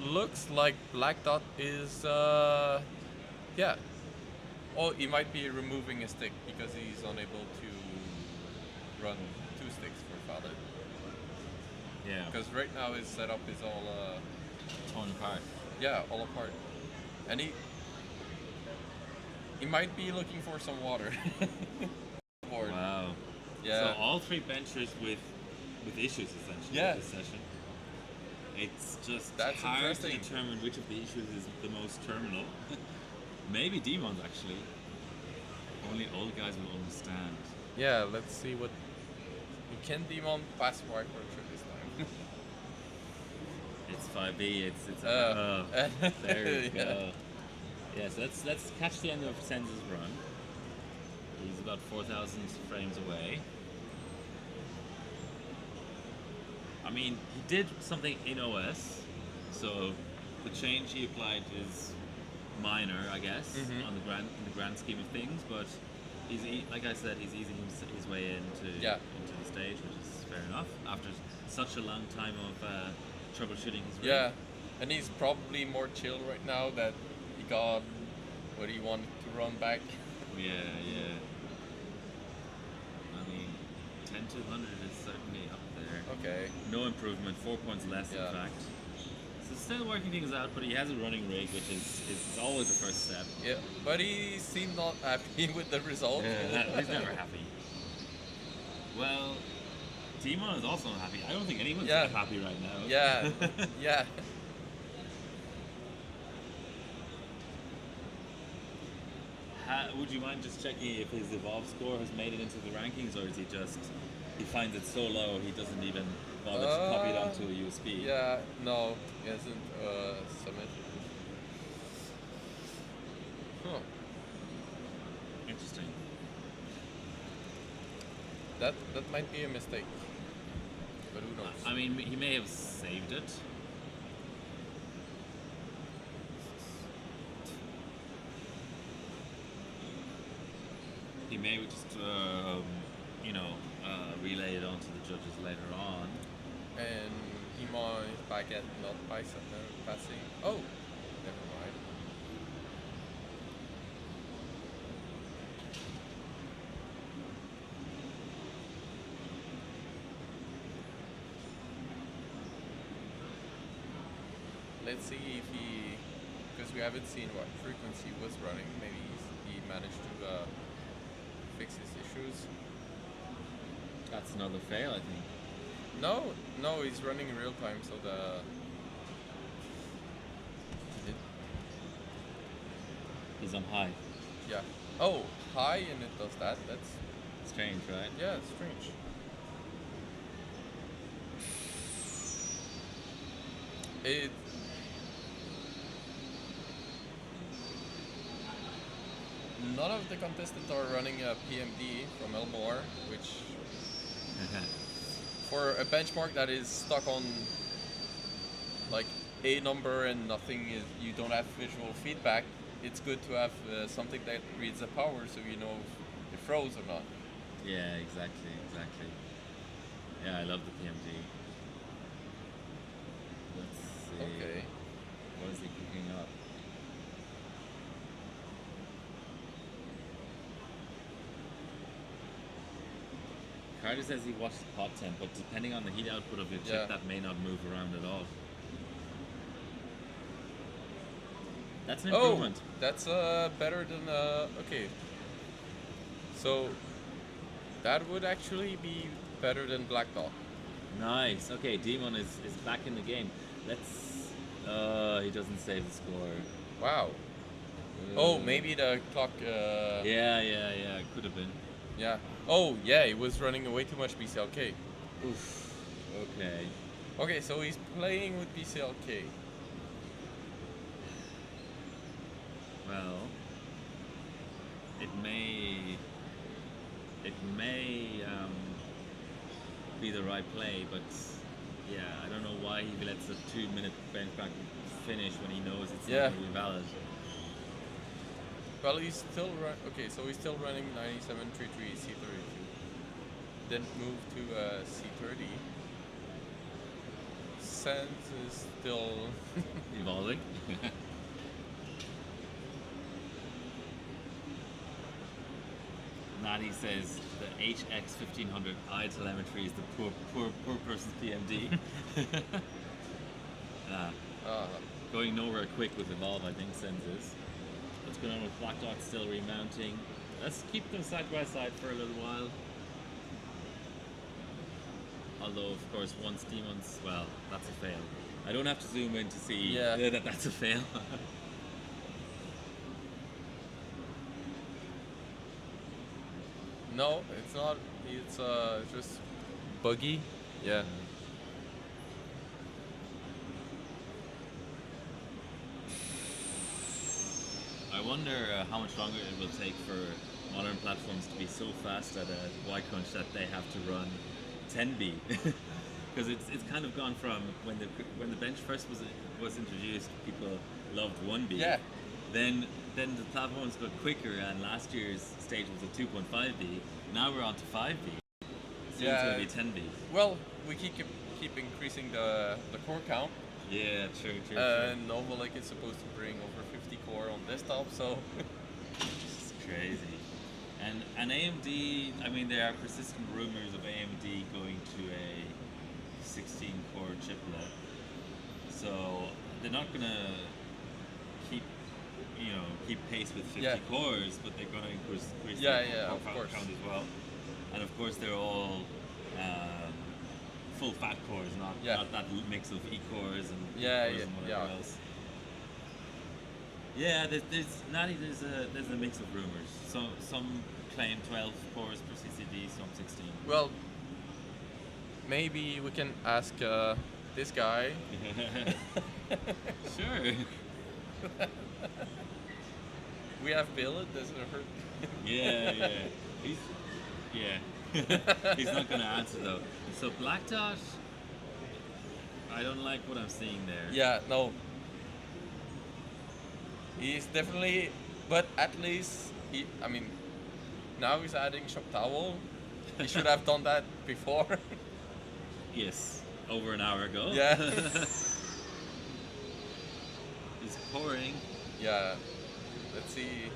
looks like Black Dot is yeah. Oh, he might be removing a stick because he's unable to run 2 sticks for Father. Yeah. Because right now his setup is all torn apart. yeah, all apart. And he might be looking for some water. Board. Wow. Yeah. So all 3 benchers with issues essentially Yeah. this session. It's just That's hard to interesting. determine which of the issues is the most terminal. Maybe demons actually. Only old guys will understand. Yeah, let's see what you can demon pass Y Cruncher this time. It's 5B. It's Uh, there you yeah. go. Yeah, so let's catch the end of Senz's run. He's about 4,000 frames away. I mean, he did something in OS, so the change he applied is minor, I guess, Mhm. on in the grand scheme of things. But like I said, he's easing his way into Yeah. into the stage, which is fair enough after such a long time of troubleshooting his rig. Yeah, and he's probably more chill right now that he got what he wanted to run back. Yeah. I mean, 10-200 is certainly up there. Okay. No improvement, 4 points less Yeah. in fact. So still working things out, but he has a running rig, which is always the first step. Yeah, but he seemed not happy with the result. He's never happy. Well, Timon is also not happy. I don't think anyone's Yeah. that happy right now. Yeah, yeah. Would you mind just checking if his Evolve score has made it into the rankings, or is he finds it so low he doesn't even bother to copy it onto a USB? Yeah, no, he hasn't submitted. Huh. Interesting. That might be a mistake. But who knows? I mean, he may have saved it. He may just, relay it onto the judges later on. And Hima is back at not passing. Oh, never mind. Let's see if because we haven't seen what frequency was running. Maybe he managed to fix his issues. That's another fail, I think. No, he's running in real time, so He's on high. yeah. Oh, high and it does that. That's Strange, right? yeah, it's strange. It none of the contestants are running a PMD from Elmore, which for a benchmark that is stuck on like a number and nothing is you don't have visual feedback. It's good to have something that reads the power so you know if it froze or not. Yeah, exactly. Yeah, I love the PMD. Let's see. Okay. What is he cooking up? Carter says he watched the pot temp, but depending on the heat output of your chip, Yeah. that may not move around at all. That's an Oh, improvement. that's better than okay. So that would actually be better than Black Dot. Nice. Okay, Demon is back in the game. Let's. He doesn't save the score. Wow. Oh, maybe the clock. Yeah. Could have been. Yeah. Oh, yeah. It was running way too much BCLK. Oof. Okay. Okay, so he's playing with BCLK. Well, it may be the right play, but yeah, I don't know why he lets a 2-minute bench back finish when he knows it's not really valid. Well, he's still okay, so he's still running 9733 C32. Then move to C30. Sense is still Evolving. Nadi says the HX 1500 eye telemetry is the poor person's PMD. Going nowhere quick with Evolve, I think Sense is. What's going on with Black Dot still remounting? Let's keep them side by side for a little while. Although, of course, once demons, well, that's a fail. I don't have to zoom in to see that that's a fail. No, it's not. It's just buggy. Yeah. I wonder how much longer it will take for modern platforms to be so fast at a Y-crunch that they have to run 10B. Because it's kind of gone from when the bench first was introduced, people loved 1B. Yeah. Then the platforms got quicker, and last year's stage was a 2.5B. Now we're on to 5B. Soon it's going to be 10B. Well, we keep increasing the core count. Yeah, true. Nova Lake is supposed to bring over 50 core on desktop, so it's crazy. And AMD, I mean, there are persistent rumors of AMD going to a 16-core chiplet. So they're not gonna keep pace with 50 cores, but they're gonna increase the core count as well. And of course, they're all full fat cores, not that mix of E-cores and cores and whatever else. Yeah, there's a mix of rumors. So some claim 12 cores per CCD, some 16. Well, maybe we can ask this guy. Sure. We have Bill. It doesn't hurt. Yeah. He's not gonna answer though. So Black Dot, I don't like what I'm seeing there. Yeah, no. He's definitely, but at least now he's adding shop towel. He should have done that before. Yes, over an hour ago. Yeah. He's pouring. Yeah. Let's see.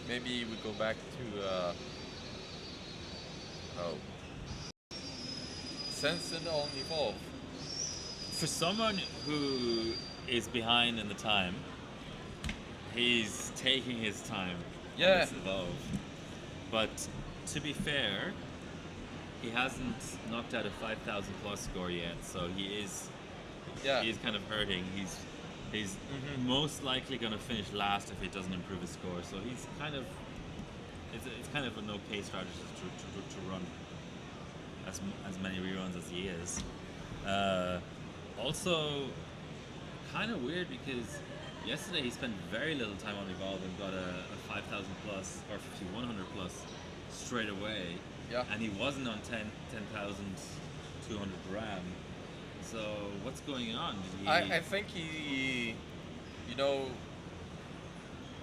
Maybe we go back to Sense and on Evolve. For someone who is behind in the time, he's taking his time on this Evolve. But to be fair, he hasn't knocked out a 5,000 plus score yet, so he is kind of hurting. He's most likely going to finish last if he doesn't improve his score. So he's kind of it's kind of a no pay strategy to run as many reruns as he is. Also, kind of weird because yesterday he spent very little time on Evolve and got a 5,000 plus or 5,100 plus straight away. Yeah. And he wasn't on 10,200 RAM. So what's going on? I think he,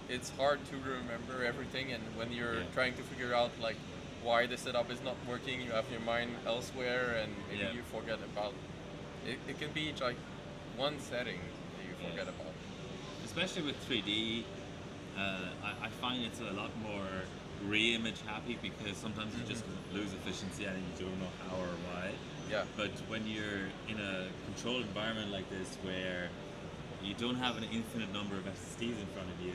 it's hard to remember everything, and when you're trying to figure out like why the setup is not working, you have your mind elsewhere, and maybe you forget about it. It can be like one setting that you forget about. Especially with 3D, I find it's a lot more re-image happy because sometimes you just lose efficiency and you don't know how or why. Yeah. But when you're in a controlled environment like this where you don't have an infinite number of SSDs in front of you,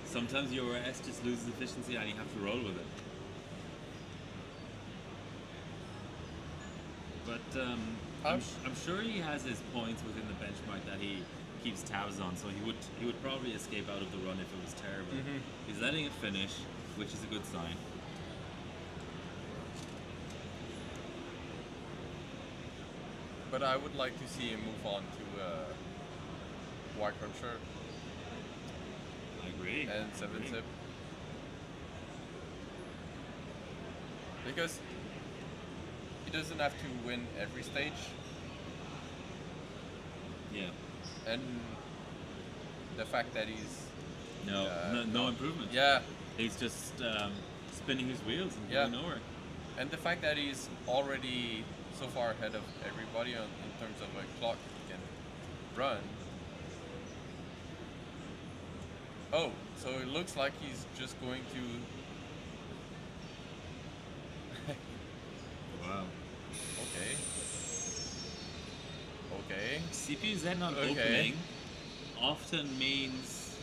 sometimes your OS just loses efficiency and you have to roll with it. But I'm sure he has his points within the benchmark that he keeps tabs on, so he would probably escape out of the run if it was terrible. He's letting it finish, which is a good sign. but I would like to see him move on to Y-Cruncher I agree. and 7-Zip. Because he doesn't have to win every stage, Yeah. and the fact that he's No improvement. yeah, He's just spinning his wheels and Yeah. going nowhere. and the fact that he's already so far ahead of everybody in terms of a clock he can run. Oh, so it looks like he's just going to. Wow. Okay. Okay. CPZ not Okay. opening often means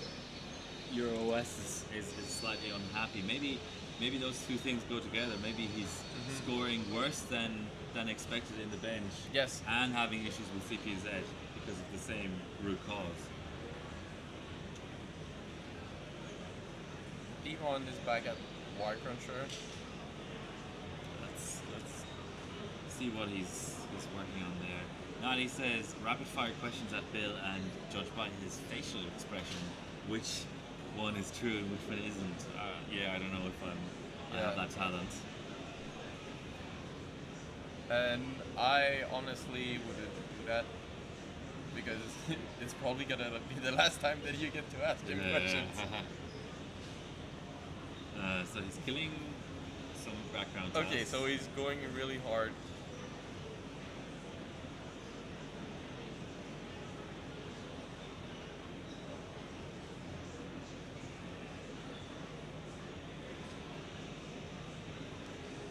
your OS is slightly unhappy. Maybe those two things go together. Maybe he's scoring worse than expected in the bench. Yes. And having issues with CPZ because of the same root cause. Devon is back at Y-Cruncher. Let's see what he's working on there. Now he says rapid fire questions at Bill and judge by his facial expression which one is true and which one isn't. I don't know if I have that talent. And I honestly wouldn't do that because it's probably gonna be the last time that you get to ask him questions. So he's killing some background Okay, tasks. so he's going really hard.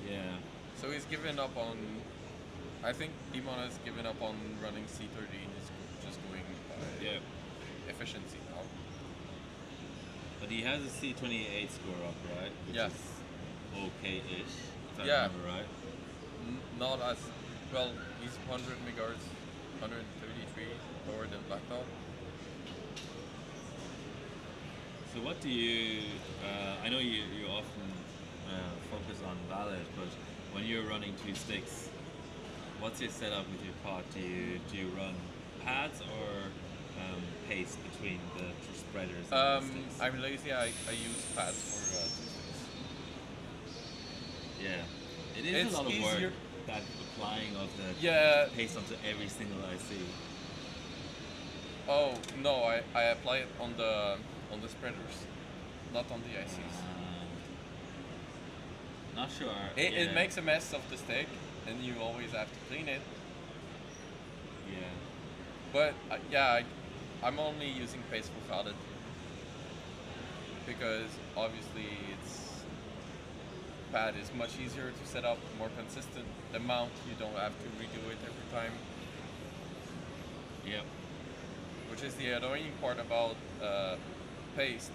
Yeah. So he's given up on. I think Demon has given up on running C13. He's just going by Yeah. efficiency now. But he has a C28 score up, right? Which Yeah. is okay-ish, if I Yeah. remember right. Not as well. He's 100 megahertz, 133 lower than Blacktop. So what do you? I know you often focus on valid, but when you're running two sticks, what's your setup with your pod? Do you run pads or paste between the spreaders and the sticks? I'm lazy. I use pads for two sticks. Yeah, it is It's a lot of easier. work, that applying of the Yeah. paste onto every single IC. Oh no, I apply it on the spreaders, not on the ICs. Not sure. It yeah. makes a mess of the stick, and you always have to clean it. Yeah. But I'm only using paste for valid because obviously pad is much easier to set up, more consistent. The mount you don't have to redo it every time, Yep. which is the annoying part about paste.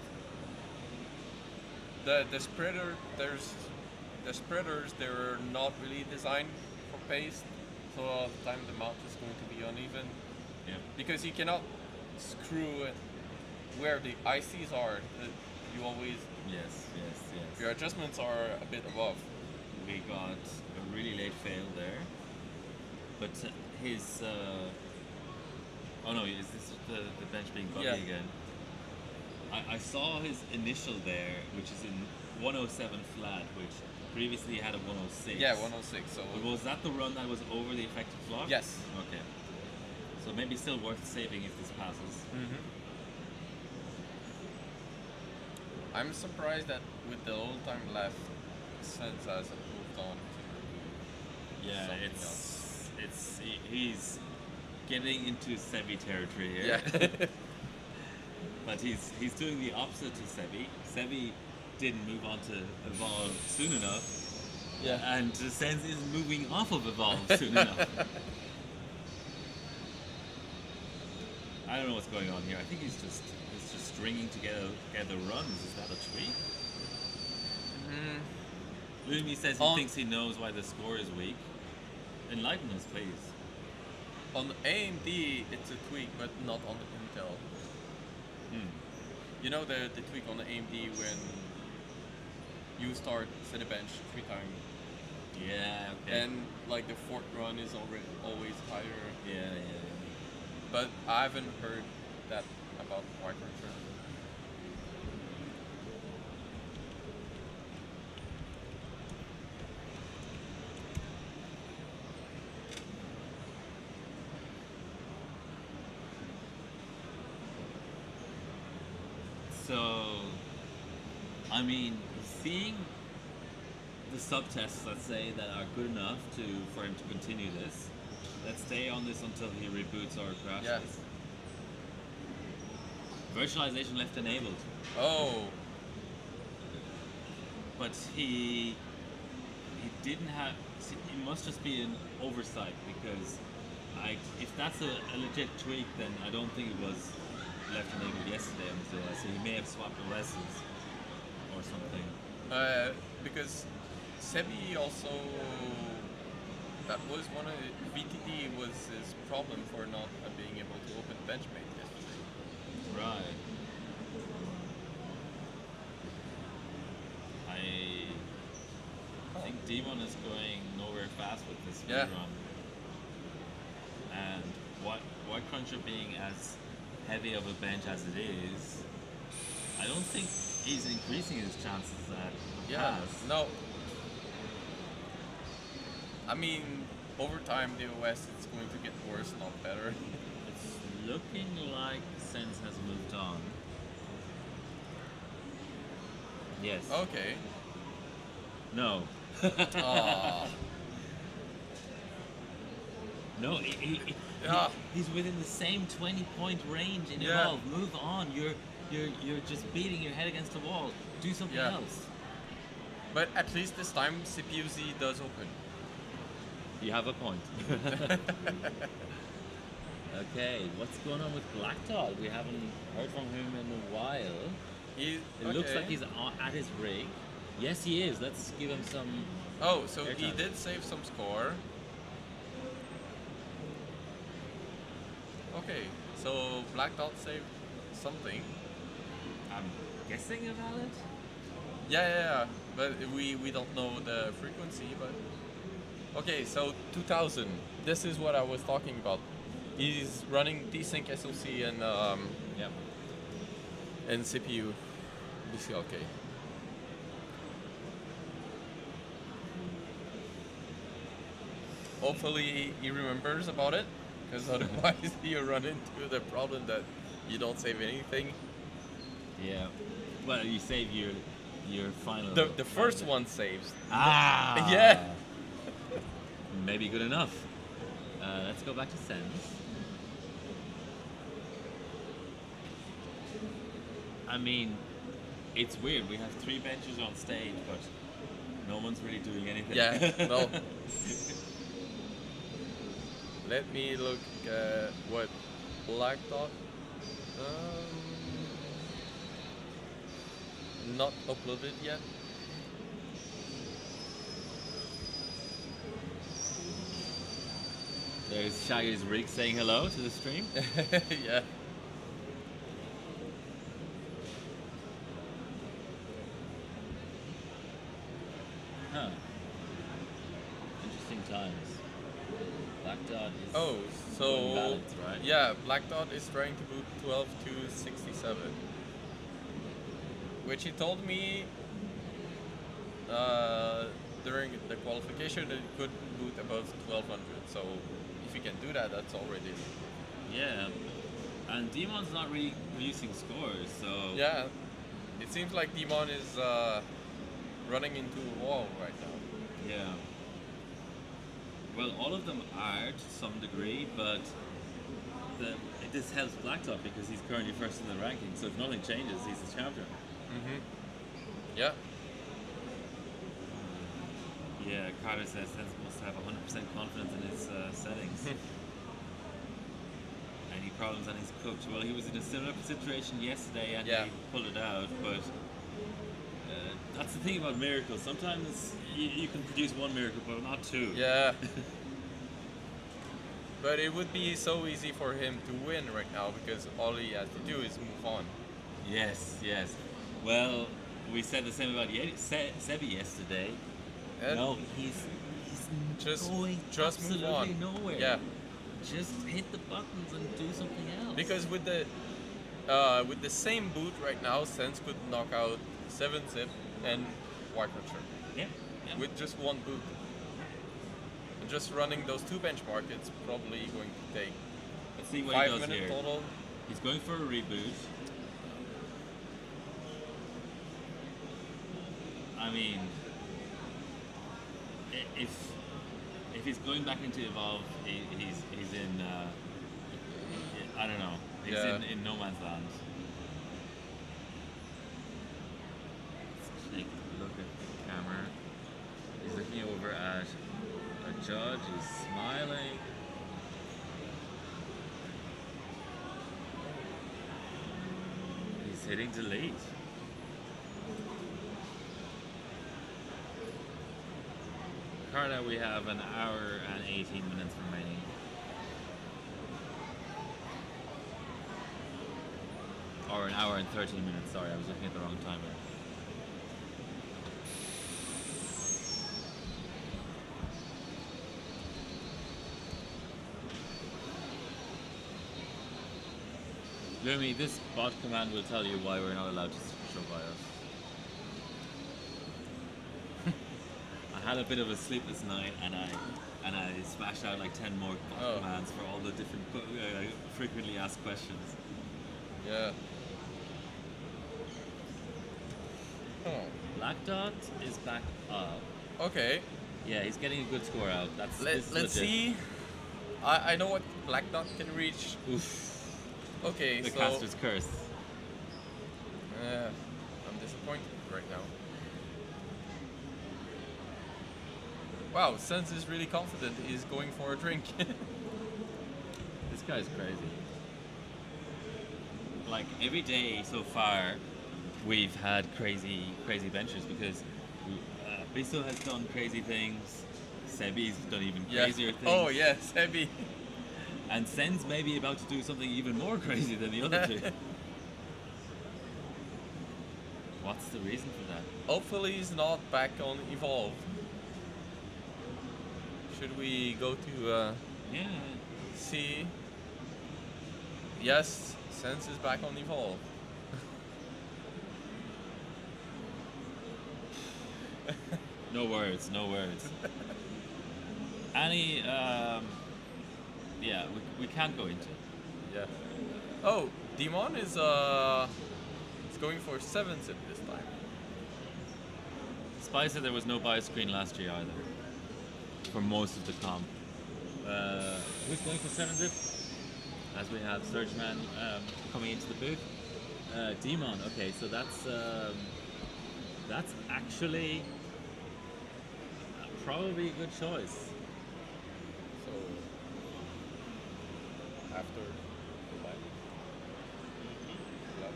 The spreaders they're not really designed for paste, so a lot of the time the mount is going to be uneven Yep. because you cannot screw it where the ICs are. You always Yes. your adjustments are a bit above. We got a really late fail there, but his. Oh no! Is this the bench being buggy Yeah. again? I saw his initial there, which is in 107 flat, which previously had a 106. Yeah, 106. So But was that the run that was over the effective clock? yes. Okay. So maybe still worth saving if this passes. I'm surprised that with the old time left, Sense hasn't moved on to Yeah, something he's getting into Sebi territory here. Yeah. But he's doing the opposite to Sebi. Sebi didn't move on to Evolve soon enough. Yeah. And Sense is moving off of Evolve soon enough. I don't know what's going on here. I think he's just stringing together runs. Is that a tweak? Lumi says he thinks he knows why the score is weak. Enlighten us, please. On AMD, it's a tweak, but not on the Intel. You know the tweak on the AMD when you start SkatterBencher 3 times Yeah. Okay. and like the fourth run is always higher. yeah. But I haven't heard that about Y cruncher. So, I mean, seeing the sub-tests, let's say, that are good enough for him to continue this. Let's stay on this until he reboots or crashes. Yeah. Virtualization left enabled, Oh, but he didn't have. It must just be an oversight because, if that's a legit tweak, then I don't think it was left enabled yesterday on the OS. So he may have swapped OSs or something. because Sebi also, that was one of VTD was his problem for not being able to open Benchmade yesterday. Right. I think Demon is going nowhere fast with this Yeah. run. And what Cruncher being as heavy of a bench as it is, I don't think he's increasing his chances at pass. No. I mean, over time the OS is going to get worse, not better. It's looking like Sense has moved on. Yes. Okay. No. Ah. No, Yeah. he's within the same 20-point range in Yeah. Evolve. Move on. You're just beating your head against the wall. Do something Yeah. else. But at least this time CPU-Z does open. You have a point. Okay, what's going on with Black Dog? We haven't heard from him in a while. It looks like he's at his rig. Yes, he is. Let's give him some. Oh, so he airtime. did save some score. Okay, so Black Dot saved something. I'm guessing about it. Yeah. But we don't know the frequency, but okay, so 2000. This is what I was talking about. He's running desync SoC and Yep. and CPU BCLK. Hopefully he remembers about it, because otherwise you run into the problem that you don't save anything. Yeah. Well, you save your final. The first one saves. Ah. Yeah. Maybe good enough. Let's go back to Sense. I mean, it's weird. We have 3 benches on stage, but no one's really doing anything. Yeah, no. Let me look at what Black Dot. Not uploaded yet. There's Shaggy's rig saying hello to the stream. Yeah. Huh. Interesting times. Black Dot is. Oh, so balance, right? yeah, Black Dot is trying to boot 12 to 67, which he told me during the qualification that he could boot above 1200. So if you can do that, that's already. Yeah. And Demon's not really producing scores, so. Yeah, it seems like Demon is running into a wall right now. Yeah. Well, all of them are to some degree, but this helps Blacktop because he's currently first in the ranking. So if nothing changes, he's the champion. Yeah. Yeah, Carter says Sense must have 100% confidence in his settings. Any problems on his coach? Well, he was in a similar situation yesterday and Yeah. he pulled it out, but that's the thing about miracles. Sometimes you can produce one miracle, but not 2. Yeah. But it would be so easy for him to win right now because all he has to do is move on. Yes. Well, we said the same about Sebi yesterday. And No, he's it's Just going move absolutely on. nowhere. Yeah, Just hit the buttons and do something else. because with the same boot right now, Sense could knock out 7-zip and Whitewatcher yeah, yeah. with just one boot. And just running those two benchmarks, it's probably going to take Let's see what 5 he does minutes here. total. He's going for a reboot. I mean, if he's going back into Evolve, he's in I don't know. He's Yeah. in no man's land. Let's take a look at the camera. He's looking over at a judge. He's smiling. He's hitting delete. Carla, we have an hour and 18 minutes remaining. Or an hour and 13 minutes, sorry, I was looking at the wrong timer. Lumi, this bot command will tell you why we're not allowed to show bios. I had a bit of a sleepless night and I splashed out like 10 more bot commands for all the different frequently asked questions. Yeah. Oh. Black Dot is back up. Okay. Yeah, he's getting a good score out. That's Let's legit. see. I know what Black Dot can reach. Oof. Okay, The so caster's curse. I'm disappointed right now. Wow, Sense is really confident. He's going for a drink. This guy's crazy. Like every day so far, we've had crazy benchers because Bisso has done crazy things. Sebi's done even crazier things. Oh yeah, Sebi. And Sen's maybe about to do something even more crazy than the other two. What's the reason for that? Hopefully he's not back on Evolve. Should we go to Yeah. see? Yes, Sense is back on Evolve. No words, no words. Any, yeah, we can't go into it. Yeah. Oh, Demon is going for 7-zip this time. Spy said there was no buy screen last year either. For most of the comp. Who's going for 7-zip? As we have Surgeman coming into the booth. Demon, okay, so that's actually probably a good choice. So after the buy. Yeah.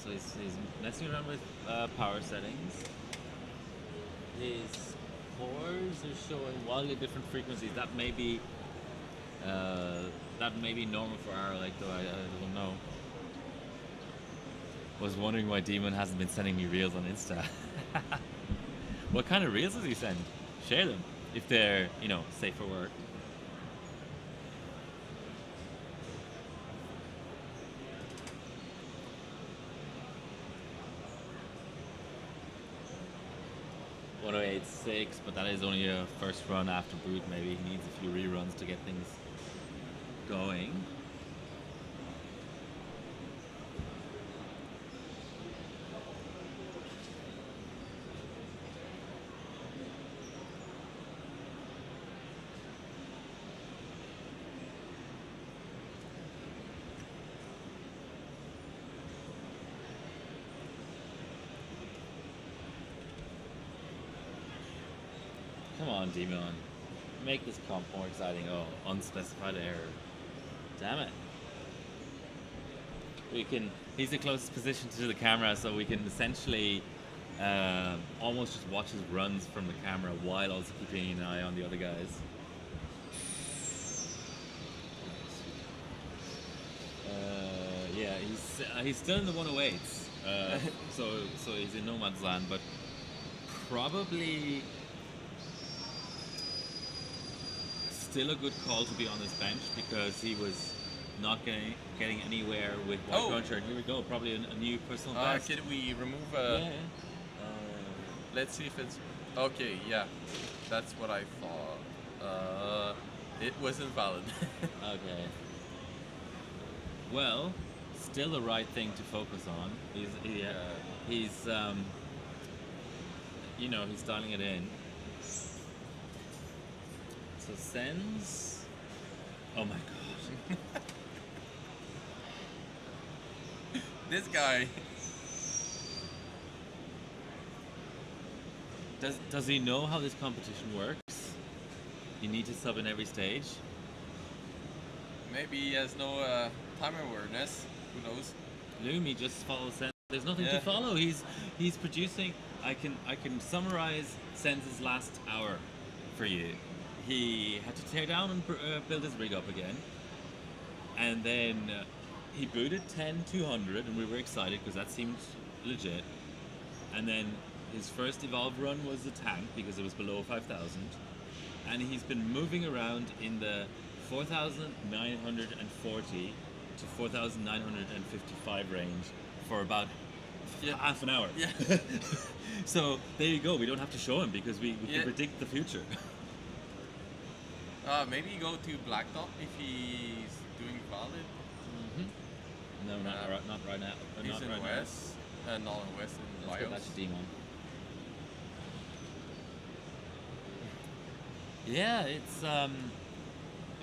So he's messing around with power settings. His cores are showing wildly different frequencies. That may be normal for our though I don't know. Was wondering why Demon hasn't been sending me reels on Insta. What kind of reels does he send? Share them if they're safe for work. .086, but that is only a first run after boot. Maybe he needs a few reruns to get things going. Come on, Demon. Make this comp more exciting. Oh, unspecified error. Damn it. He's the closest position to the camera, so we can essentially almost just watch his runs from the camera while also keeping an eye on the other guys. Yeah, he's still in the 108s. So he's in no man's land, but probably still a good call to be on this bench because he was not getting anywhere with White Cruncher. And here we go, probably a new personal best. Can we remove? Yeah. Let's see if it's okay. Yeah, that's what I thought. It wasn't valid. Okay. Well, still the right thing to focus on. He's he's dialing it in. So sends. Oh my god. This guy. Does he know how this competition works? You need to sub in every stage. Maybe he has no time awareness. Who knows? Lumi just follows Sense. There's nothing to follow. He's producing. I can summarize Sense's last hour for you. He had to tear down and build his rig up again, and then he booted 10-200, and we were excited because that seemed legit. And then his first evolve run was a tank because it was below 5,000, and he's been moving around in the 4,940 to 4,955 range for about half an hour. Yeah. So there you go. We don't have to show him because we can predict the future. Maybe go to Black Dot if he's doing valid. Mm-hmm. No, not right now. He's not in right West, and not in West in Let's go back BIOS. to Demon. Yeah, it's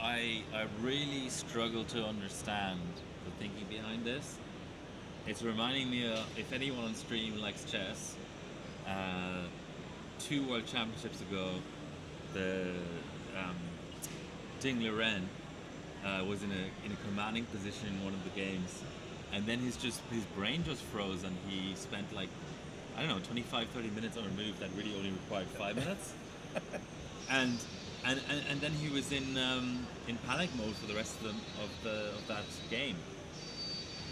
I really struggle to understand the thinking behind this. It's reminding me of, if anyone on stream likes chess, 2 World Championships ago, the Ding Liren was in a commanding position in one of the games, and then his brain just froze, and he spent 25-30 minutes on a move that really only required 5 minutes, and then he was in panic mode for the rest of that game.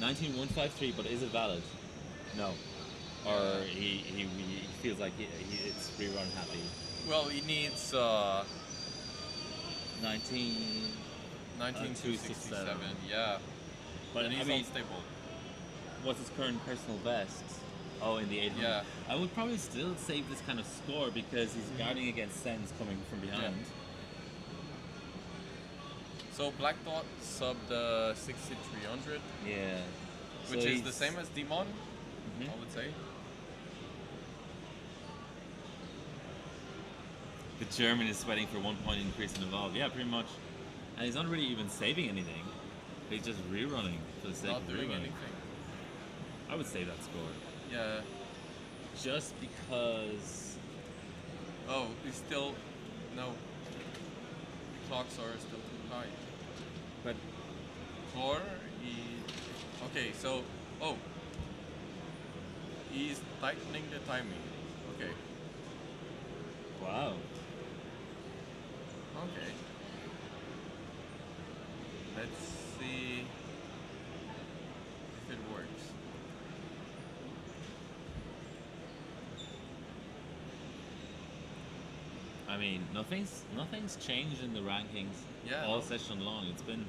19-153, but is it valid? No. Or he feels like it's rerun happy. Well, he needs 19,267. Yeah, But and he's I mean, unstable. what's his current personal best? Oh, in the 800. Yeah. I would probably still save this kind of score because he's guarding against Sens coming from behind. Yeah. So Black Dot subbed 6,300, Yeah. which So is he's- the same as Demon, Mhm. I would say. The German is sweating for 1 point increase in Evolve. Yeah, pretty much. And he's not really even saving anything. He's just rerunning for the sake Not of doing rerunning. anything. I would save that score. Yeah. Just because... Oh, he's still no. The clocks are still too high. But Or he. Okay, so he's tightening the timing. Okay. wow. Okay. Let's see if it works. I mean, nothing's changed in the rankings Yeah, all no. session long. It's been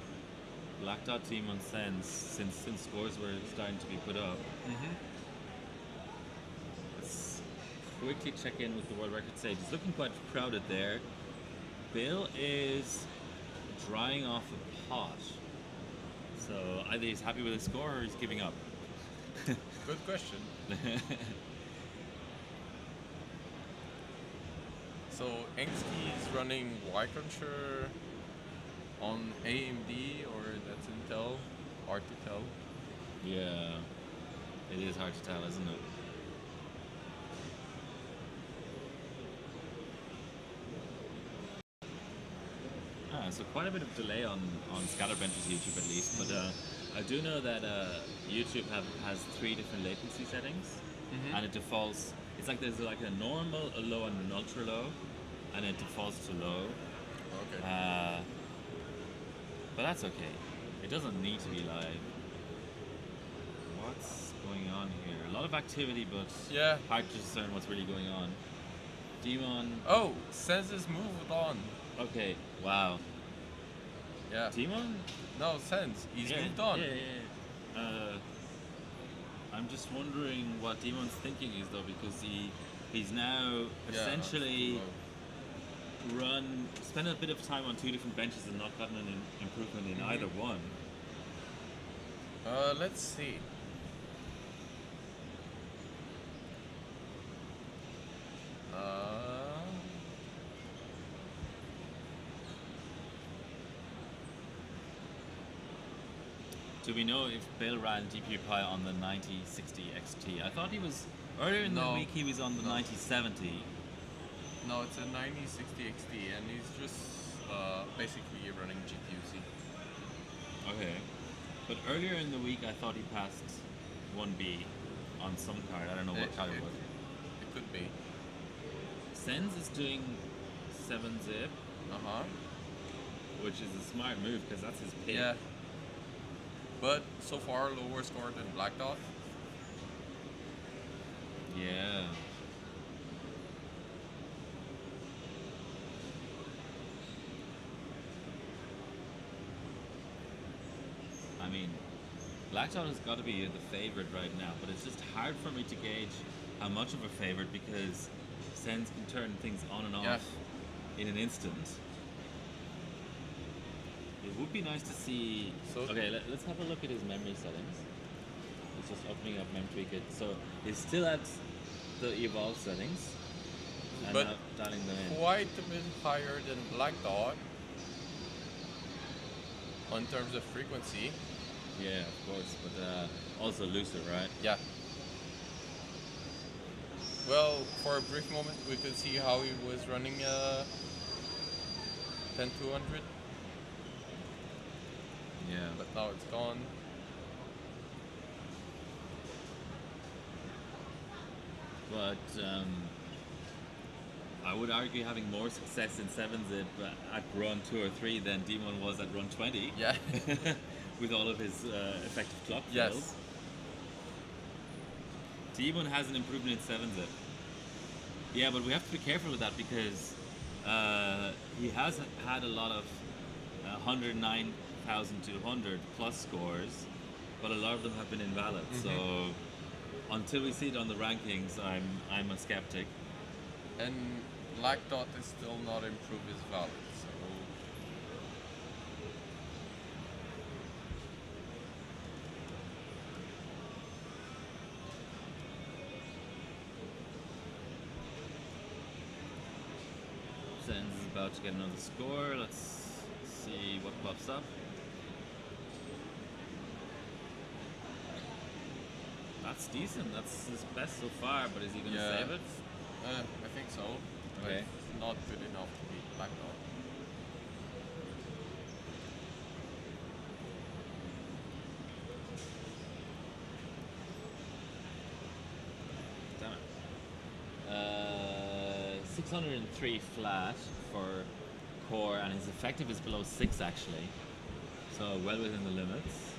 Black Dot team on Sens since scores were starting to be put up. Mm-hmm. Let's quickly check in with the world record stage. It's looking quite crowded there. Bill is drying off a pot. So either he's happy with his score or he's giving up. Good question. So Engsky is running Y-Cruncher on AMD, or that's Intel. Hard to tell. Yeah, it is hard to tell, isn't it? So quite a bit of delay on SkatterBencher's YouTube at least, but I do know that YouTube has 3 different latency settings, and it defaults. It's like there's like a normal, a low, and an ultra low, and it defaults to low. Okay. But that's okay. It doesn't need to be live. What's going on here? A lot of activity, but Yeah. hard to discern what's really going on. Demon. Oh, Senses moved on. Okay. Wow. Yeah. Timon? No, Sense. He's Yeah, moved on. yeah. I'm just wondering what Demon's thinking is though, because he's now essentially spent a bit of time on two different benches and not gotten an improvement in either one. Let's see. Do we know if Bill ran GPU Pi on the 9060 XT? I thought he was earlier in the week. He was on the 9070. No, it's a 9060 XT, and he's just basically running GPU-C. Okay, but earlier in the week, I thought he passed 1B on some card. I don't know what card it was. It could be. Sens is doing 7-zip, which is a smart move because that's his pick. Yeah. But so far, lower score than Black Dot. Yeah. I mean, Black Dot has got to be the favorite right now, but it's just hard for me to gauge how much of a favorite because Sens can turn things on and off in an instant. It would be nice to see. Okay, let's have a look at his memory settings. It's just opening up MemTweak. So he's still at the evolve settings, and but now dialing them in. Quite a bit higher than Black Dot in terms of frequency. Yeah, of course, but also looser, right? Yeah. Well, for a brief moment, we could see how he was running 10200. Yeah. But now it's gone. But I would argue having more success in 7-zip at run 2 or 3 than Demon was at run 20. Yeah. With all of his effective clock fills. Yes. Demon has an improvement in 7-zip. Yeah, but we have to be careful with that because he has had a lot of 109,200 plus scores, but a lot of them have been invalid. So until we see it on the rankings, I'm a skeptic. And Black Dot is still not improved his valid. So Sens is about to get another score. Let's see what pops up. That's decent. That's his best so far, but is he going to save it? I think so. Okay. But it's not good enough to beat Black Dot. Damn it. 603 flat for core, and his effective is below 6 actually. So well within the limits.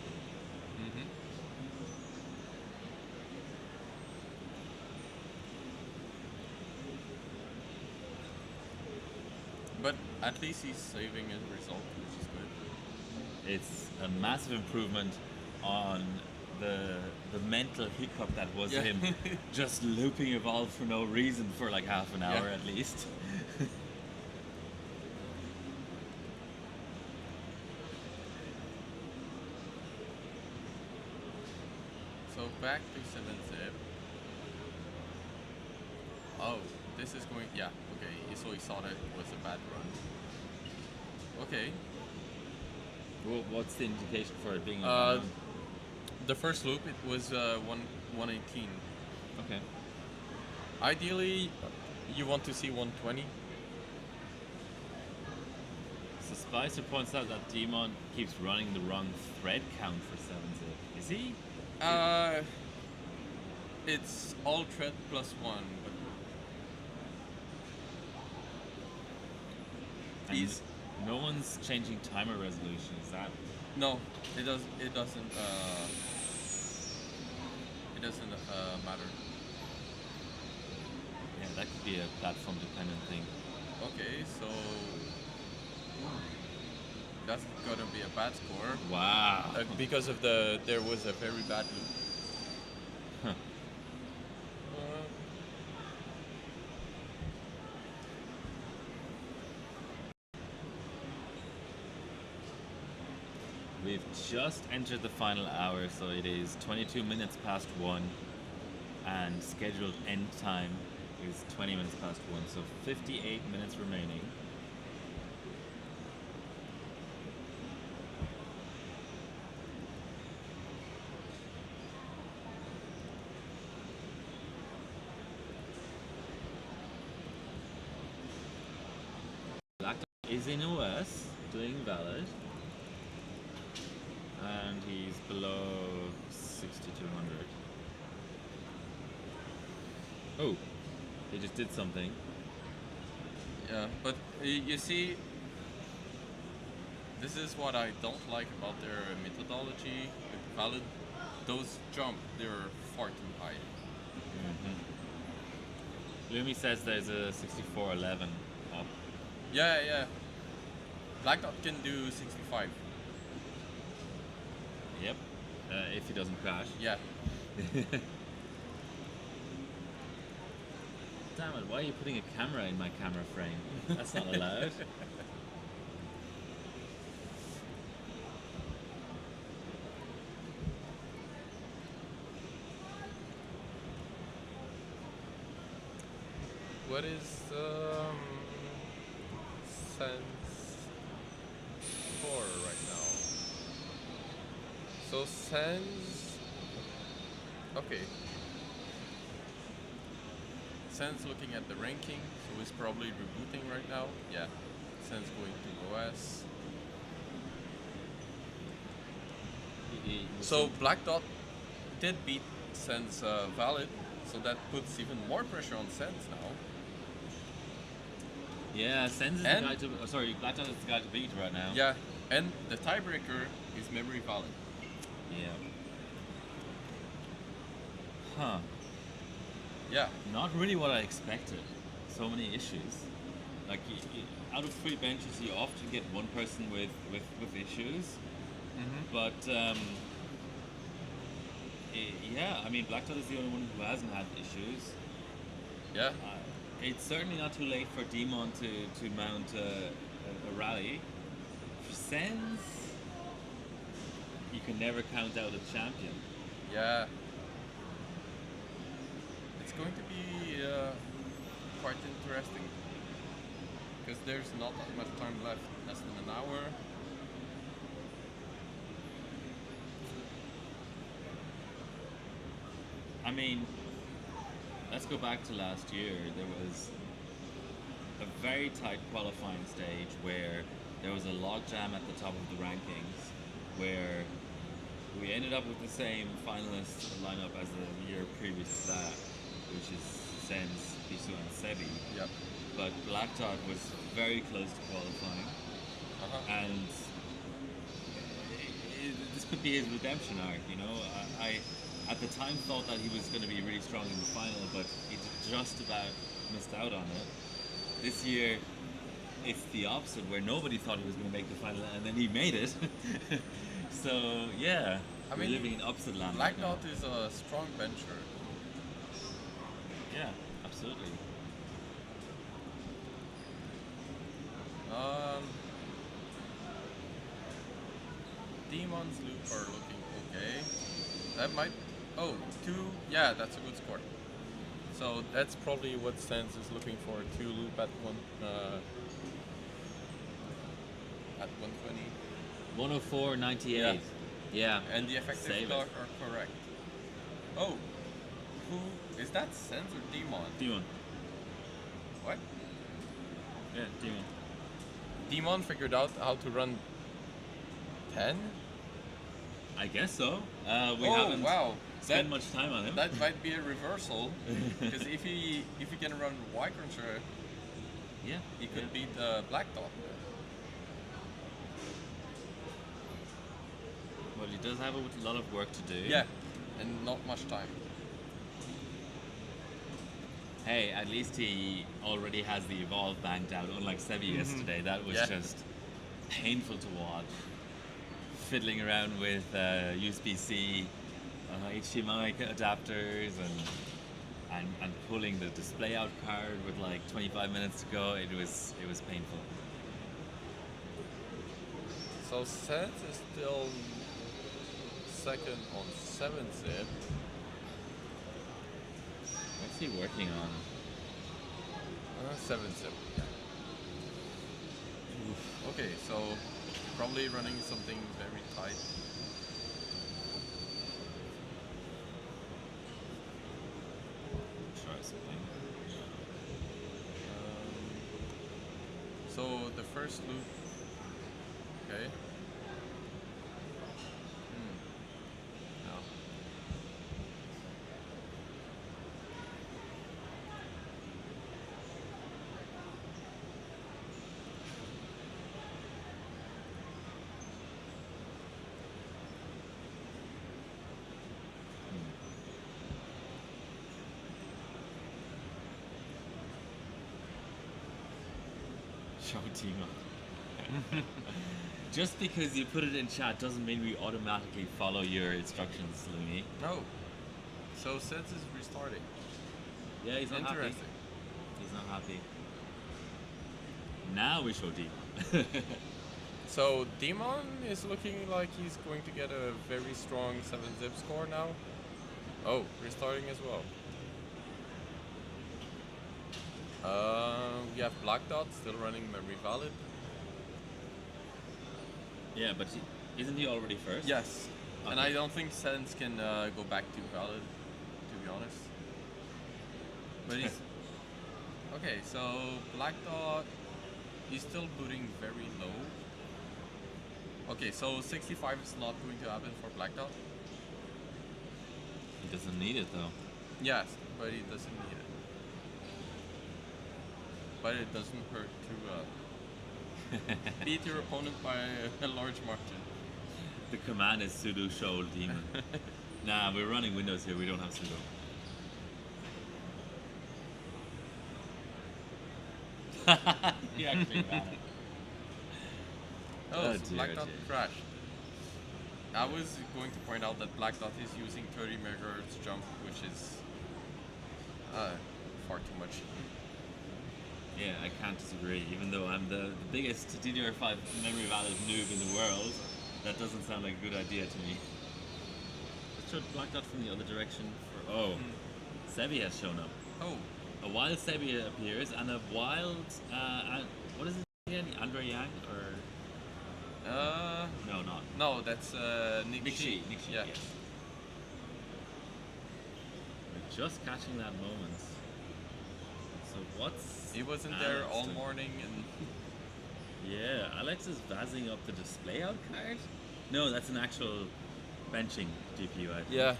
But at least he's saving his result, which is good. It's a massive improvement on the mental hiccup that was him just looping evolve for no reason for like half an hour at least. So back to 7-zip. Oh, this is going. Yeah, okay. So he saw that it was a bad run. Okay. Well, what's the indication for it being a bad run? The first loop, it was 118. Okay. Ideally, you want to see 120. So Spicer points out that Demon keeps running the wrong thread count for 7-zip. Is he? It's all thread plus 1, but he's no one's changing timer resolution. Is that? No, it does. It doesn't. It doesn't matter. Yeah, that could be a platform dependent thing. Okay, so that's gonna be a bad score. Wow. Because of there was a very bad loop. Huh. We've just entered the final hour, so it is 22 minutes past 1, and scheduled end time is 20 minutes past 1, so 58 minutes remaining. Black is in OS, doing valid. And he's below 6,200. Oh, he just did something. Yeah, but you see, this is what I don't like about their methodology with valid. Those jump, they're far too high. Lumi says there's a 6411 up. Yeah. Black Dot can do 65. Yep, if he doesn't crash. Yeah. Damn it, why are you putting a camera in my camera frame? That's not allowed. What is Sense 4 right now? So Sense, okay. Sense looking at the ranking, so he's probably rebooting right now. Yeah, Sense going to OS. So Black Dot did beat Sense valid, so that puts even more pressure on Sense now. Yeah, Sense is the guy to. Oh, sorry, Black Dot is the guy to beat right now. Yeah, and the tiebreaker is memory valid. Yeah. Huh. Yeah. Not really what I expected. So many issues. Like, out of 3 benches, you often get one person with issues. But, yeah, I mean, Black Dot is the only one who hasn't had issues. Yeah. It's certainly not too late for Demon to mount a rally. For Sense, you can never count out a champion. Yeah. It's going to be quite interesting because there's not that much time left, less than an hour. I mean, let's go back to last year. There was a very tight qualifying stage where there was a logjam at the top of the rankings, where we ended up with the same finalist lineup as the year previous to that, which is Sense, Bisu, and Sebi. Yep. But Black Dot was very close to qualifying, and this could be his redemption arc. You know, I at the time thought that he was going to be really strong in the final, but he just about missed out on it. This year, it's the opposite, where nobody thought he was going to make the final, and then he made it. So yeah, I we're mean, living in opposite land. Black right now. Dot is a strong bencher. Yeah, absolutely. Demon's loop are looking okay. That might. Oh, 2. Yeah, that's a good score. So that's probably what Sense is looking for. 2 loop at 120. 104.98. Yeah. And the effective Save clock it. are correct. Oh, who is that? Sense or Demon? Demon. What? Yeah, Demon. Demon figured out how to run 10. I guess so. We haven't spent much time on him. That might be a reversal because if he can run Y Cruncher, Yeah. he could yeah. beat Black Dot. Well, he does have a lot of work to do. Yeah, and not much time. Hey, at least he already has the Evolve banked out, unlike Sebi yesterday. That was Yeah. just painful to watch. Fiddling around with USB-C, HDMI adapters, and pulling the display out card with like 25 minutes to go. It was painful. So Sense is still second on 7-zip. What's he working on? 7-zip. Okay, so probably running something very tight. Try something. So the first loop. Okay. No. Show Timo. Just because you put it in chat doesn't mean we automatically follow your instructions, Looney. No. So Sense is restarting. Yeah, he's not happy. Interesting. He's not happy. Now we show Timo. So Demon is looking like he's going to get a very strong 7-zip score now. Oh, restarting as well. We have Black Dot still running memory valid. Yeah, but isn't he already first? Yes. Okay. And I don't think Sense can go back to valid, to be honest. But he's... Okay, so Black Dot, he's still booting very low. Okay, so 65 is not going to happen for Black Dot. He doesn't need it though. Yes, but he doesn't need it. But it doesn't hurt to beat your opponent by a large margin. The command is sudo show demon. Nah, we're running Windows here, we don't have sudo. He actually ran it. Oh, Oh, so dear, Black Dot dear. crashed. I was going to point out that Black Dot is using 30 MHz jump, which is far too much. Yeah, I can't disagree. Even though I'm the biggest DDR5 memory valid noob in the world, that doesn't sound like a good idea to me. Let's show Black Dot from the other direction. Sebi has shown up. Oh, A wild Sebi appears, and a wild, what is it again? Andre Yang? Or no, not. no, that's Nick Shi. Nick Shi, Yeah. yes. We're just catching that moment. So what's... He wasn't there Alex all doing? morning, and Yeah, Alex is vazzing up the display out card? No, that's an actual benching GPU, I think. yeah.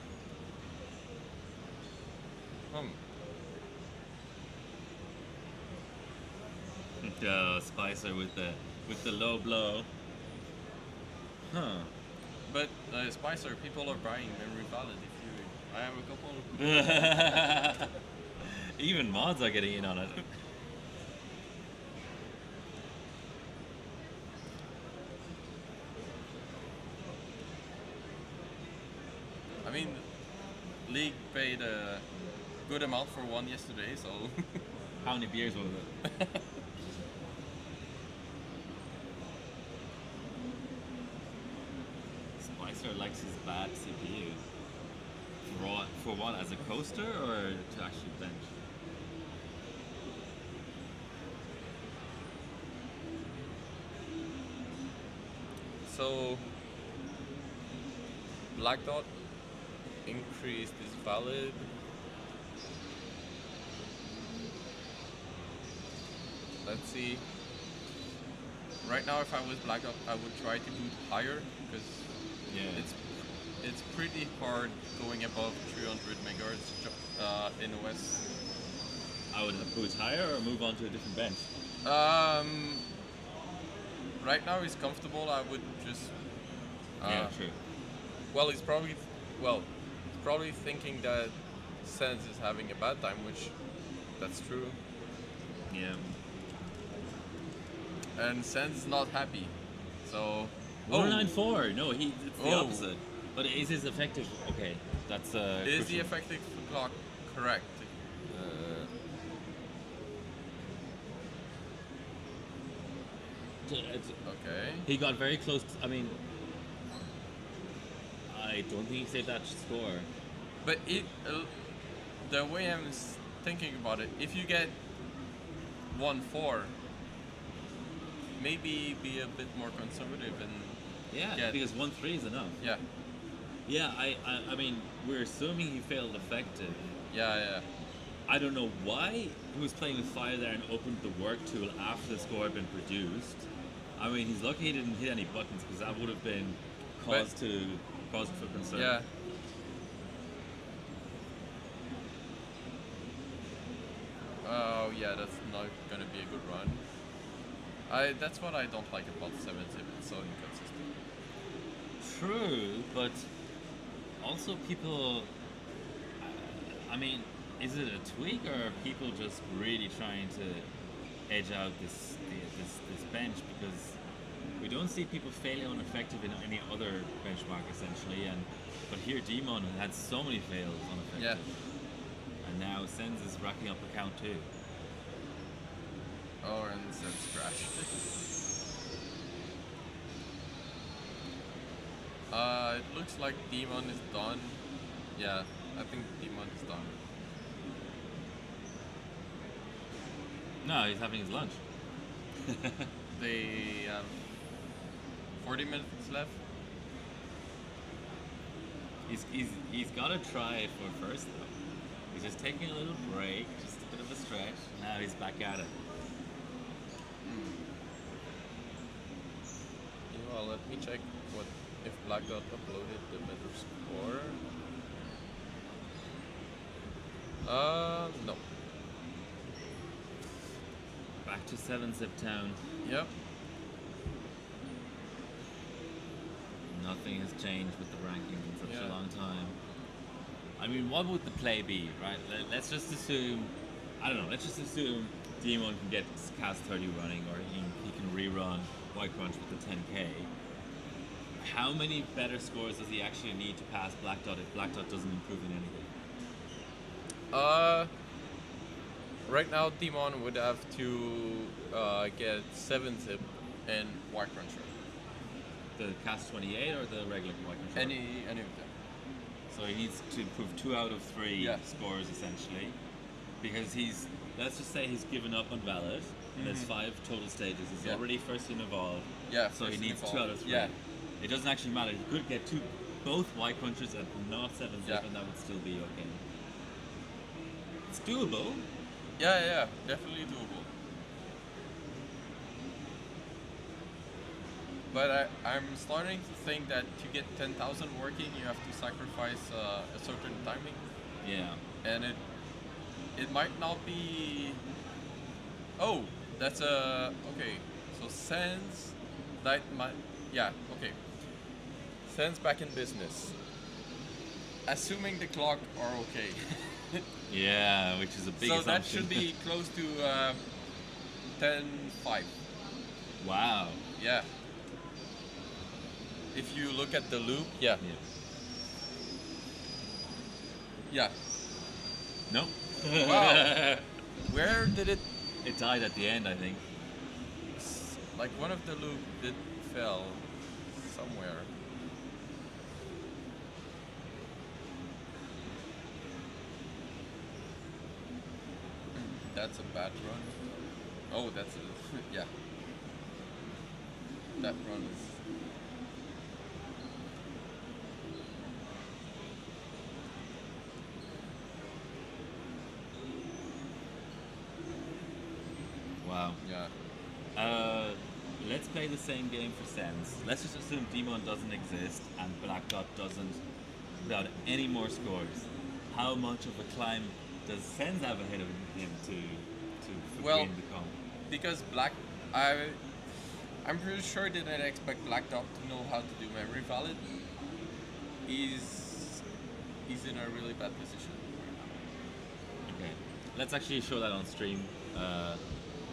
Spicer with the low blow. Huh. But Spicer, people are buying memory valid. If you, I have a couple. Even mods are getting in on it. I mean, League paid a good amount for one yesterday, so. How many beers was it? Spicer likes his bad CPU. For what? As a coaster or to actually bench? So, Black Dot increased is valid. Let's see. Right now, if I was Black Dot, I would try to boot higher because Yeah. it's pretty hard going above 300 megahertz in OS. I would boot higher or move on to a different bench. Right now he's comfortable. I would just. Yeah, true. Well, he's probably thinking that Sense is having a bad time, which that's true. Yeah. And Sense is not happy. So 194. No, it's the Oh. opposite. But is his effective? Okay, that's is the crucial. effective clock correct? Okay. He got very close. I mean, I don't think he saved that score. But the way I'm thinking about it, if you get 1-4, maybe be a bit more conservative and Yeah, because 1-3 is enough. yeah, Yeah, I mean, we're assuming he failed effective. yeah. I don't know why he was playing with fire there and opened the work tool after the score had been produced. I mean, he's lucky he didn't hit any buttons because that would have been cause for concern. Yeah. Oh yeah, that's not gonna be a good run. That's what I don't like about 7-zip. It's so inconsistent. True, but also people. I mean, is it a tweak or are people just really trying to edge out this bench? Because we don't see people failing uneffective in any other benchmark essentially, but here Demon had so many fails unaffected. Yeah. And now Sens is racking up a count too. Oh, and Sens crashed. It looks like Demon is done. Yeah, I think Demon is done. No, he's having his lunch. They have 40 minutes left. He's got to try for first though. He's just taking a little break, just a bit of a stretch. Now he's back at it. Well, let me check if Black Dot uploaded the better score. No. Back to 7-zip town. Yep. Nothing has changed with the rankings in such a Yeah. long time. I mean, what would the play be, right? Let's just assume, I don't know, let's just assume Demon can get Cast 30 running or he can rerun White Crunch with the 10K. How many better scores does he actually need to pass Black Dot if Black Dot doesn't improve in anything? Right now, Demon would have to get 7-zip and White Cruncher. The Cast 28 or the regular White Crunch? Any of them. So he needs to improve 2 out of 3 Yeah. scores essentially, because let's just say he's given up on Valid, and there's 5 total stages. He's Yeah. already first in Evolve, Yeah. so he first needs of 2 all. out of 3. Yeah. It doesn't actually matter. He could get both White Crunchers and not 7-zip, Yeah. and that would still be okay. It's doable. Yeah. Definitely doable. But I'm starting to think that to get 10,000 working, you have to sacrifice a certain timing, Yeah. and it might not be. Oh, that's okay. So Sans, that might. Yeah. Okay. Sans back in business. Assuming the clock are okay. Yeah, which is a big So assumption. that should be close to 10.5. Wow. Yeah. If you look at the loop, yeah. Yeah. Yeah. No. Wow. Where did it? It died at the end, I think. Like one of the loop did fell somewhere. That's a bad run. Oh, that's a yeah. That run is. Wow. Yeah. Let's play the same game for Sens. Let's just assume Demon doesn't exist and Black Dot doesn't, without any more scores. How much of a climb does Sens have ahead of him to Well, win the comp? Because I'm pretty sure they didn't expect Black Dot to know how to do memory valid. He's in a really bad position. Okay. Let's actually show that on stream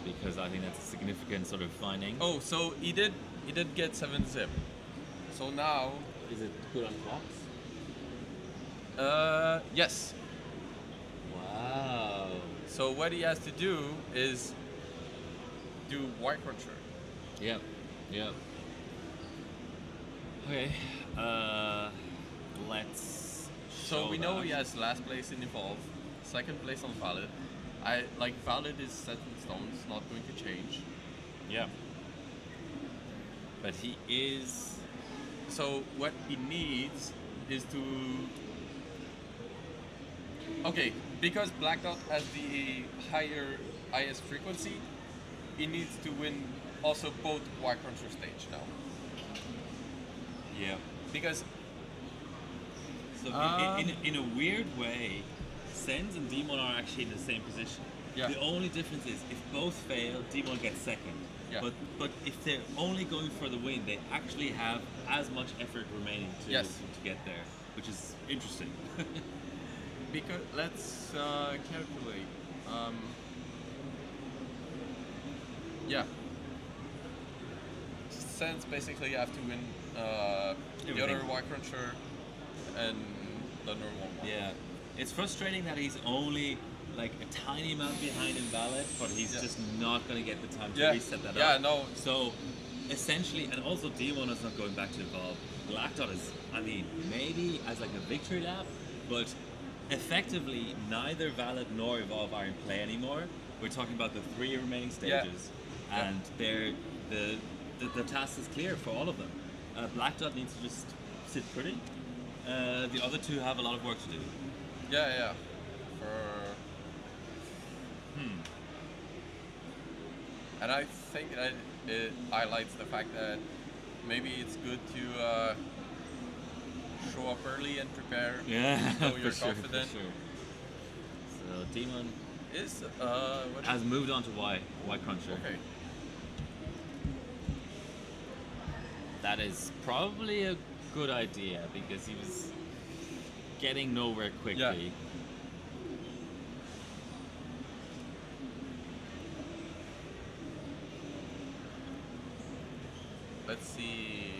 because I think that's a significant sort of finding. Oh, so he he did get 7 zip. So now, Is it good on clocks? yes. Wow. So what he has to do is do Y cruncher. Yep. Yep. Okay. Let's. So we show know that. he has last place in Evolve, second place on Valid. Valid is set in stone, it's not going to change. Yeah. But he is. So what he needs is to. Okay, because Black Dot has the highest frequency, he needs to win also both Y cruncher stage now. Yeah. Because So in a weird way, Sens and Demon are actually in the same position. Yeah. The only difference is if both fail, Demon gets second. Yeah. But if they're only going for the win, they actually have as much effort remaining to get there, which is interesting. because let's calculate. Yeah. Sens basically have to win the other Y cruncher and the normal one. Yeah. It's frustrating that he's only like a tiny amount behind in Valid, but he's just not going to get the time to reset that up. Yeah, no. So essentially, and also D1 is not going back to Evolve. Black Dot is, I mean, maybe as like a victory lap, but effectively neither Valid nor Evolve are in play anymore. We're talking about the 3 remaining stages, and they're the task is clear for all of them. Black Dot needs to just sit pretty. The other 2 have a lot of work to do. Yeah. And I think that it highlights the fact that maybe it's good to show up early and prepare. Yeah, so you're for confident. Sure. So Demon Is has moved on to Y cruncher. Okay. That is probably a good idea because he was getting nowhere quickly. Yeah. Let's see.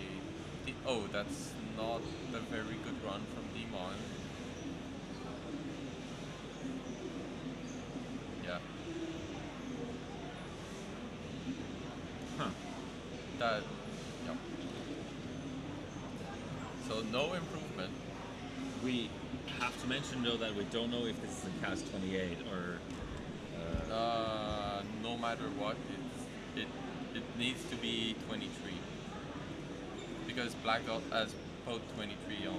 Oh, that's not a very good run from Demon. Yeah. Huh. That. Yeah. So no improvement. We have to mention though that we don't know if this is a cast 28 or. No matter what, it needs to be 23 because Black Dot has both 23 on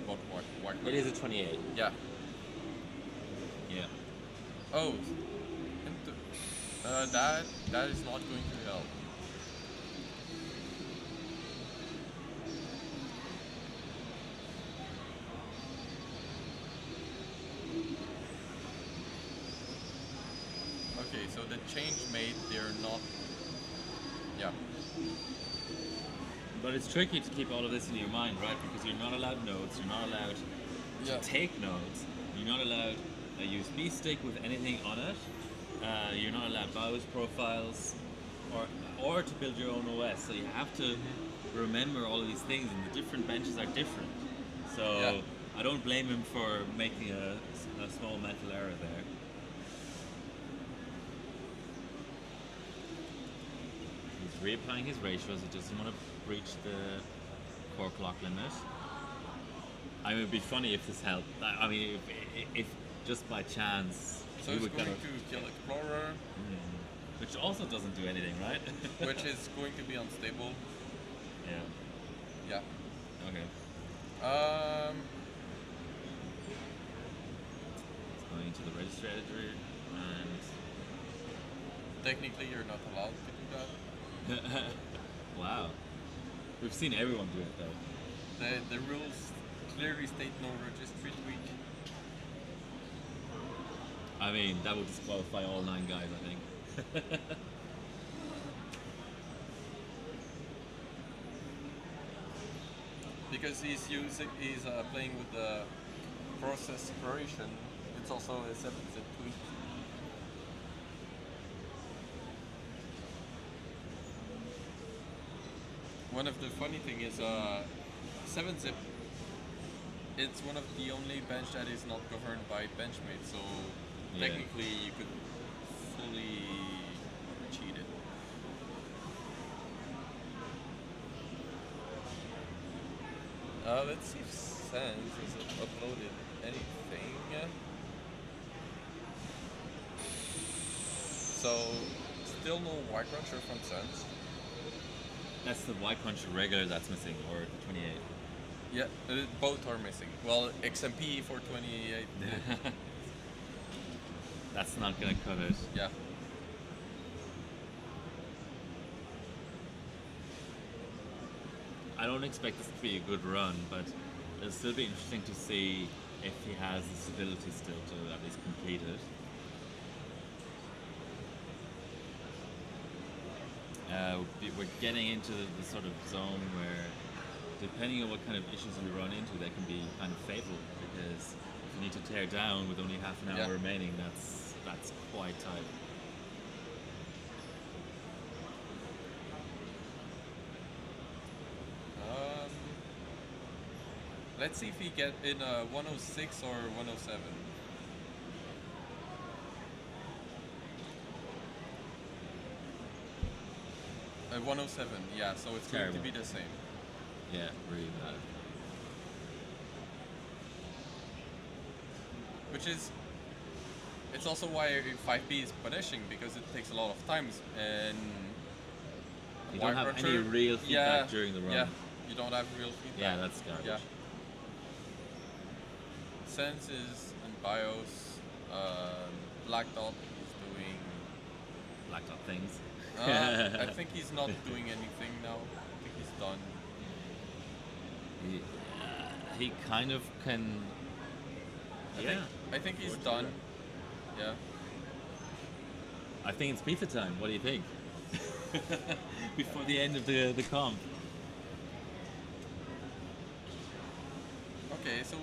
both white. It is a 28. Yeah. Yeah. Oh, that is not going to help. Okay, so the change made, they're not. Yeah. But it's tricky to keep all of this in your mind, right? Because you're not allowed notes, you're not allowed to take notes, you're not allowed a USB stick with anything on it, you're not allowed BIOS profiles, or to build your own OS. So you have to remember all of these things, and the different benches are different. So I don't blame him for making a small mental error there. He's reapplying his ratios, he doesn't want to breach the core clock limit. I mean, it would be funny if this helped. I mean, if just by chance. So he's going to kill Explorer. Which also doesn't do anything, right? Which is going to be unstable. Yeah. Yeah. Okay. It's going into the registrator and. Technically, you're not allowed to do that. Wow. We've seen everyone do it though. The rules clearly state no registry tweak. I mean, that would disqualify all 9 guys, I think. Because he's playing with the process separation. It's also a 7-zip tweak. one of the funny thing is 7-zip. It's one of the only bench that is not governed by Benchmade, so Yeah. technically you could fully cheat it. Let's see if Sans has uploaded anything. So, still no white cruncher from Sans. That's the Y Crunch regular that's missing, or the 28. Yeah, both are missing. Well, XMP for 28. That's not gonna cut it. Yeah. I don't expect this to be a good run, but it'll still be interesting to see if he has the stability still to at least complete it. We're getting into the sort of zone where, depending on what kind of issues we run into, they can be kind of fatal, because if you need to tear down with only half an hour Yeah. remaining, that's quite tight. Let's see if he get in a 106 or 107. A 107, yeah, so it's going to Terrible. be the same. Yeah, really bad. Which is, it's also why 5P is punishing, because it takes a lot of times, and You don't have Cruncher- any real feedback during the run. Yeah, you don't have real feedback. Yeah, that's garbage. Yeah. Sense is in BIOS. Black Dot is doing. Black dot things. I think he's not doing anything now. I think he's done. He kind of can. I think he's Towards done. Yeah. I think it's pizza time. What do you think? Before the end of the comp. Okay, so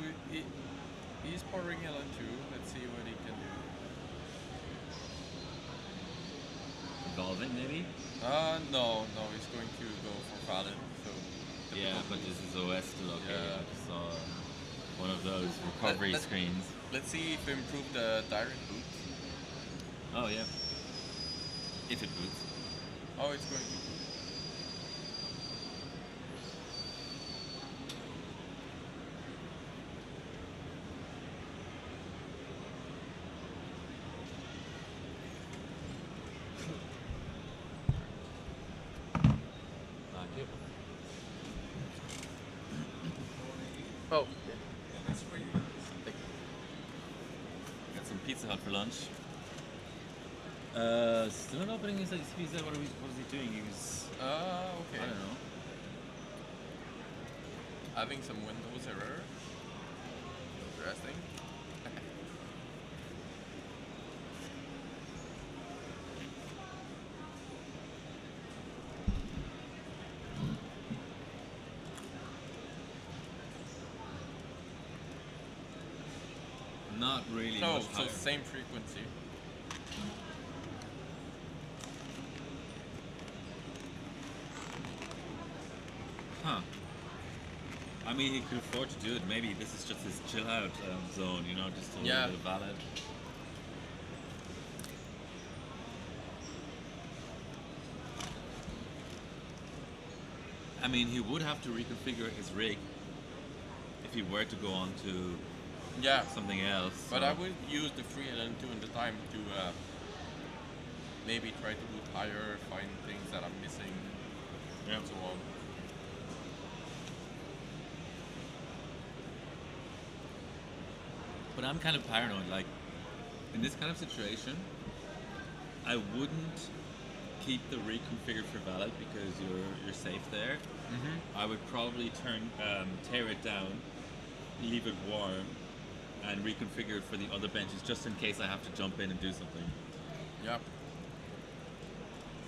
he's pouring LN2. Let's see what he can do. Evolving, maybe? No, he's going to go for valid. So Yeah, but this is OS still okay. Yeah. I saw one of those recovery Let- screens. Let's see if we improve the direct boot. Oh, yeah. If it boots. Oh, it's going to. Thank you. Oh. Got some Pizza Hut for lunch. Still not opening his pizza. What is he doing? He's, Okay. I don't know. Having some Windows error. Interesting. Not really No, much so higher. same frequency. Huh. I mean, he could afford to do it. Maybe this is just his chill out zone, you know, just a Yeah. little bit of valid. I mean, he would have to reconfigure his rig if he were to go on to Yeah. something else. But so- I would use the free LN2 in the time to maybe try to boot higher, find things that I'm missing, Yeah. and so on. But I'm kind of paranoid. Like, in this kind of situation, I wouldn't keep the rig configured for valid because you're safe there. Mm-hmm. I would probably tear it down, leave it warm, and reconfigure it for the other benches just in case I have to jump in and do something. Yeah.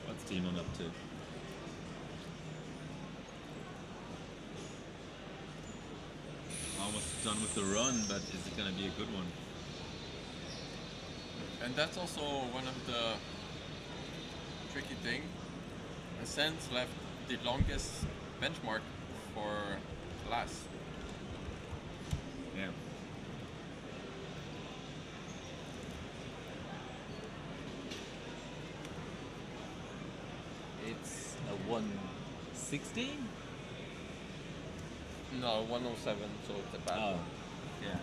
What's Demon up to? Almost done with the run, but is it going to be a good one? And that's also one of the tricky thing. Ascent left the longest benchmark for last. Yeah. It's a 160? No, 107, so it's a bad Oh, one. yeah.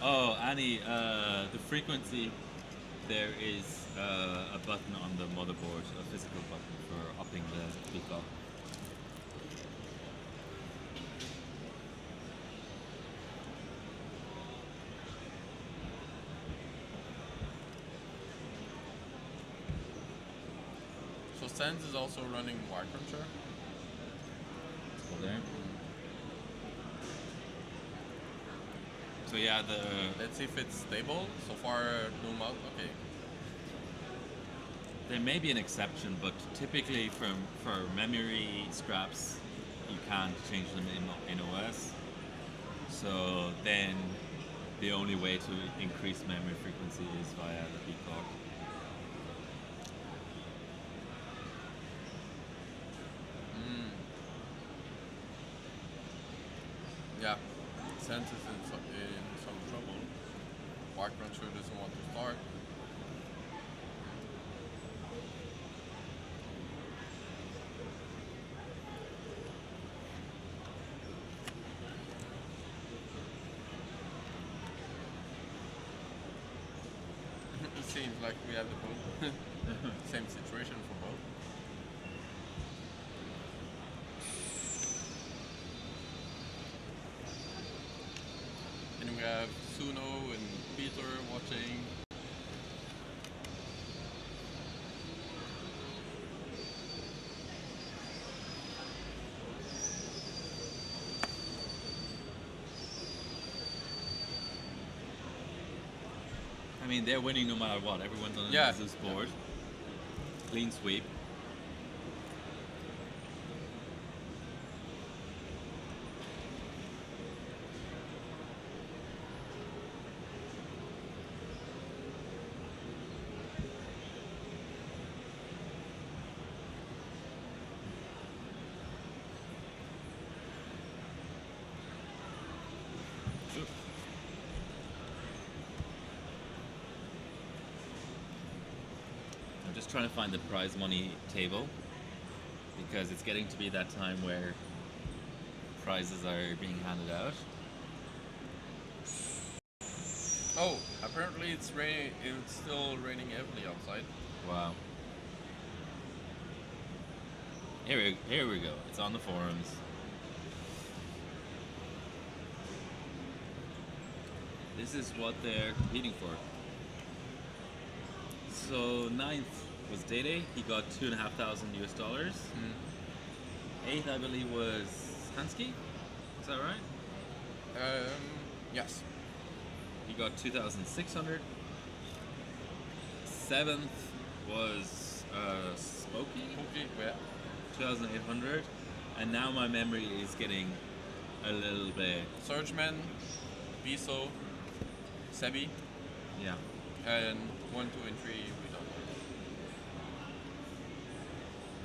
Oh, Annie, the frequency, there is a button on the motherboard, a physical button for upping the peacock. So Sense is also running Wirecruncher. So there. So yeah, the Let's see if it's stable. So far, no mouse. Okay. there may be an exception, but typically for memory scraps, you can't change them in OS. So then the only way to increase memory frequency is via the peacock. Yeah. Sense is in some trouble. Wirecruncher doesn't want to start. It seems like we have the both same situation for both. And we have Suno and Peter watching. I mean, they're winning no matter what. Everyone's on Yeah. a Zeus board. Clean sweep. Sure. I'm just trying to find the prize money table because it's getting to be that time where prizes are being handed out. Oh, apparently it's raining. It's still raining heavily outside. Wow. Here we go. It's on the forums. This is what they're competing for. So 9th was Day. He got $2,500 US. 8th, I believe, was Hansky. Is that right? Yes. He got 2,600. 7th was Smokey, Okay, yeah. 2,800. And now my memory is getting a little bit. Surgeman, Viso, Sebi, Yeah. and 1, 2, and 3 we don't know.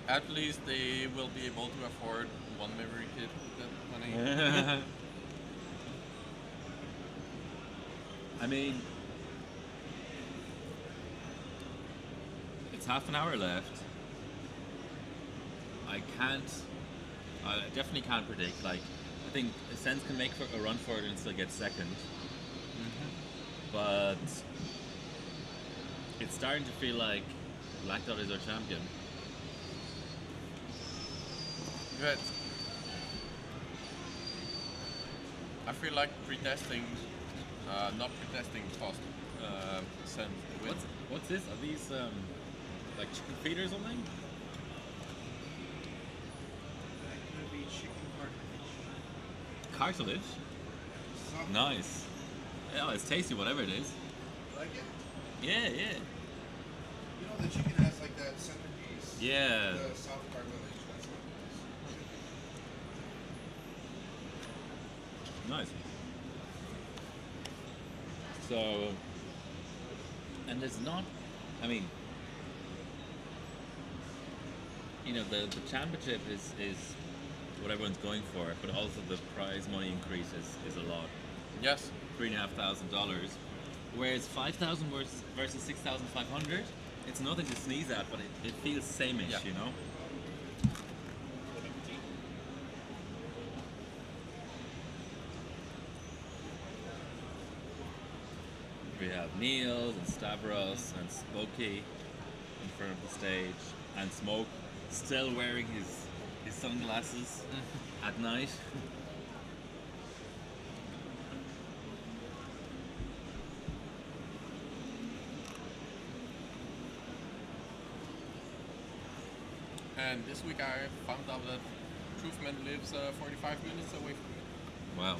At least they will be able to afford one memory kit with that money. I mean, it's half an hour left. I definitely can't predict. Like, I think Sense can make a run for it and still get second. But it's starting to feel like Black Dot is our champion. But I feel like pretesting, not pretesting cost Sense to win. What's this? Are these like chicken feet or something? That could be chicken cartilage. Cartilage? Soft. Nice. Yeah, it's tasty, whatever it is. Like it? Yeah, yeah. You know the chicken has like that centerpiece. Yeah. The soft cartilage. That's what it is. Nice. So, and it's not, I mean, you know, the championship is what everyone's going for, but also the prize money increase is a lot. Yes. $3,500, whereas 5,000 versus 6,500, it's nothing to sneeze at, but it feels same-ish, Yeah. you know. We have Niels and Stavros and Smokey in front of the stage, and Smoke still wearing his sunglasses at night. And this week I found out that Truthman lives 45 minutes away from me. Wow.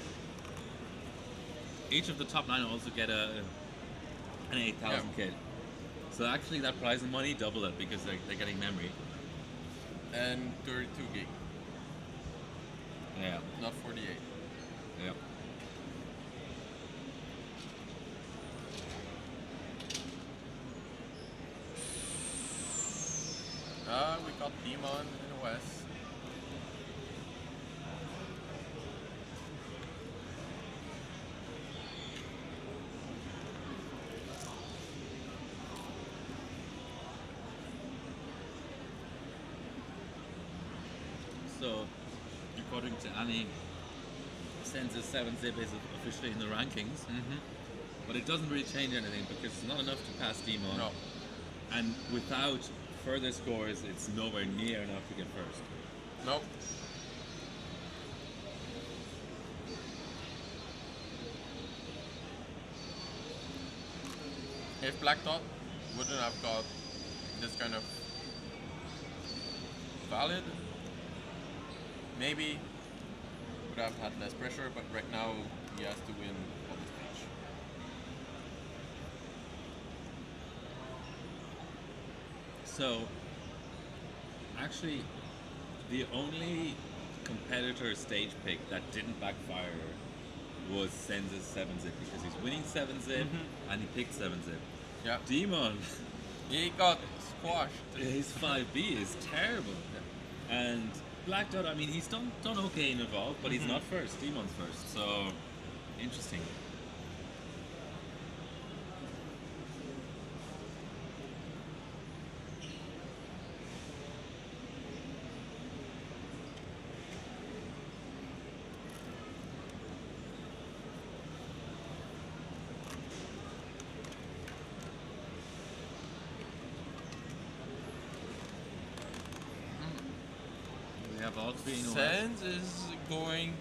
Each of the top 9 also get an 8,000 kit. So actually that prize and money double it because they're getting memory. And 32 gig, Yeah. not 48. Yeah. We got Demon in the west. So, according to Annie, Sense's 7-zip is officially in the rankings, but it doesn't really change anything because it's not enough to pass Demon. No. And without further scores, it's nowhere near enough to get first. Nope. If Black Dot wouldn't have got this kind of valid, maybe would have had less pressure, but right now he has to win on the stage. So, actually, the only competitor stage pick that didn't backfire was Sense's 7-zip because he's winning 7-zip and he picked 7-zip. Yeah. Demon, He got squashed. his 5B is terrible. And Black Dot, I mean, he's done okay in Evolve, but he's not first. Demon's first. So, interesting. We have all three in a row. Sands is going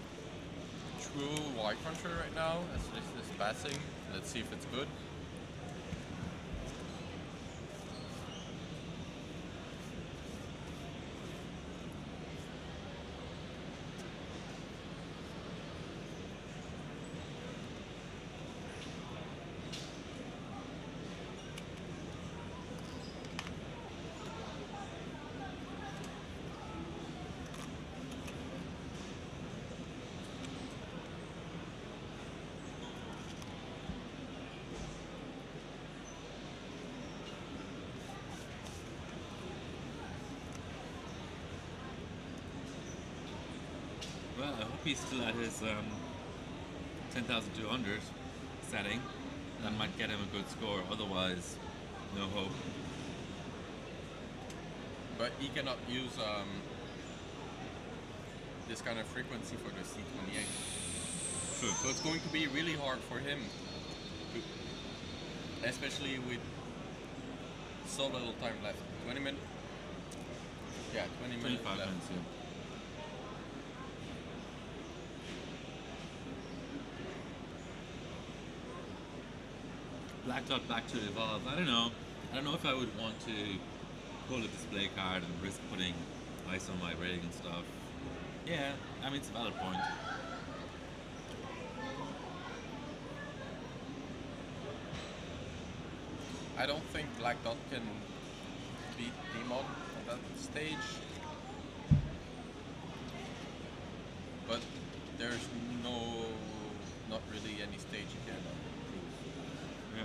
through White Cruncher right now. That's just this passing. Let's see if it's good. Well, I hope he's still at his 10,200 setting. That might get him a good score. Otherwise, no hope. But he cannot use this kind of frequency for the C28. True. So it's going to be really hard for him, especially with so little time left. 20 minutes? Yeah, 20 minutes 25 left. minutes, yeah. Black Dot back to Evolve. I don't know. I don't know if I would want to pull a display card and risk putting ice on my rig and stuff. Yeah, I mean, it's a valid point. I don't think Black Dot can beat Demon at that stage. But there's not really any stage he can improve. Yeah.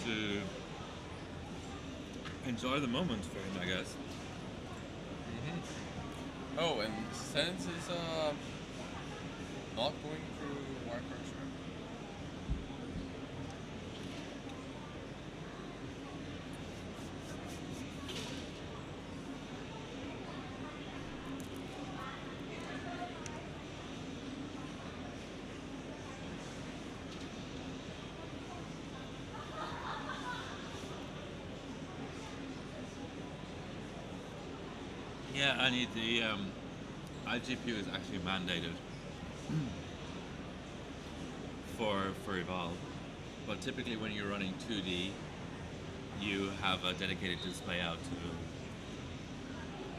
to enjoy the moment for him, I guess. Oh, and Sense is not going through wire pressure. Yeah, I need the iGPU is actually mandated for Evolve, but typically when you're running 2D, you have a dedicated display out to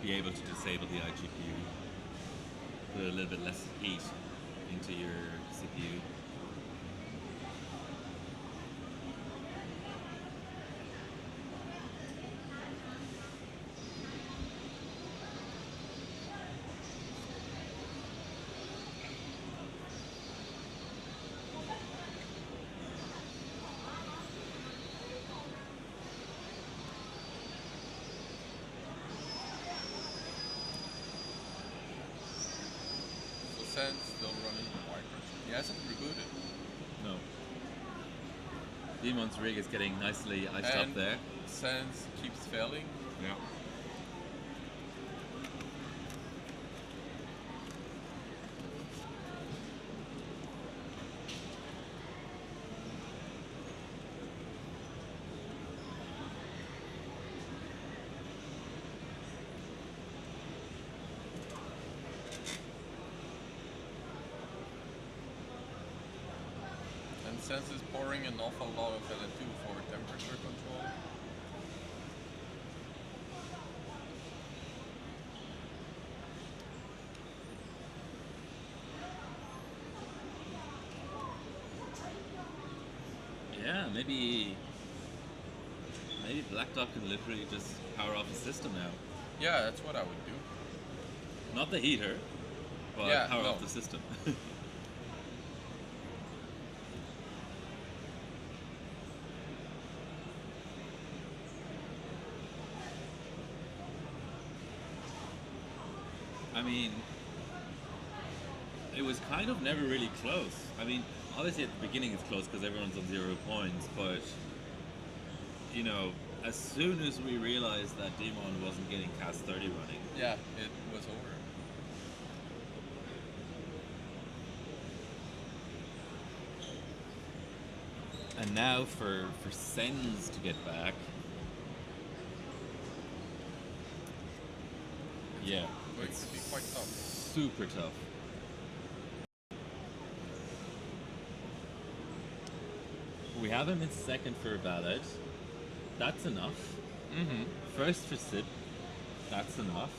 be able to disable the iGPU, put a little bit less heat into your CPU. So Sense still running wire pressure. He hasn't rebooted. No. Demon's rig is getting nicely iced up And there. Sense keeps failing. Yeah. And Sense is pouring an awful lot of LN2 for temperature control. Yeah, maybe Black Dog can literally just power off the system now. Yeah, that's what I would do. Not the heater, but Yeah, power no. off the system. I mean, it was kind of never really close. I mean, obviously at the beginning it's close because everyone's on 0 points, but you know, as soon as we realized that Demon wasn't getting cast 30 running, Yeah, it was over. and now for Sens to get back, yeah, Going to be quite tough. super tough. We have him in second for Ballad. That's enough. Mm-hmm. First for Sip. That's enough.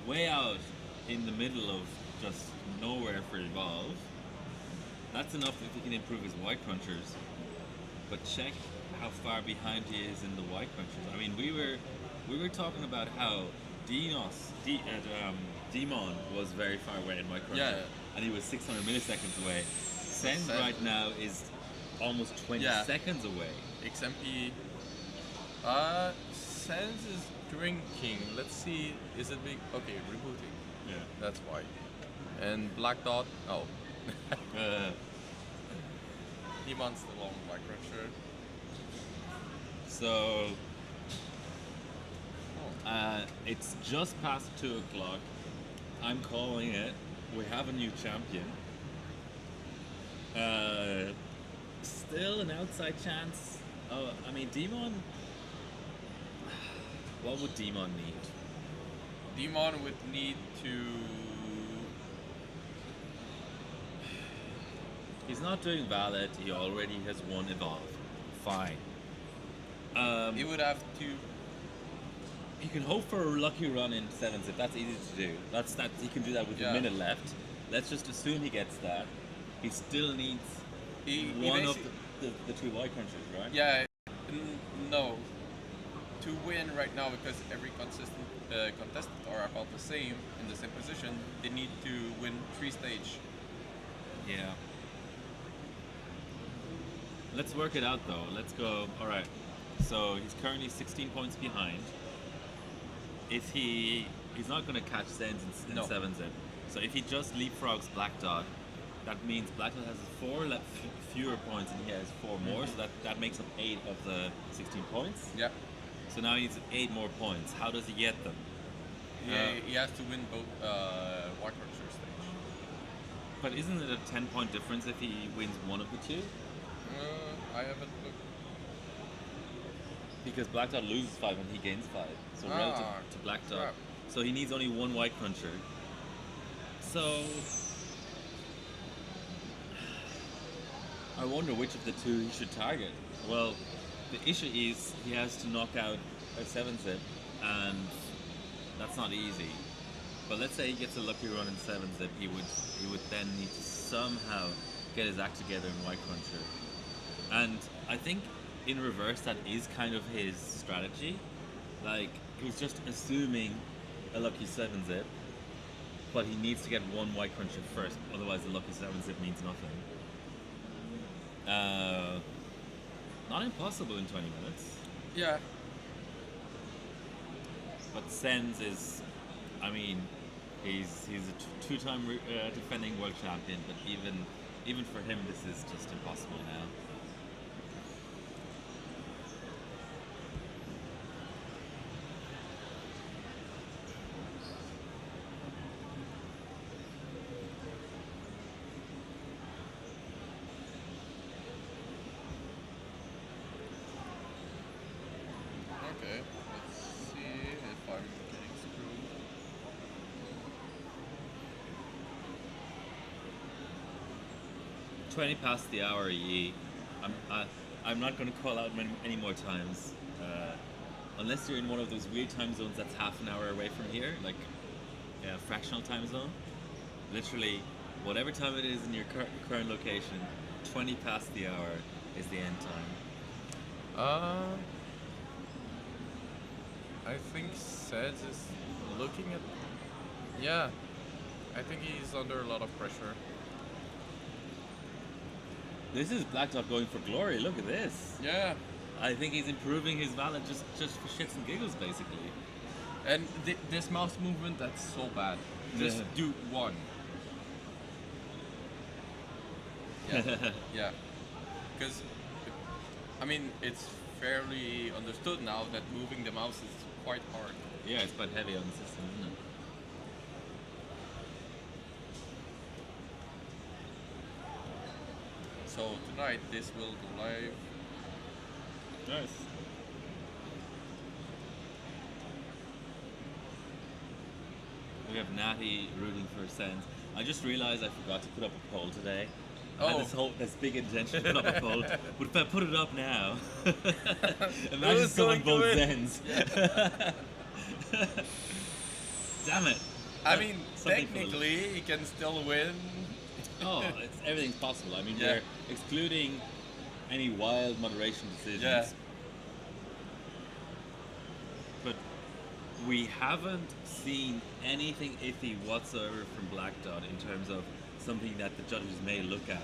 Way out in the middle of just nowhere for Evolve. That's enough if he can improve his white crunchers. But check how far behind he is in the white crunchers. I mean, we were talking about how Demon was very far away in white cruncher, Yeah. and he was 600 milliseconds away. Sen Sen- right now is almost 20 Yeah. seconds away. XMP. Sense is drinking. Let's see. Is it big? Okay, rebooting. Yeah. That's why. And Black Dot. Oh. He wants the long white cruncher. So Oh. it's just past 2 o'clock. I'm calling it. We have a new champion. Still an outside chance. Oh, I mean, Demon. What would Demon need? Demon would need to. He's not doing valid. He already has won Evolve. Fine. He would have to. He can hope for a lucky run in sevens if that's easy to do. That's that he can do that with Yeah. a minute left. Let's just assume he gets that. He still needs He one of basi- the 2 white crunchers, right? Yeah. No. To win right now, because every contestant are about the same in the same position, they need to win 3 stage. Yeah. let's work it out though. Let's go. All right. So he's currently 16 points behind. If he's not going to catch Sens in No. 7-zip. So if he just leapfrogs Black Dot, that means Black Dot has fewer points and he has 4 more. So that makes up 8 of the 16 points. Yeah. So now he needs 8 more points. How does he get them? He has to win both White Cruncher stage. But isn't it a 10-point difference if he wins one of the two? I haven't looked. Because Black Dot loses 5 and he gains 5. So relative to Black Dot. crap. So he needs only 1 White Cruncher. So I wonder which of the two he should target. Well, the issue is he has to knock out a 7-zip, and that's not easy. But let's say he gets a lucky run in 7-zip, he would then need to somehow get his act together in White Cruncher. And I think in reverse that is kind of his strategy. Like, he's just assuming a lucky 7-zip, but he needs to get 1 White Cruncher first, otherwise the lucky 7-zip means nothing. Not impossible in 20 minutes. Yeah. But Sens is, I mean, he's a two-time defending world champion, but even for him this is just impossible now. Okay. Let's see if I'm getting screwed. $20 past the hour, Yi. I'm not going to call out any more times, unless you're in one of those weird time zones that's half an hour away from here, like a fractional time zone. Literally, whatever time it is in your current location, 20 past the hour is the end time. I think Seds is looking at. Yeah, I think he's under a lot of pressure. This is Black Dot going for glory. Look at this. Yeah, I think he's improving his valid just for shits and giggles, basically. and this mouse movement, that's so bad. Just Yeah. do one. Yeah, yeah. Because, I mean, it's fairly understood now that moving the mouse is quite hard. Yeah, it's quite heavy on the system, isn't it? So tonight this will go live. Nice. We have Natty rooting for Sens. I just realized I forgot to put up a poll today. I had this big intention to put up a poll, but if I put it up now, imagine Who's someone going to votes win? Sens. Damn it. I mean, Something for the- technically he can still win. Oh, everything's possible. I mean, Yeah. we're excluding any wild moderation decisions. Yeah. But we haven't seen anything iffy whatsoever from Black Dot in terms of something that the judges may look at.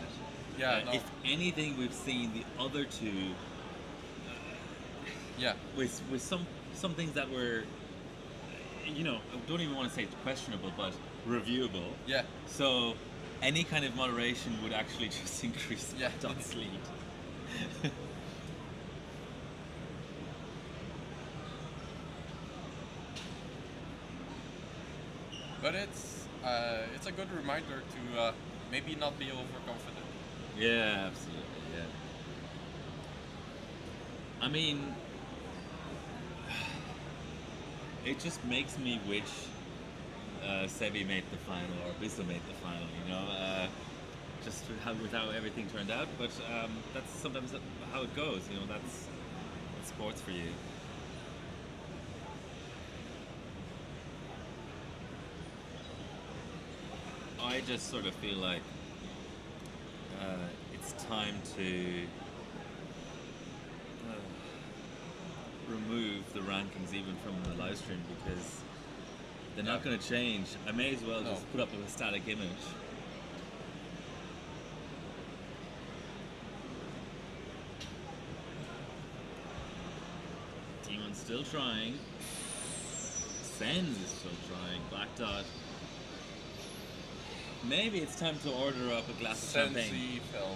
Yeah, no. If anything, we've seen the other two Yeah, with some things that were, I don't even want to say it's questionable, but reviewable. yeah. So any kind of moderation would actually just increase Yeah. Black Dot's lead. But it's a good reminder to maybe not be overconfident. Yeah, absolutely. Yeah. I mean, it just makes me wish Sebi made the final or Bissell made the final. Just with how everything turned out. But that's sometimes how it goes. That's sports for you. I just sort of feel like it's time to remove the rankings even from the live stream because they're not going to change. I may as well No. just put up a static image. Anyone's still trying. Sens is still trying. Black Dot. Maybe it's time to order up a glass of champagne. Sensi Feld.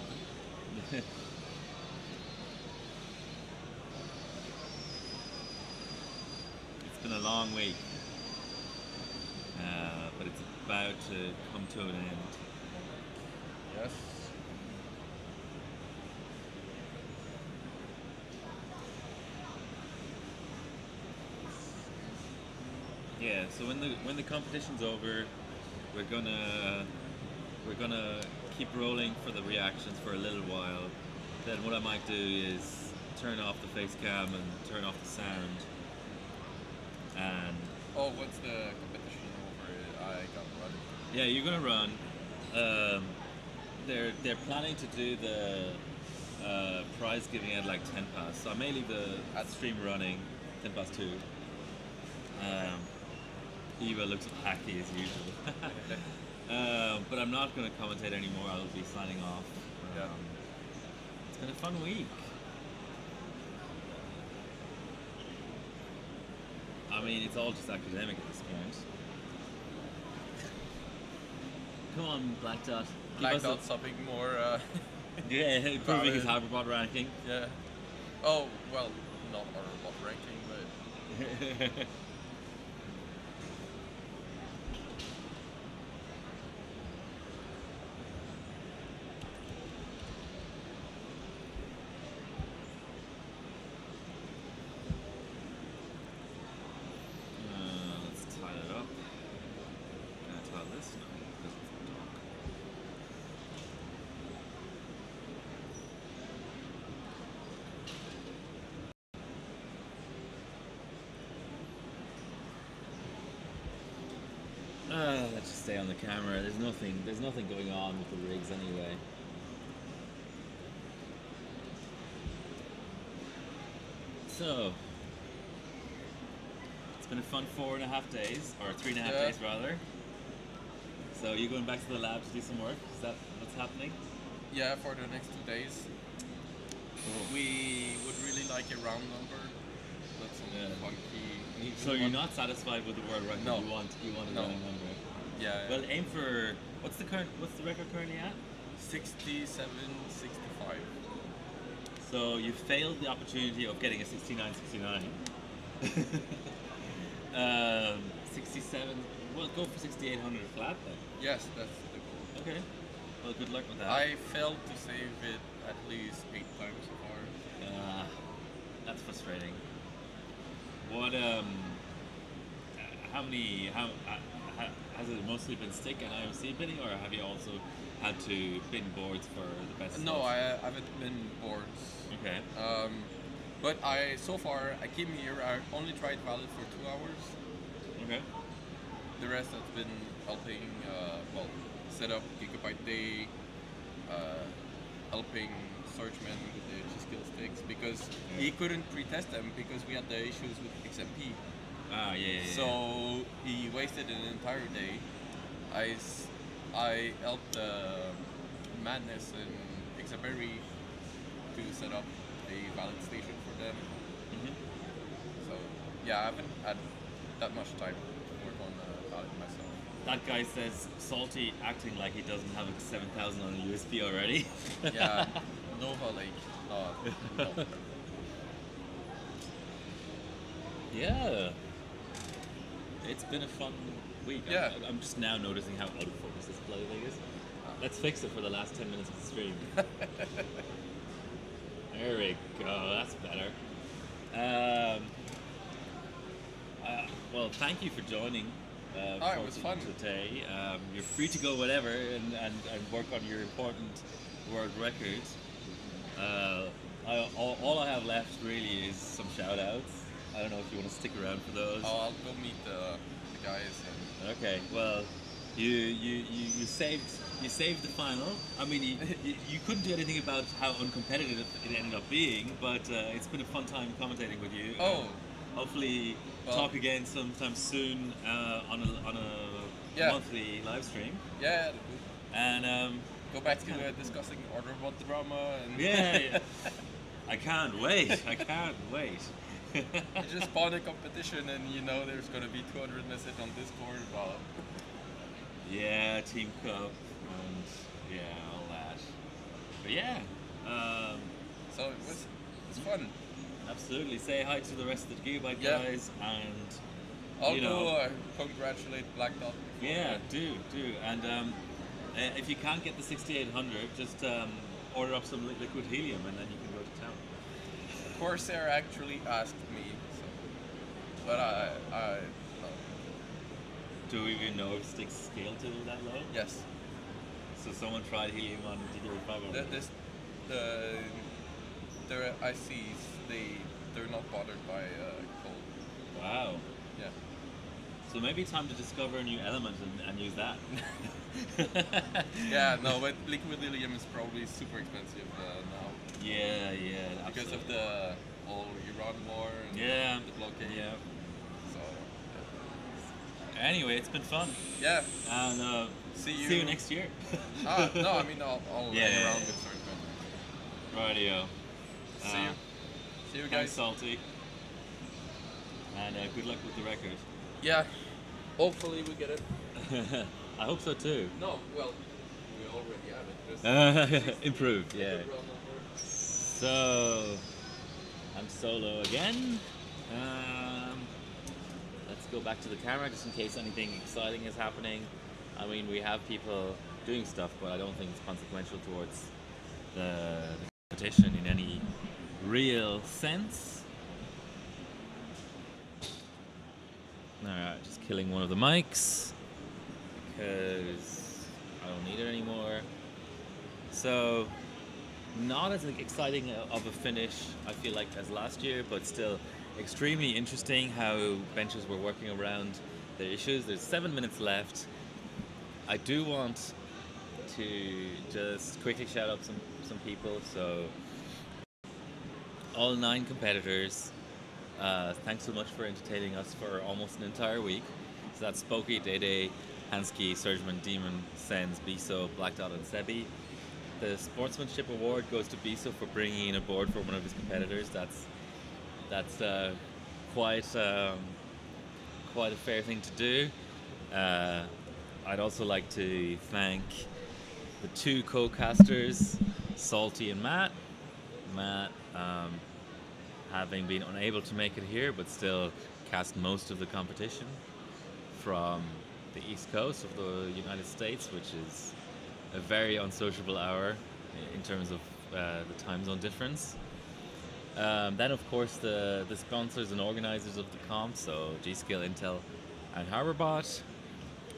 It's been a long week, but it's about to come to an end. Yes. Yeah. So when the competition's over, we're gonna keep rolling for the reactions for a little while. Then what I might do is turn off the face cam and turn off the sound. And Oh, what's the competition over? I got run. yeah, you're gonna run. They're planning to do the prize giving at like 10 past. So I may leave the stream running 10 past 2. Eva looks hacky as usual. But I'm not going to commentate anymore. I'll be signing off. Yeah. It's been a fun week. I mean, it's all just academic at this point. Come on, Black Dot. Black Dot something more. Yeah, improving his Hyperbot ranking. Yeah. Oh, well, not our bot ranking, but. Let's tie it up. Can I tie this? No, because it's a dog. Let's just stay on the camera. There's nothing going on with the rigs anyway. So it's been a fun 4.5 days, or 3.5 days rather. So you're going back to the lab to do some work? Is that what's happening? Yeah, for the next 2 days. Cool. We would really like a round number. That's some funky. So you're not satisfied with the world record? No. You want a No. running number. Yeah. Well, aim for what's the record currently at? 67.65. So you failed the opportunity of getting a 69.69. 67. Well, go for 6,800 flat then. Yes, that's the goal. Okay. Well, good luck with that. I failed to save it at least 8 times so far. That's frustrating. What has it mostly been stick and IOC bidding, or have you also had to bin boards for the best? No, slots? I haven't been boards. Okay. But so far I came here. I only tried Valid for 2 hours. Okay. The rest has been helping. Set up Gigabyte Day, helping Searchman with the G.SKILL sticks because he couldn't pre-test them because we had the issues with XMP. Ah, yeah. So he wasted an entire day. I helped Madness and Xaberry to set up a valid station for them. Mm-hmm. So yeah, I haven't had that much time to work on valid myself. That guy says Salty acting like he doesn't have a 7,000 on a USB already. Yeah, Nova Lake. No. Yeah. It's been a fun week. Yeah. I'm just now noticing how out of focus this play thing is. Let's fix it for the last 10 minutes of the stream. There we go. That's better. Well, thank you for joining. It was fun today. You're free to go whatever and work on your important world records. All I have left really is some shout outs. I don't know if you want to stick around for those. Oh, I'll go meet the guys. Okay, well, you saved the final. I mean, you couldn't do anything about how uncompetitive it ended up being, but it's been a fun time commentating with you. Hopefully, talk again sometime soon on a monthly live stream. Yeah. And go back to discussing Order Bot drama. And yeah. I can't wait. You just spawn a competition and you know there's gonna be 200 messages on Discord about Yeah, Team Cup and yeah, all that. But yeah, so it's fun. absolutely. Say hi to the rest of the Gigabyte Yeah. guys, and I'll you go know, congratulate Black Dot. before yeah, that. do. And if you can't get the 6800, just order up some liquid helium, and then you can go to town. Corsair actually asked me, so, but I no. Do we even know if sticks scale to that low? Yes. So someone tried helium on Gigabyte 500. The ICs they're not bothered by cold. Wow. Yeah. So maybe time to discover a new element and use that. Yeah, no, but liquid helium is probably super expensive now Yeah, because of absolutely. the whole Iran war and Yeah, the blockade. yeah. So Anyway, it's been fun, yeah. and See see you you- next year. No, I mean I'll Yeah, hang yeah, around yeah. with SkatterBencher. Radio. See you. See you Thanks, guys. Salty. And good luck with the record. Yeah. Hopefully we get it. I hope so too. No, well, we already have it. Just Improved, yeah. the round number. So, I'm solo again. Let's go back to the camera just in case anything exciting is happening. I mean, we have people doing stuff, but I don't think it's consequential towards the competition in any real sense. Alright, just killing one of the mics because I don't need it anymore. So, not as exciting of a finish, I feel like, as last year, but still extremely interesting how benches were working around the issues. There's 7 minutes left. I do want to just quickly shout out some people. So, all 9 competitors, thanks so much for entertaining us for almost an entire week. So that's Spooky, Dede, Hansky, Surgeman, Demon, Sens, Biso, Black Dot, and Sebi. The Sportsmanship Award goes to Biso for bringing in a board for one of his competitors. That's quite quite a fair thing to do. I'd also like to thank the 2 co-casters, Salty and Matt. Matt, having been unable to make it here, but still cast most of the competition from the East Coast of the United States, which is a very unsociable hour in terms of the time zone difference. Then, of course, the sponsors and organizers of the comp, so G.SKILL, Intel, and HarborBot,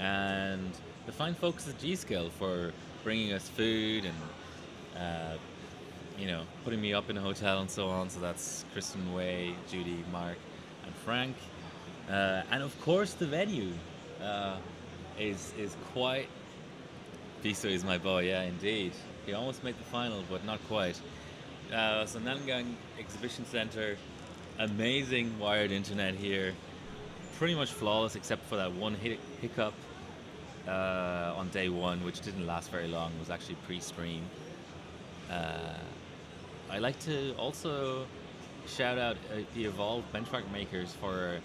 and the fine folks at G.SKILL for bringing us food and putting me up in a hotel and so on. So that's Kristen, Way, Judy, Mark, and Frank, and of course the venue is quite. Biso is my boy, yeah, indeed. He almost made the final, but not quite. So Nangang Exhibition Center, amazing wired internet here, pretty much flawless except for that one hiccup on day 1, which didn't last very long. It was actually pre-stream. I like to also shout out the Evolved benchmark makers for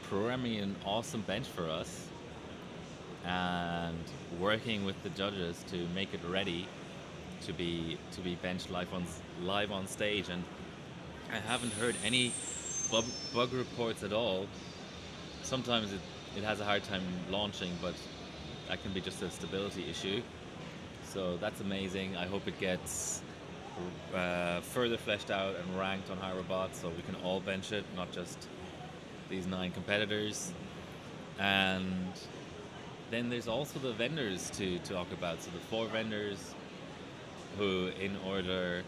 programming an awesome bench for us and working with the judges to make it ready to be benched live on stage. And I haven't heard any bug reports at all. Sometimes it has a hard time launching, but that can be just a stability issue. So that's amazing. I hope it gets further fleshed out and ranked on HarborBot so we can all bench it, not just these 9 competitors. And then there's also the vendors to talk about. So the 4 vendors who, in order,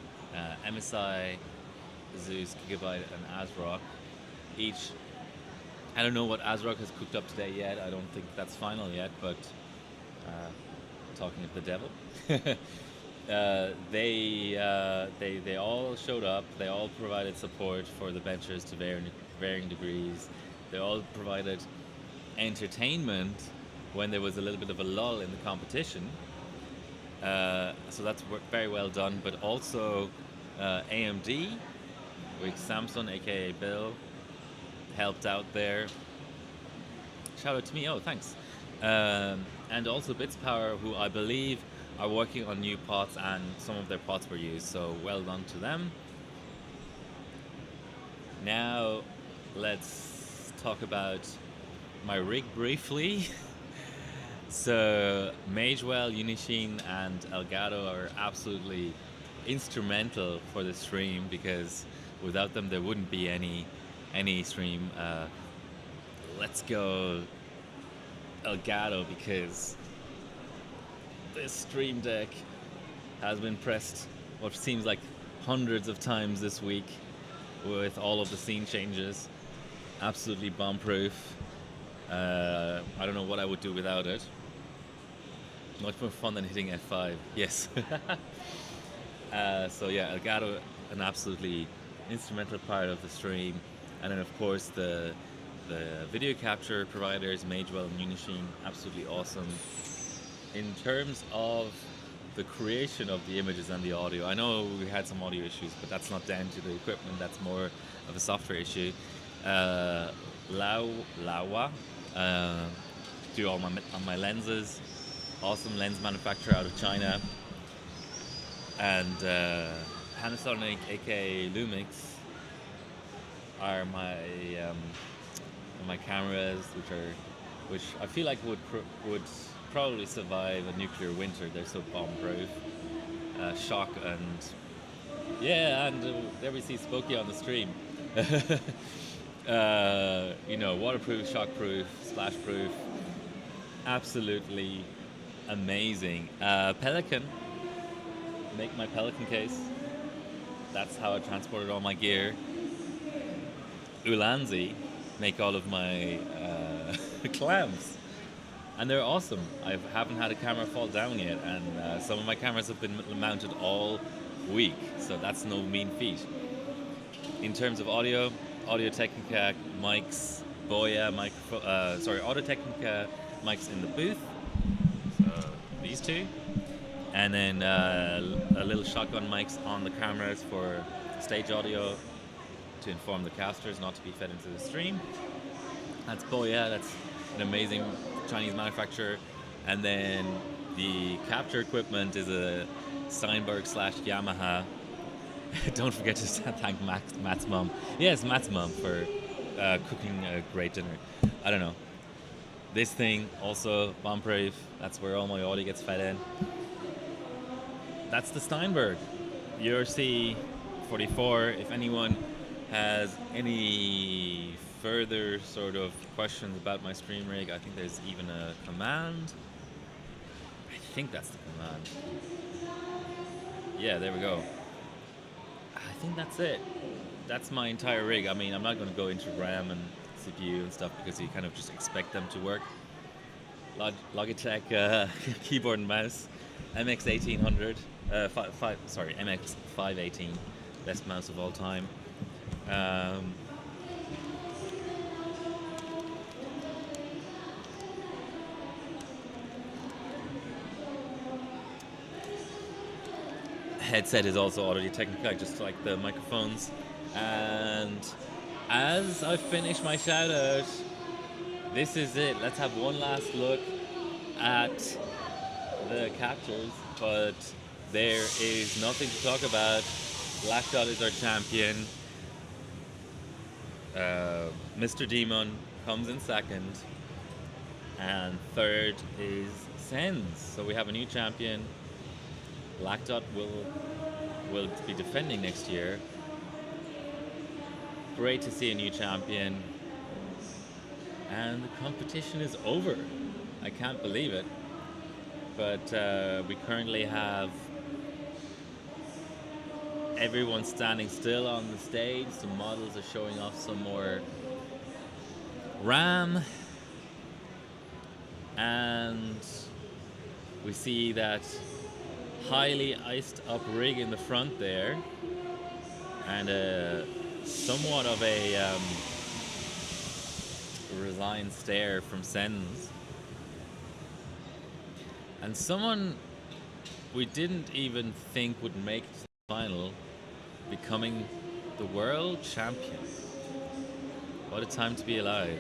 MSI, Zeus, Gigabyte, and ASRock, each. I don't know what ASRock has cooked up today yet. I don't think that's final yet, but talking of the devil. They all showed up. They all provided support for the benchers to varying degrees. They all provided entertainment when there was a little bit of a lull in the competition. So that's very well done. But also AMD with Samson, aka Bill, helped out there. Shout out to me. Oh, thanks. And also Bits Power, who I believe are working on new pots, and some of their pots were used. So well done to them. Now let's talk about my rig briefly. So Magewell, Unisheen, and Elgato are absolutely instrumental for the stream, because without them there wouldn't be any stream. Let's go Elgato, because this stream deck has been pressed what seems like hundreds of times this week with all of the scene changes. Absolutely bomb proof. I don't know what I would do without it. Much more fun than hitting F5. Yes. So yeah, Elgato, an absolutely instrumental part of the stream. And then of course the video capture providers, Magewell and Unisheen, absolutely awesome. In terms of the creation of the images and the audio, I know we had some audio issues, but that's not down to the equipment, that's more of a software issue. Laowa do all my lenses. Awesome lens manufacturer out of China. And Panasonic, aka Lumix, are my cameras, which I feel like would probably survive a nuclear winter. They're so bomb-proof. Shock and yeah, and there we see Spokey on the stream. Waterproof, shockproof, splashproof, absolutely amazing. Pelican, make my Pelican case. That's how I transported all my gear. Ulanzi make all of my clamps, and they're awesome. I haven't had a camera fall down yet, and some of my cameras have been mounted all week, so that's no mean feat. In terms of Audio Technica mics, Boya Audio Technica mics in the booth, so these two, and then a little shotgun mics on the cameras for stage audio to inform the casters not to be fed into the stream. That's Boya, that's an amazing Chinese manufacturer. And then the capture equipment is a Steinberg / Yamaha. Don't forget to thank Matt's mom. Yes, Matt's mom for cooking a great dinner. I don't know. This thing also bomb-proof. That's where all my audio gets fed in. That's the Steinberg URC 44. If anyone has any further sort of questions about my stream rig, I think there's even a command. I think that's the command. Yeah, there we go. I think that's it. That's my entire rig. I mean, I'm not going to go into RAM and CPU and stuff because you kind of just expect them to work. Logitech keyboard and mouse, MX 1800, MX 518, best mouse of all time. Headset is also Audio Technica, just like the microphones. And as I finish my shout out, this is it. Let's have one last look at the captures, but there is nothing to talk about. Black Dot is our champion. Mr. Demon comes in second, and third is Sens. So we have a new champion. Black Dot will be defending next year. Great to see a new champion. And the competition is over. I can't believe it. But we currently have everyone standing still on the stage. Some models are showing off some more RAM. And we see that highly iced up rig in the front there, and somewhat of a resigned stare from Sens, and someone we didn't even think would make the final becoming The world champion. What a time to be alive.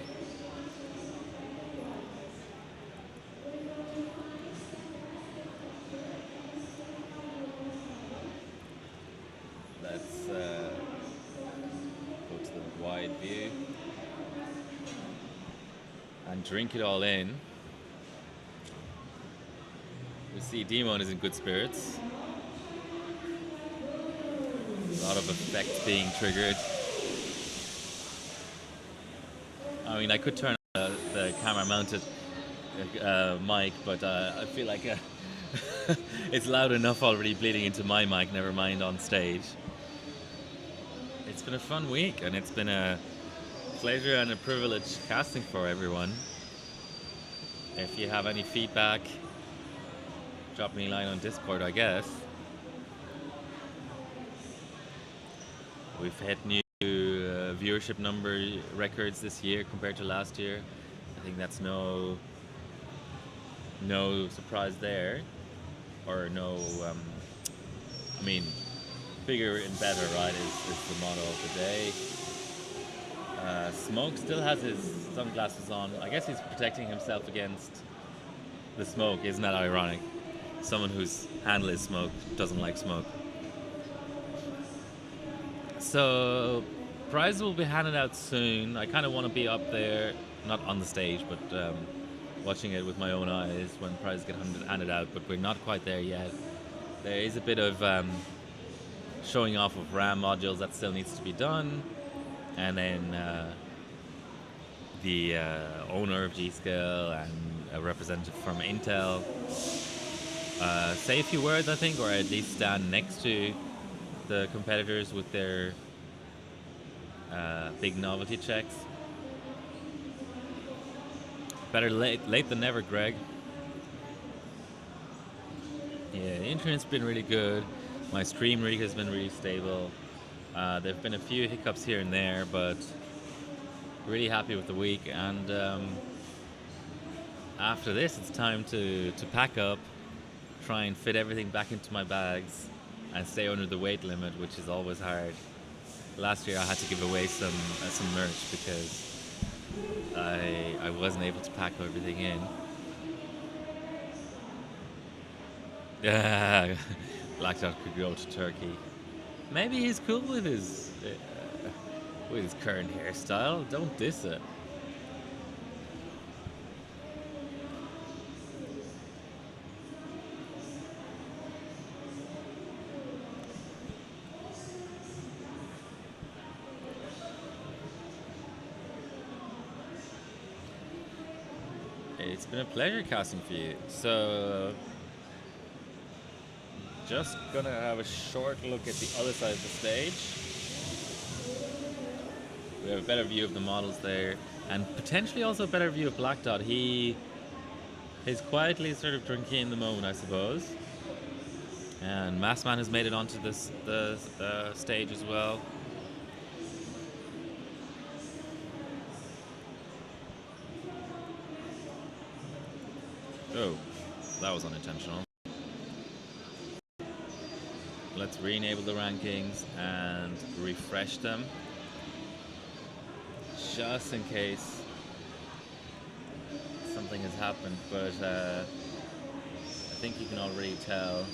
Let's go to the wide view and drink it all in. We see Demon is in good spirits. A lot of effects being triggered. I mean, I could turn on the camera-mounted mic, but I feel like it's loud enough already bleeding into my mic, never mind on stage. It's been a fun week, and it's been a pleasure and a privilege casting for everyone. If you have any feedback, drop me a line on Discord, I guess. We've hit new viewership number records this year compared to last year. I think that's no surprise there, or no. I mean, bigger and better, right? Is the motto of the day. Smoke still has his sunglasses on. I guess he's protecting himself against the smoke. Isn't that ironic? Someone whose handle is smoke doesn't like smoke. So, prizes will be handed out soon. I kind of want to be up there, not on the stage, but watching it with my own eyes when prizes get handed out, but we're not quite there yet. There is a bit of showing off of RAM modules that still needs to be done, and then the owner of G.SKILL and a representative from Intel say a few words, I think, or at least stand next to the competitors with their big novelty checks. Better late than never, Greg. Yeah, the internet's been really good. My stream rig has been really stable. There have been a few hiccups here and there, but really happy with the week. And after this, it's time to pack up, try and fit everything back into my bags, and stay under the weight limit, which is always hard. Last year I had to give away some merch because I wasn't able to pack everything in. Yeah, Black Dot could go to Turkey. Maybe he's cool with his current hairstyle. Don't diss it. It's been a pleasure casting for you. So, just gonna have a short look at the other side of the stage. We have a better view of the models there, and potentially also a better view of Black Dot. He's quietly sort of drinking in the moment, I suppose. And Massman has made it onto the stage as well. Oh, that was unintentional. Let's re-enable the rankings and refresh them, just in case something has happened, but I think you can already tell.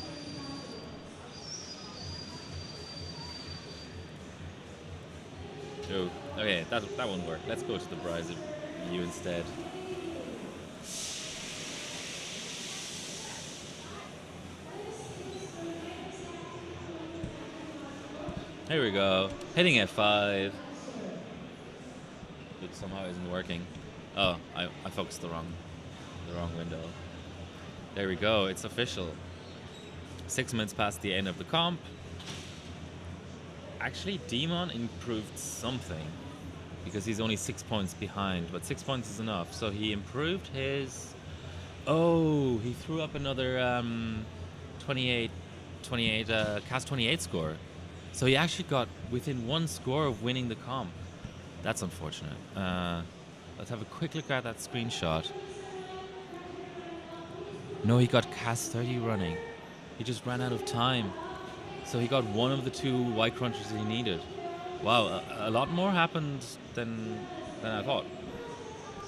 Oh, okay, that won't work. Let's go to the browser view instead. Here we go. Hitting F5. It somehow isn't working. Oh, I focused the wrong window. There we go. It's official. 6 minutes past the end of the comp. Actually, Demon improved something because he's only 6 points behind, but 6 points is enough. So he improved his. Oh, he threw up another 28 cast 28 score. So he actually got within one score of winning the comp. That's unfortunate. Let's have a quick look at that screenshot. No, he got cast 30 running. He just ran out of time. So he got one of the two white crunchers he needed. Wow, a lot more happened than I thought,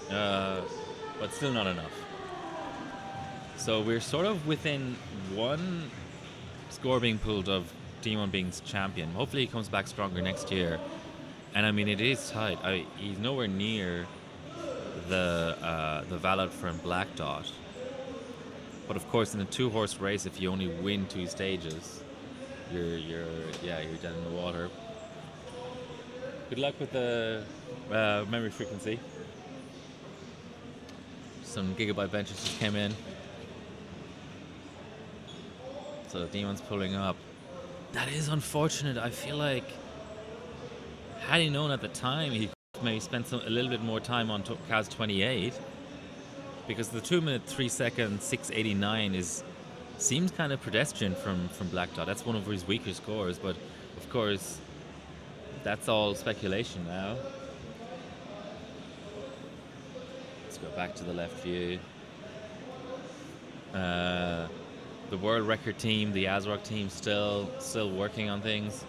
but still not enough. So we're sort of within one score being pulled of Demon being champion. Hopefully he comes back stronger next year. And I mean, it is tight. He's nowhere near the Valid from Black Dot. But of course, in a 2-horse race, if you only win 2 stages, you're dead in the water. Good luck with the memory frequency. Some gigabyte benches just came in. So the Demon's pulling up. That is unfortunate. I feel like had he known at the time, he maybe spent a little bit more time on Kaz 28, because the 2 minute 3 second 689 seems kind of pedestrian from Black Dot. That's one of his weaker scores, but of course that's all speculation now. Let's go back to the left view. The world record team, the ASRock team, still working on things.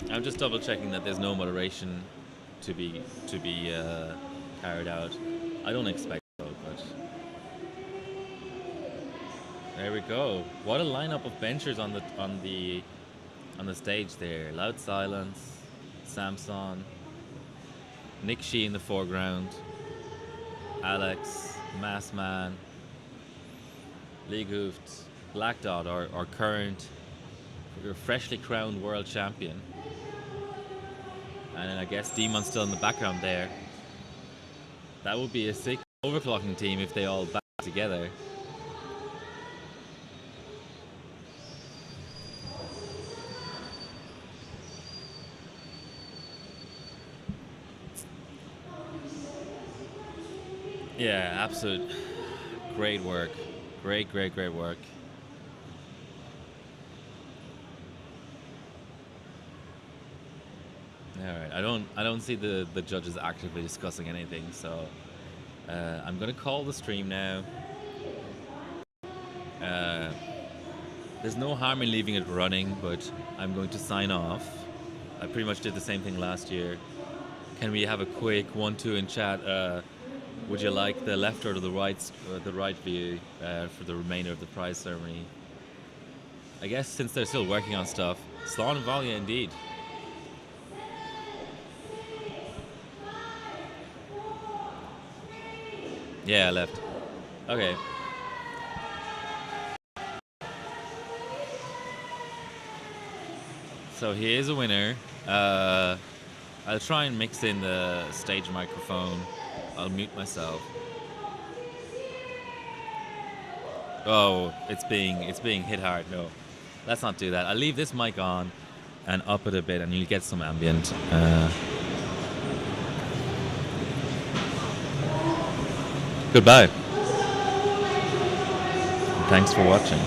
I'm just double checking that there's no moderation to be carried out. I don't expect so, but there we go. What a lineup of benchers on the stage there. Loud Silence, Samson, Nick Shee in the foreground, Alex, Massman, Lee Gooft, Black Dot, our current, freshly crowned world champion. And then I guess Demon's still in the background there. That would be a sick overclocking team if they all back together. Yeah, absolute great work. Great work. Alright, I don't see the judges actively discussing anything, so I'm gonna call the stream now. There's no harm in leaving it running, but I'm going to sign off. I pretty much did the same thing last year. Can we have a quick 1-2 in chat? Would you like the left or the right view for the remainder of the prize ceremony? I guess since they're still working on stuff, Slán and Valia indeed. Yeah, left. Okay. So he is a winner. I'll try and mix in the stage microphone. I'll mute myself. Oh, it's being hit hard. No, let's not do that. I'll leave this mic on and up it a bit, and you'll get some ambient. Goodbye. Thanks for watching.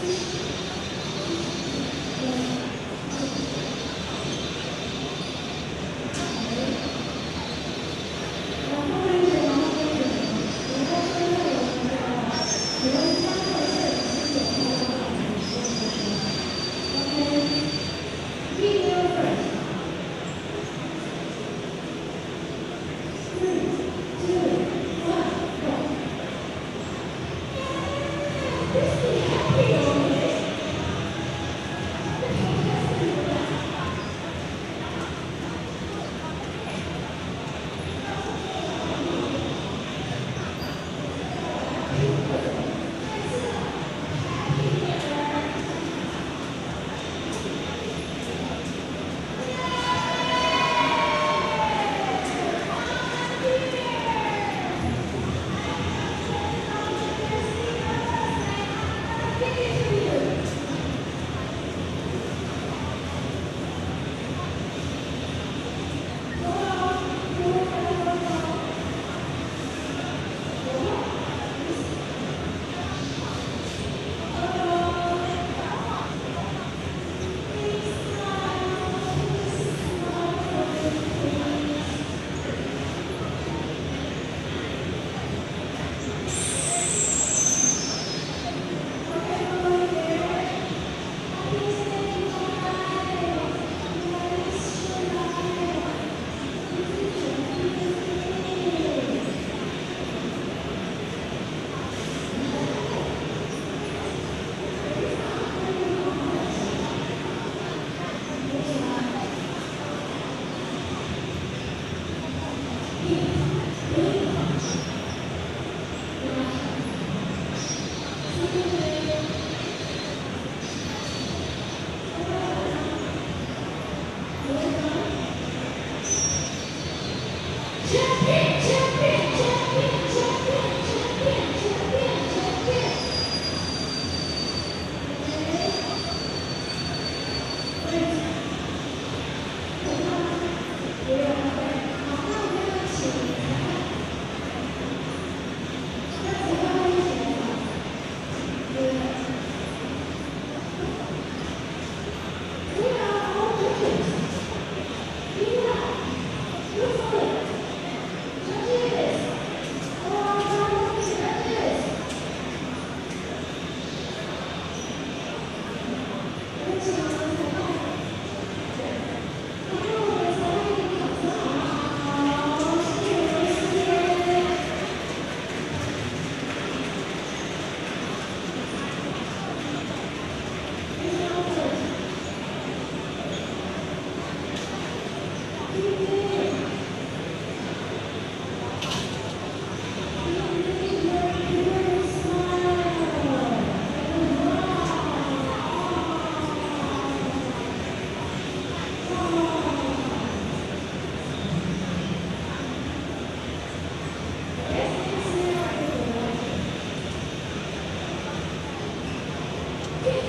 Thank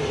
you.